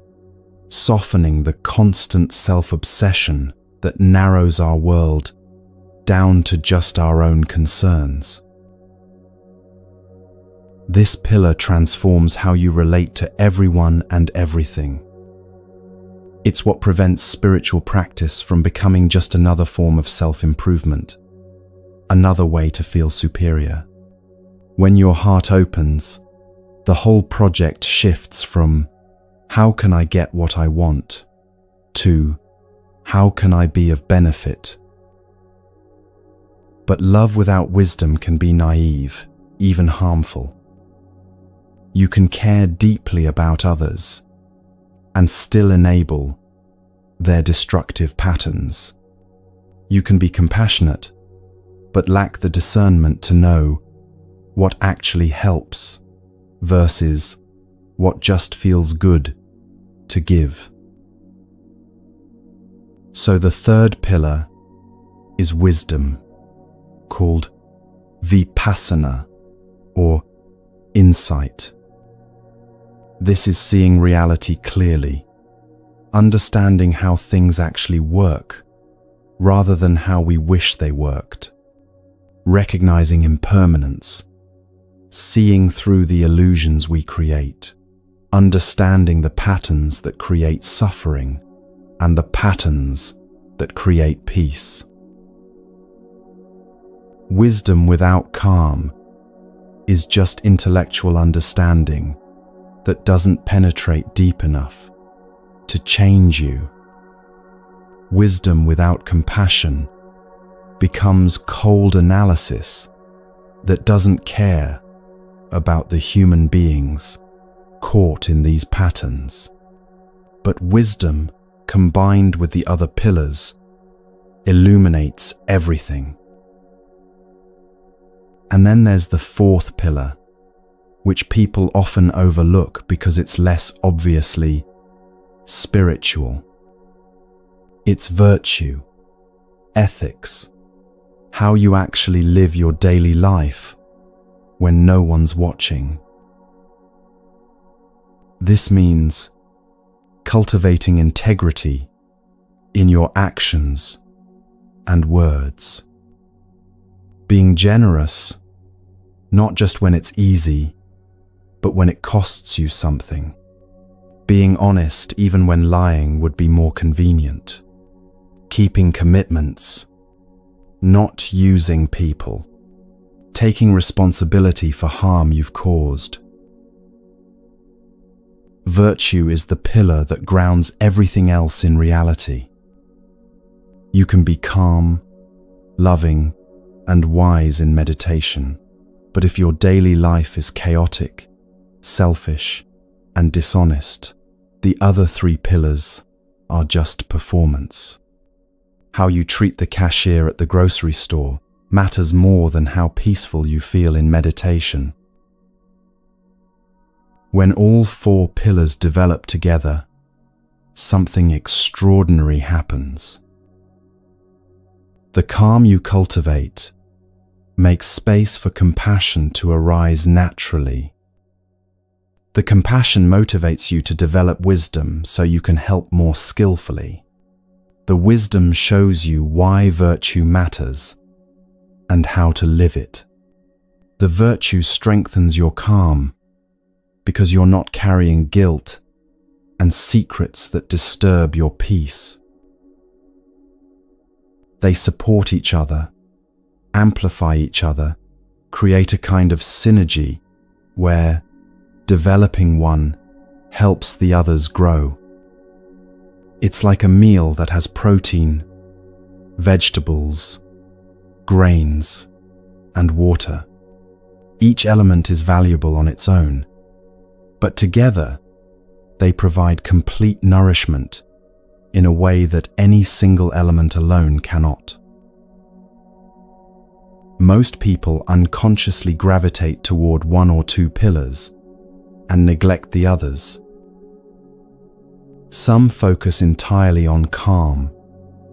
softening the constant self-obsession that narrows our world down to just our own concerns. This pillar transforms how you relate to everyone and everything. It's what prevents spiritual practice from becoming just another form of self-improvement, another way to feel superior. When your heart opens, the whole project shifts from "how can I get what I want" to "how can I be of benefit?" But love without wisdom can be naive, even harmful. You can care deeply about others and still enable their destructive patterns. You can be compassionate, but lack the discernment to know what actually helps versus what just feels good to give. So the third pillar is wisdom, called vipassana or insight. This is seeing reality clearly, understanding how things actually work rather than how we wish they worked, recognizing impermanence, seeing through the illusions we create, understanding the patterns that create suffering and the patterns that create peace. Wisdom without calm is just intellectual understanding that doesn't penetrate deep enough to change you. Wisdom without compassion becomes cold analysis that doesn't care about the human beings caught in these patterns. But wisdom, combined with the other pillars, illuminates everything. And then there's the fourth pillar, which people often overlook because it's less obviously spiritual. It's virtue, ethics, how you actually live your daily life when no one's watching. This means cultivating integrity in your actions and words. Being generous, not just when it's easy, but when it costs you something. Being honest even when lying would be more convenient. Keeping commitments, not using people. Taking responsibility for harm you've caused. Virtue is the pillar that grounds everything else in reality. You can be calm, loving, and wise in meditation, but if your daily life is chaotic, selfish, and dishonest, the other three pillars are just performance. How you treat the cashier at the grocery store matters more than how peaceful you feel in meditation. When all four pillars develop together, something extraordinary happens. The calm you cultivate makes space for compassion to arise naturally. The compassion motivates you to develop wisdom so you can help more skillfully. The wisdom shows you why virtue matters and how to live it. The virtue strengthens your calm because you're not carrying guilt and secrets that disturb your peace. They support each other, amplify each other, create a kind of synergy where developing one helps the others grow. It's like a meal that has protein, vegetables, grains, and water. Each element is valuable on its own, but together they provide complete nourishment in a way that any single element alone cannot. Most people unconsciously gravitate toward one or two pillars and neglect the others. Some focus entirely on calm,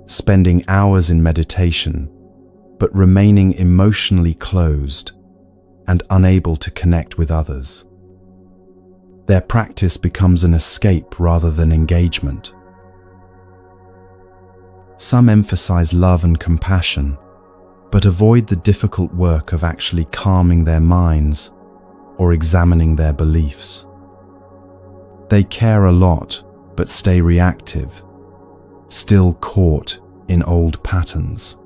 spending hours in meditation, but remaining emotionally closed and unable to connect with others. Their practice becomes an escape rather than engagement. Some emphasize love and compassion, but avoid the difficult work of actually calming their minds or examining their beliefs. They care a lot, but stay reactive, still caught in old patterns.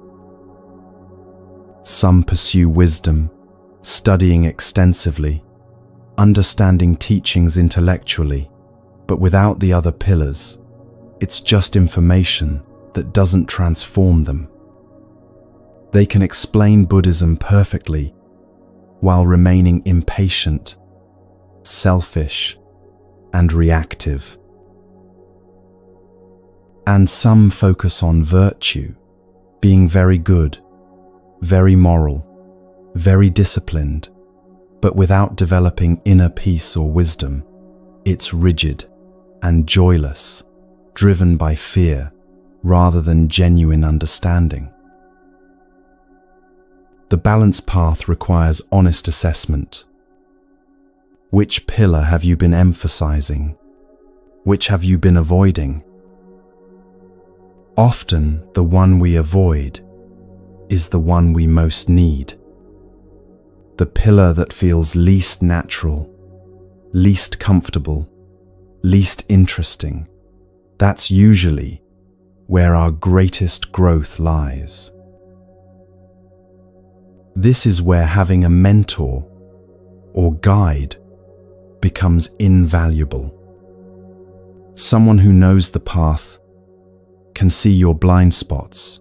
Some pursue wisdom, studying extensively, understanding teachings intellectually, but without the other pillars. It's just information that doesn't transform them. They can explain Buddhism perfectly while remaining impatient, selfish, and reactive. And some focus on virtue, being very good, very moral, very disciplined, but without developing inner peace or wisdom. It's rigid and joyless, driven by fear rather than genuine understanding. The balance path requires honest assessment. Which pillar have you been emphasizing? Which have you been avoiding? Often, the one we avoid is the one we most need. The pillar that feels least natural, least comfortable, least interesting, that's usually where our greatest growth lies. This is where having a mentor or guide becomes invaluable. Someone who knows the path, can see your blind spots,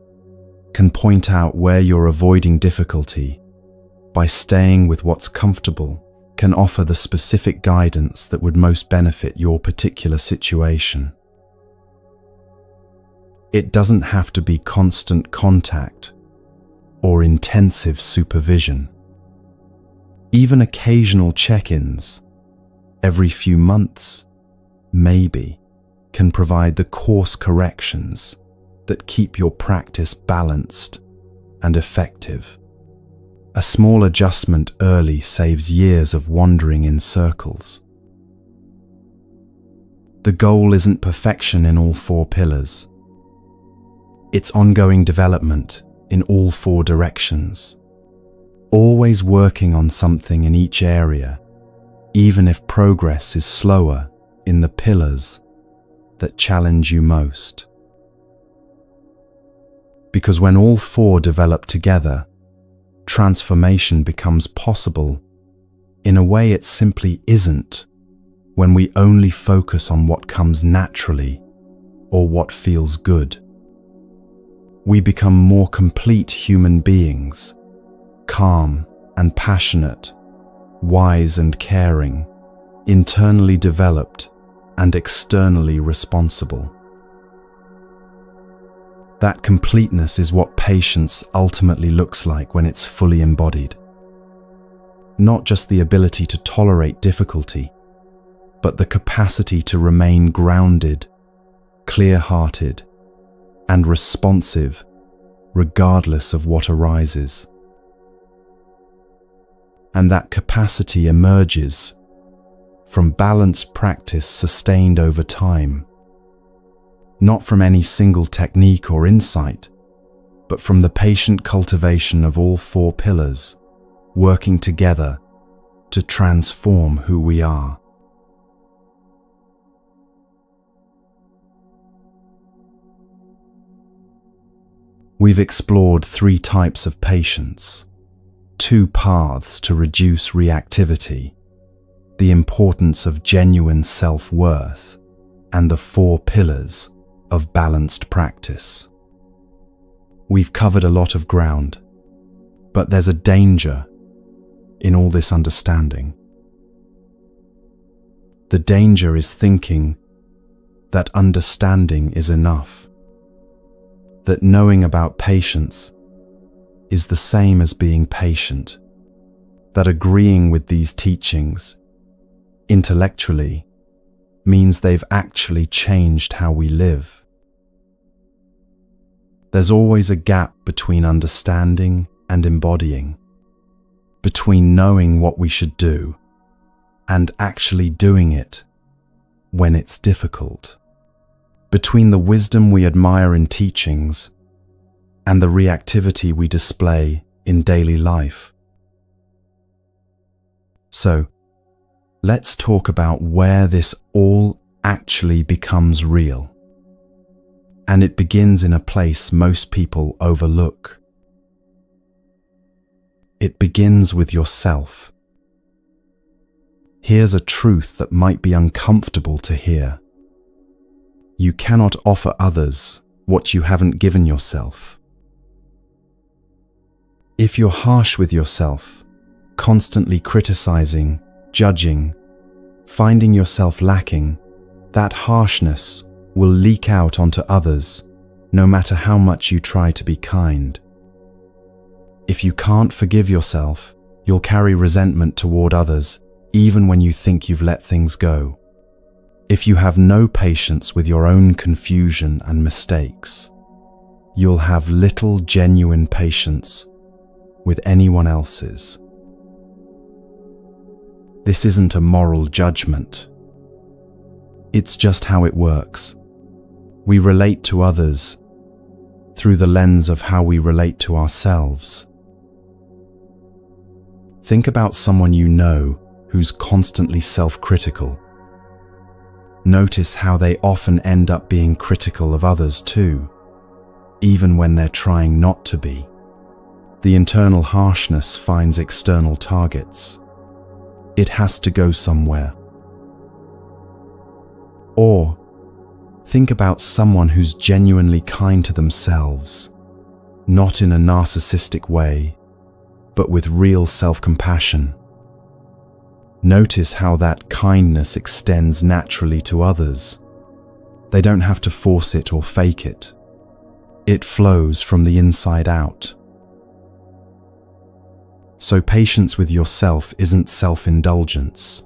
can point out where you're avoiding difficulty, by staying with what's comfortable, can offer the specific guidance that would most benefit your particular situation. It doesn't have to be constant contact or intensive supervision. Even occasional check-ins, every few months, maybe, can provide the course corrections that keep your practice balanced and effective. A small adjustment early saves years of wandering in circles. The goal isn't perfection in all four pillars. It's ongoing development in all four directions. Always working on something in each area, even if progress is slower in the pillars that challenge you most. Because when all four develop together, transformation becomes possible in a way it simply isn't when we only focus on what comes naturally or what feels good. We become more complete human beings, calm and passionate, wise and caring, internally developed and externally responsible. That completeness is what patience ultimately looks like when it's fully embodied. Not just the ability to tolerate difficulty, but the capacity to remain grounded, clear-hearted, and responsive regardless of what arises. And that capacity emerges from balanced practice sustained over time. not from any single technique or insight, but from the patient cultivation of all four pillars, working together to transform who we are. We've explored 3 types of patience, 2 paths to reduce reactivity, the importance of genuine self-worth, and the 4 pillars of balanced practice. We've covered a lot of ground, but there's a danger in all this understanding. The danger is thinking that understanding is enough, that knowing about patience is the same as being patient, that agreeing with these teachings intellectually means they've actually changed how we live. There's always a gap between understanding and embodying, between knowing what we should do and actually doing it when it's difficult, between the wisdom we admire in teachings and the reactivity we display in daily life. So, let's talk about where this all actually becomes real. And it begins in a place most people overlook. It begins with yourself. Here's a truth that might be uncomfortable to hear. You cannot offer others what you haven't given yourself. If you're harsh with yourself, constantly criticizing, judging, finding yourself lacking, that harshness will leak out onto others, no matter how much you try to be kind. If you can't forgive yourself, you'll carry resentment toward others, even when you think you've let things go. If you have no patience with your own confusion and mistakes, you'll have little genuine patience with anyone else's. This isn't a moral judgment. It's just how it works. We relate to others through the lens of how we relate to ourselves. Think about someone you know who's constantly self-critical. Notice how they often end up being critical of others too, even when they're trying not to be. The internal harshness finds external targets. It has to go somewhere. Or, think about someone who's genuinely kind to themselves, not in a narcissistic way, but with real self-compassion. Notice how that kindness extends naturally to others. They don't have to force it or fake it. It flows from the inside out. So patience with yourself isn't self-indulgence.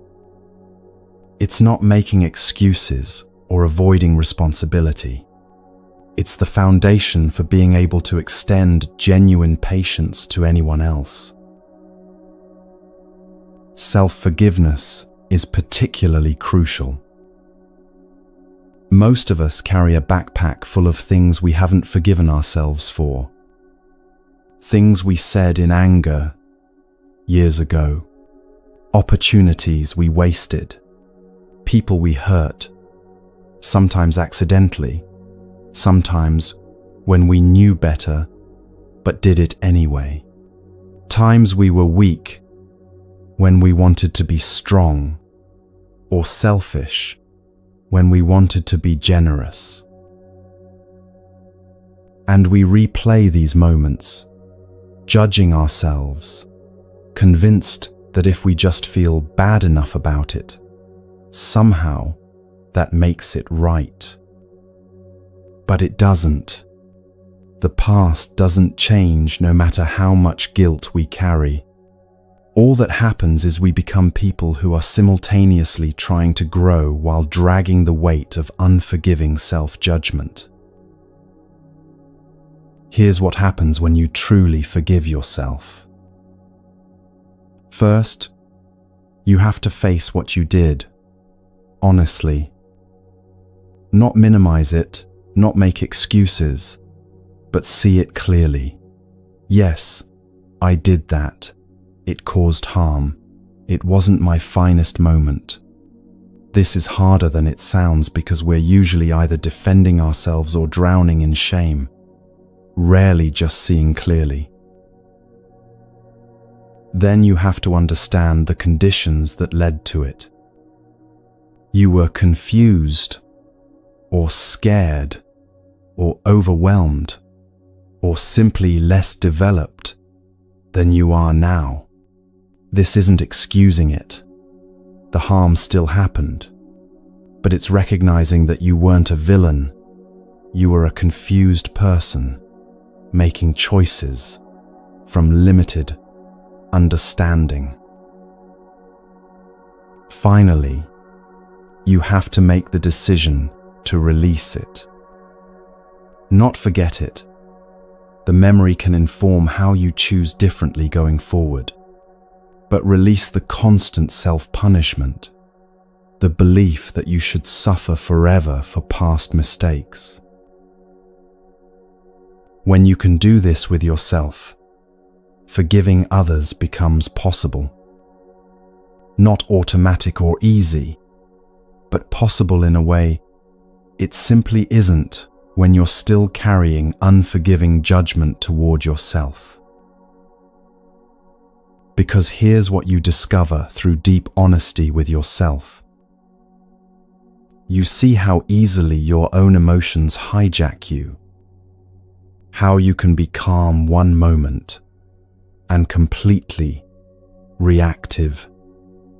It's not making excuses or avoiding responsibility. It's the foundation for being able to extend genuine patience to anyone else. Self-forgiveness is particularly crucial. Most of us carry a backpack full of things we haven't forgiven ourselves for. Things we said in anger years ago. Opportunities we wasted. People we hurt. Sometimes accidentally. Sometimes when we knew better, but did it anyway. Times we were weak, when we wanted to be strong, or selfish, when we wanted to be generous. And we replay these moments, judging ourselves, convinced that if we just feel bad enough about it, somehow that makes it right. But it doesn't. The past doesn't change no matter how much guilt we carry. All that happens is we become people who are simultaneously trying to grow while dragging the weight of unforgiving self-judgment. Here's what happens when you truly forgive yourself. First, you have to face what you did, honestly. Not minimize it not make excuses, but see it clearly. Yes, I did that. It caused harm. It wasn't my finest moment. This is harder than it sounds because we're usually either defending ourselves or drowning in shame, rarely just seeing clearly. Then you have to understand the conditions that led to it. You were confused, or scared, or overwhelmed, or simply less developed than you are now. This isn't excusing it. The harm still happened, but it's recognizing that you weren't a villain. You were a confused person, making choices from limited understanding. Finally, you have to make the decision to release it. Not forget it. The memory can inform how you choose differently going forward. But release the constant self-punishment, the belief that you should suffer forever for past mistakes. When you can do this with yourself, forgiving others becomes possible. Not automatic or easy, but possible in a way it simply isn't when you're still carrying unforgiving judgment toward yourself. Because here's what you discover through deep honesty with yourself. You see how easily your own emotions hijack you, how you can be calm one moment and completely reactive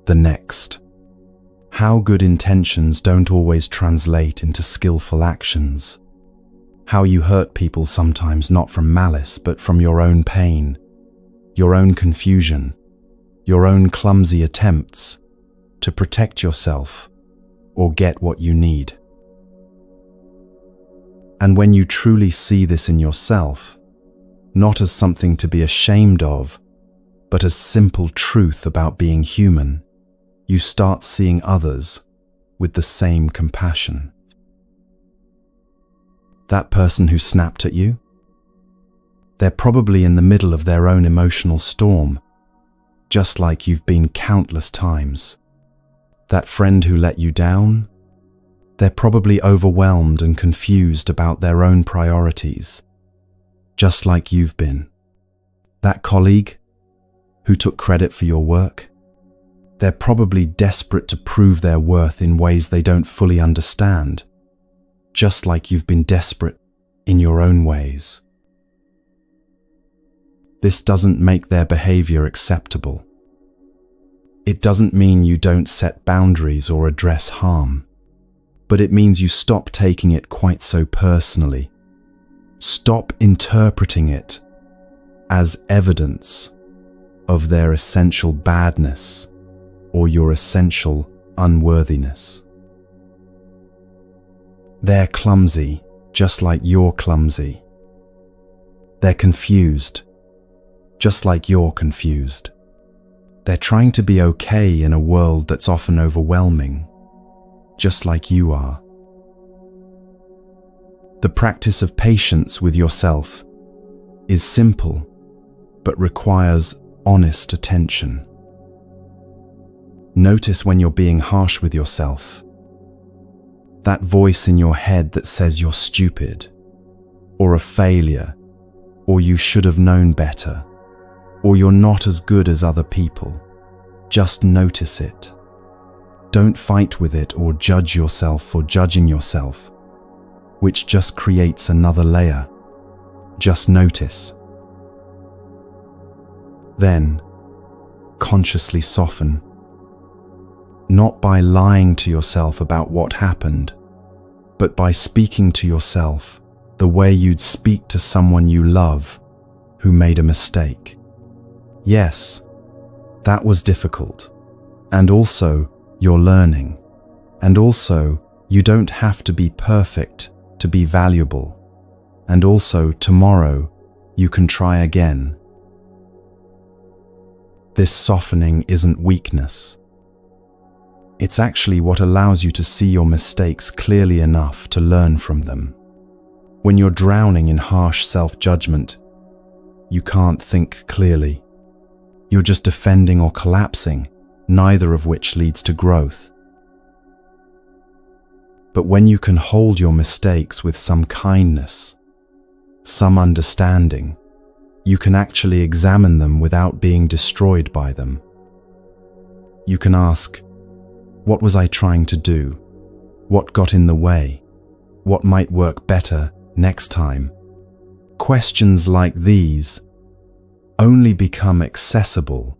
the next, how good intentions don't always translate into skillful actions, how you hurt people sometimes not from malice but from your own pain, your own confusion, your own clumsy attempts to protect yourself or get what you need. And when you truly see this in yourself, not as something to be ashamed of, but as simple truth about being human, you start seeing others with the same compassion. That person who snapped at you, they're probably in the middle of their own emotional storm, just like you've been countless times. That friend who let you down, they're probably overwhelmed and confused about their own priorities, just like you've been. That colleague who took credit for your work, they're probably desperate to prove their worth in ways they don't fully understand, just like you've been desperate in your own ways. This doesn't make their behavior acceptable. It doesn't mean you don't set boundaries or address harm, but it means you stop taking it quite so personally. Stop interpreting it as evidence of their essential badness or your essential unworthiness. They're clumsy, just like you're clumsy. They're confused, just like you're confused. They're trying to be okay in a world that's often overwhelming, just like you are. The practice of patience with yourself is simple, but requires honest attention. Notice when you're being harsh with yourself. That voice in your head that says you're stupid, or a failure, or you should have known better, or you're not as good as other people. Just notice it. Don't fight with it or judge yourself for judging yourself, which just creates another layer. Just notice. Then, consciously soften. Not by lying to yourself about what happened, but by speaking to yourself the way you'd speak to someone you love who made a mistake. Yes, that was difficult. And also, you're learning. And also, you don't have to be perfect to be valuable. And also, tomorrow, you can try again. This softening isn't weakness. It's actually what allows you to see your mistakes clearly enough to learn from them. When you're drowning in harsh self-judgment, you can't think clearly. You're just defending or collapsing, neither of which leads to growth. But when you can hold your mistakes with some kindness, some understanding, you can actually examine them without being destroyed by them. You can ask, what was I trying to do? What got in the way? What might work better next time? Questions like these only become accessible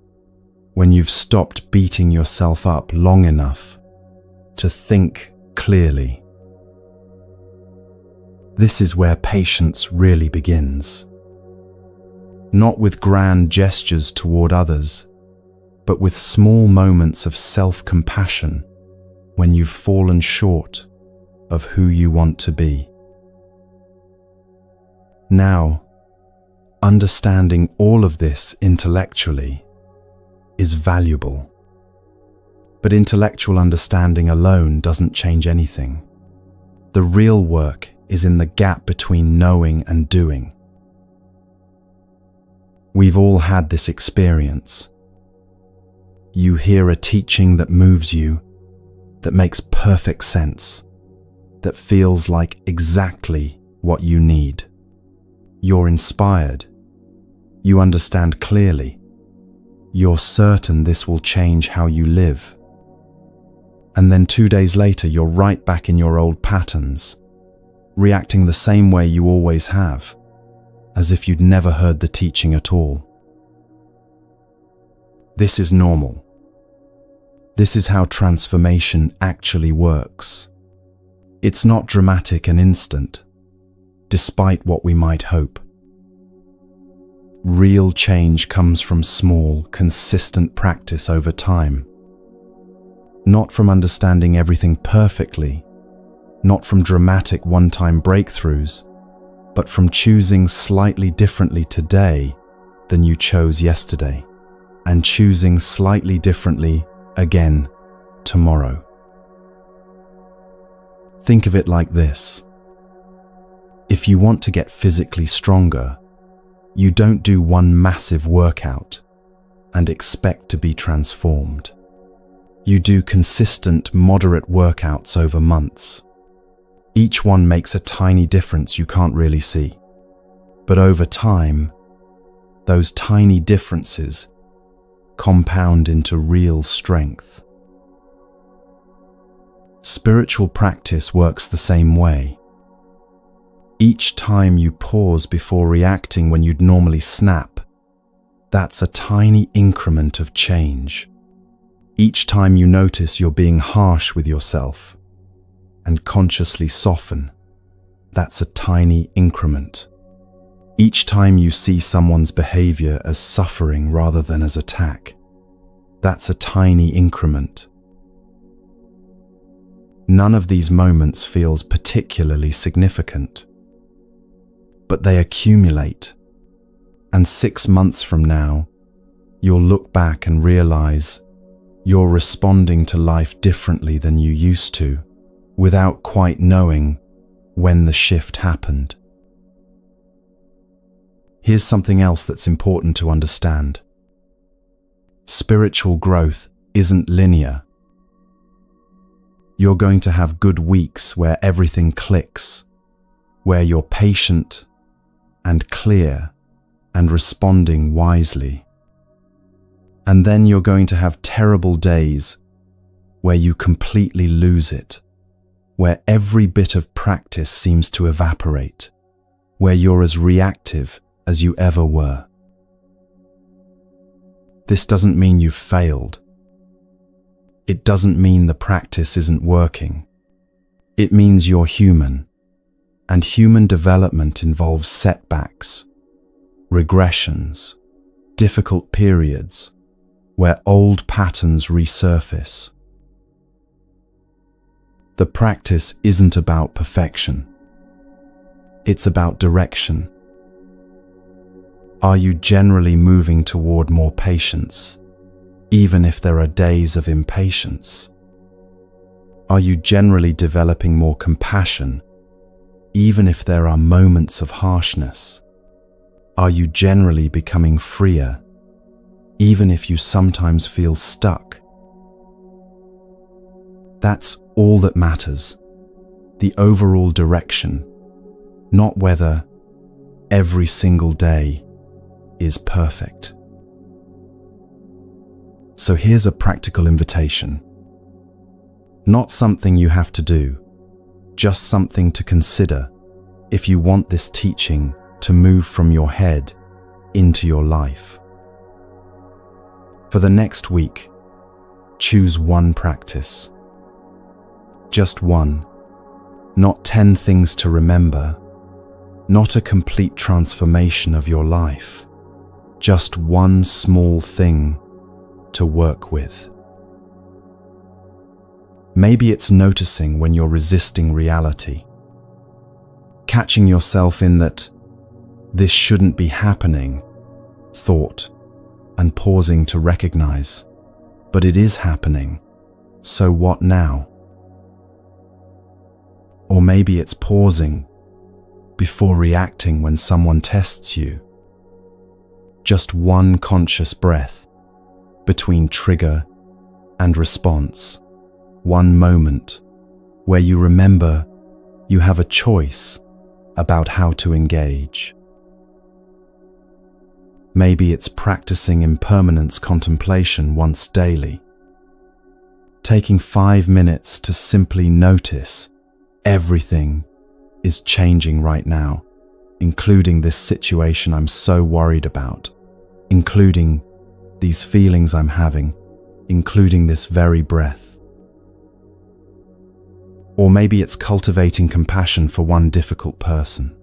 when you've stopped beating yourself up long enough to think clearly. This is where patience really begins. Not with grand gestures toward others, but with small moments of self-compassion when you've fallen short of who you want to be. Now, understanding all of this intellectually is valuable. But intellectual understanding alone doesn't change anything. The real work is in the gap between knowing and doing. We've all had this experience. You hear a teaching that moves you, that makes perfect sense, that feels like exactly what you need. You're inspired. You understand clearly. You're certain this will change how you live. And then 2 days later, you're right back in your old patterns, reacting the same way you always have, as if you'd never heard the teaching at all. This is normal. This is how transformation actually works. It's not dramatic and instant, despite what we might hope. Real change comes from small, consistent practice over time. Not from understanding everything perfectly, not from dramatic one-time breakthroughs, but from choosing slightly differently today than you chose yesterday, and choosing slightly differently again tomorrow. Think of it like this. If you want to get physically stronger, you don't do one massive workout and expect to be transformed. You do consistent, moderate workouts over months. Each one makes a tiny difference you can't really see. But over time, those tiny differences compound into real strength. Spiritual practice works the same way. Each time you pause before reacting when you'd normally snap, that's a tiny increment of change. Each time you notice you're being harsh with yourself and consciously soften, that's a tiny increment. Each time you see someone's behavior as suffering rather than as attack, that's a tiny increment. None of these moments feels particularly significant, but they accumulate, and 6 months from now, you'll look back and realize you're responding to life differently than you used to, without quite knowing when the shift happened. Here's something else that's important to understand. Spiritual growth isn't linear. You're going to have good weeks where everything clicks, where you're patient and clear and responding wisely. And then you're going to have terrible days where you completely lose it, where every bit of practice seems to evaporate, where you're as reactive as you ever were. This doesn't mean you've failed. It doesn't mean the practice isn't working. It means you're human, and human development involves setbacks, regressions, difficult periods where old patterns resurface. The practice isn't about perfection. It's about direction. Are you generally moving toward more patience, even if there are days of impatience? Are you generally developing more compassion, even if there are moments of harshness? Are you generally becoming freer, even if you sometimes feel stuck? That's all that matters, the overall direction, not whether every single day is perfect. So here's a practical invitation. Not something you have to do, just something to consider if you want this teaching to move from your head into your life. For the next week, choose one practice. Just one, not 10 things to remember, not a complete transformation of your life, just one small thing to work with. Maybe it's noticing when you're resisting reality, catching yourself in that "this shouldn't be happening" thought, and pausing to recognize, but it is happening, so what now? Or maybe it's pausing before reacting when someone tests you. Just one conscious breath between trigger and response, one moment where you remember you have a choice about how to engage. Maybe it's practicing impermanence contemplation once daily, taking 5 minutes to simply notice everything is changing right now, including this situation I'm so worried about, including these feelings I'm having, including this very breath. Or maybe it's cultivating compassion for one difficult person,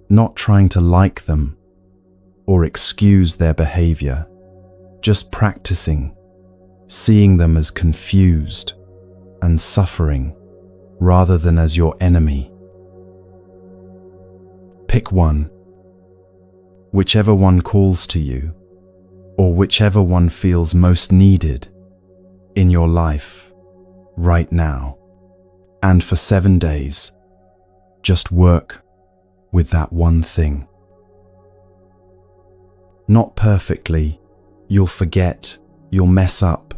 not trying to like them or excuse their behavior, just practicing seeing them as confused and suffering rather than as your enemy. Pick one, whichever one calls to you, or whichever one feels most needed in your life right now. And for 7 days, just work with that one thing. Not perfectly, you'll forget, you'll mess up,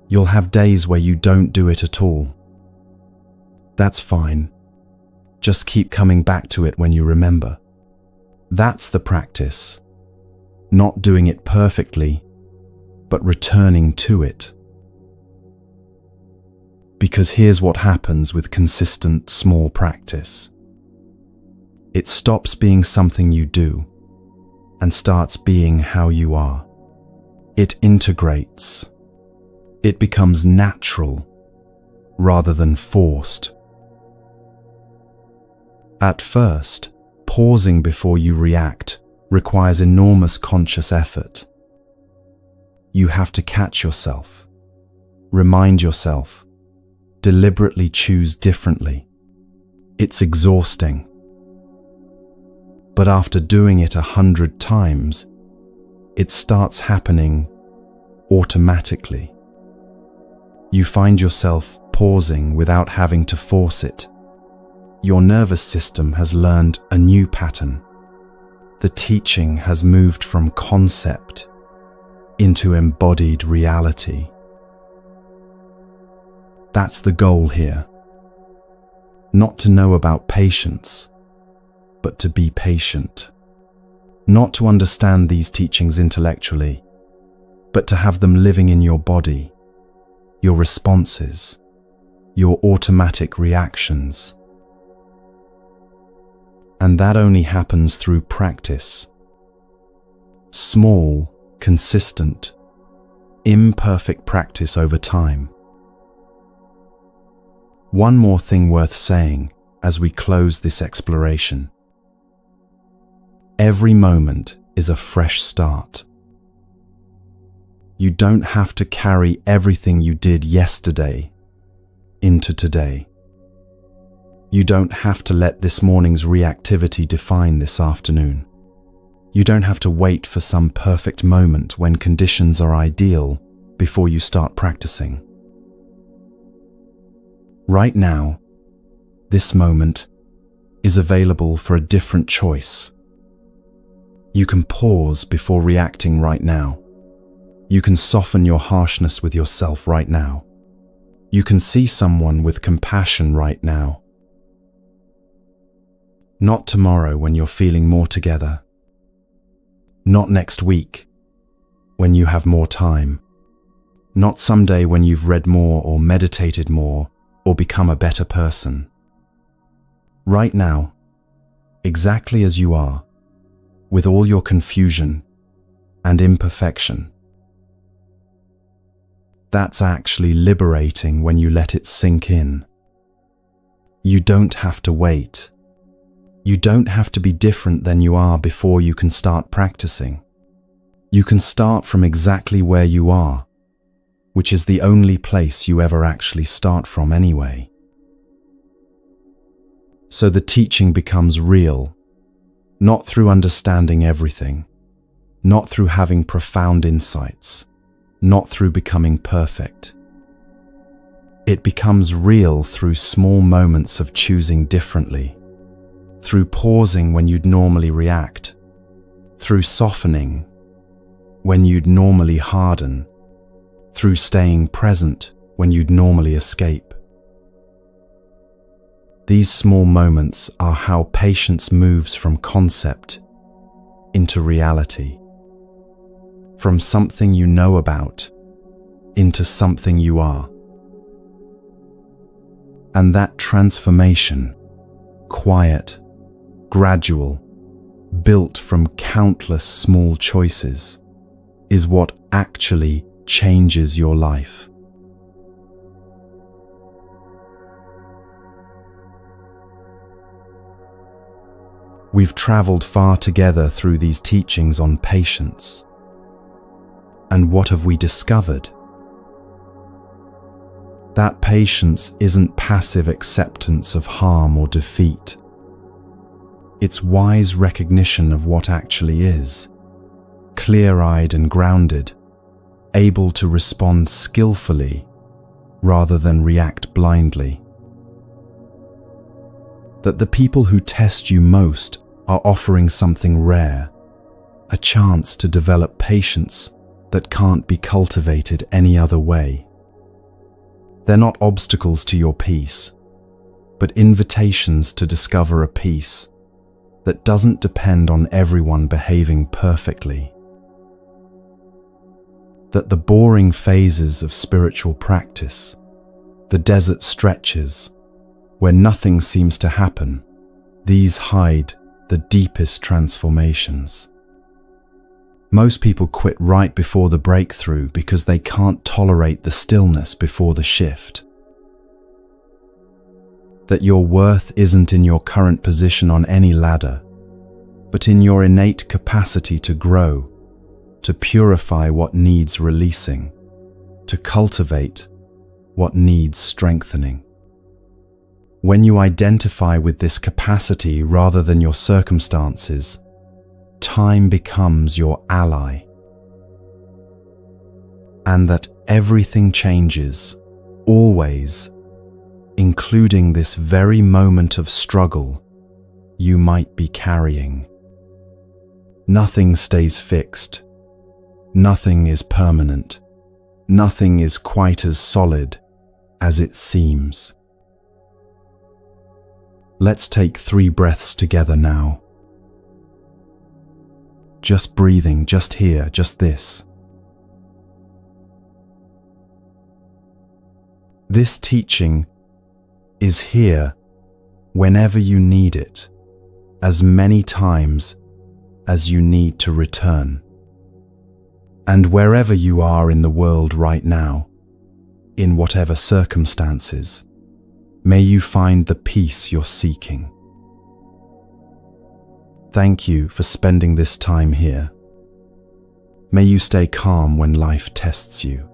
you'll have days where you don't do it at all. That's fine. Just keep coming back to it when you remember. That's the practice. Not doing it perfectly, but returning to it. Because here's what happens with consistent small practice. It stops being something you do and starts being how you are. It integrates. It becomes natural rather than forced. At first, pausing before you react requires enormous conscious effort. You have to catch yourself, remind yourself, deliberately choose differently. It's exhausting. But after doing it 100 times, it starts happening automatically. You find yourself pausing without having to force it. Your nervous system has learned a new pattern. The teaching has moved from concept into embodied reality. That's the goal here. Not to know about patience, but to be patient. Not to understand these teachings intellectually, but to have them living in your body, your responses, your automatic reactions. And that only happens through practice. Small, consistent, imperfect practice over time. One more thing worth saying as we close this exploration. Every moment is a fresh start. You don't have to carry everything you did yesterday into today. You don't have to let this morning's reactivity define this afternoon. You don't have to wait for some perfect moment when conditions are ideal before you start practicing. Right now, this moment is available for a different choice. You can pause before reacting right now. You can soften your harshness with yourself right now. You can see someone with compassion right now. Not tomorrow when you're feeling more together. Not next week when you have more time. Not someday when you've read more or meditated more or become a better person. Right now, exactly as you are, with all your confusion and imperfection. That's actually liberating when you let it sink in. You don't have to wait. You don't have to be different than you are before you can start practicing. You can start from exactly where you are, which is the only place you ever actually start from anyway. So the teaching becomes real, not through understanding everything, not through having profound insights, not through becoming perfect. It becomes real through small moments of choosing differently, through pausing when you'd normally react, through softening when you'd normally harden, through staying present when you'd normally escape. These small moments are how patience moves from concept into reality, from something you know about into something you are. And that transformation, quiet, gradual, built from countless small choices, is what actually changes your life. We've traveled far together through these teachings on patience. And what have we discovered? That patience isn't passive acceptance of harm or defeat. It's wise recognition of what actually is, clear-eyed and grounded, able to respond skillfully rather than react blindly. That the people who test you most are offering something rare, a chance to develop patience that can't be cultivated any other way. They're not obstacles to your peace, but invitations to discover a peace that doesn't depend on everyone behaving perfectly. That the boring phases of spiritual practice, the desert stretches, where nothing seems to happen, these hide the deepest transformations. Most people quit right before the breakthrough because they can't tolerate the stillness before the shift. That your worth isn't in your current position on any ladder, but in your innate capacity to grow, to purify what needs releasing, to cultivate what needs strengthening. When you identify with this capacity rather than your circumstances, time becomes your ally. And that everything changes, always, including this very moment of struggle you might be carrying. Nothing stays fixed. Nothing is permanent. Nothing is quite as solid as it seems. Let's take 3 breaths together now. Just breathing, just here, just this. This teaching is here whenever you need it, as many times as you need to return. And wherever you are in the world right now, in whatever circumstances, may you find the peace you're seeking. Thank you for spending this time here. May you stay calm when life tests you.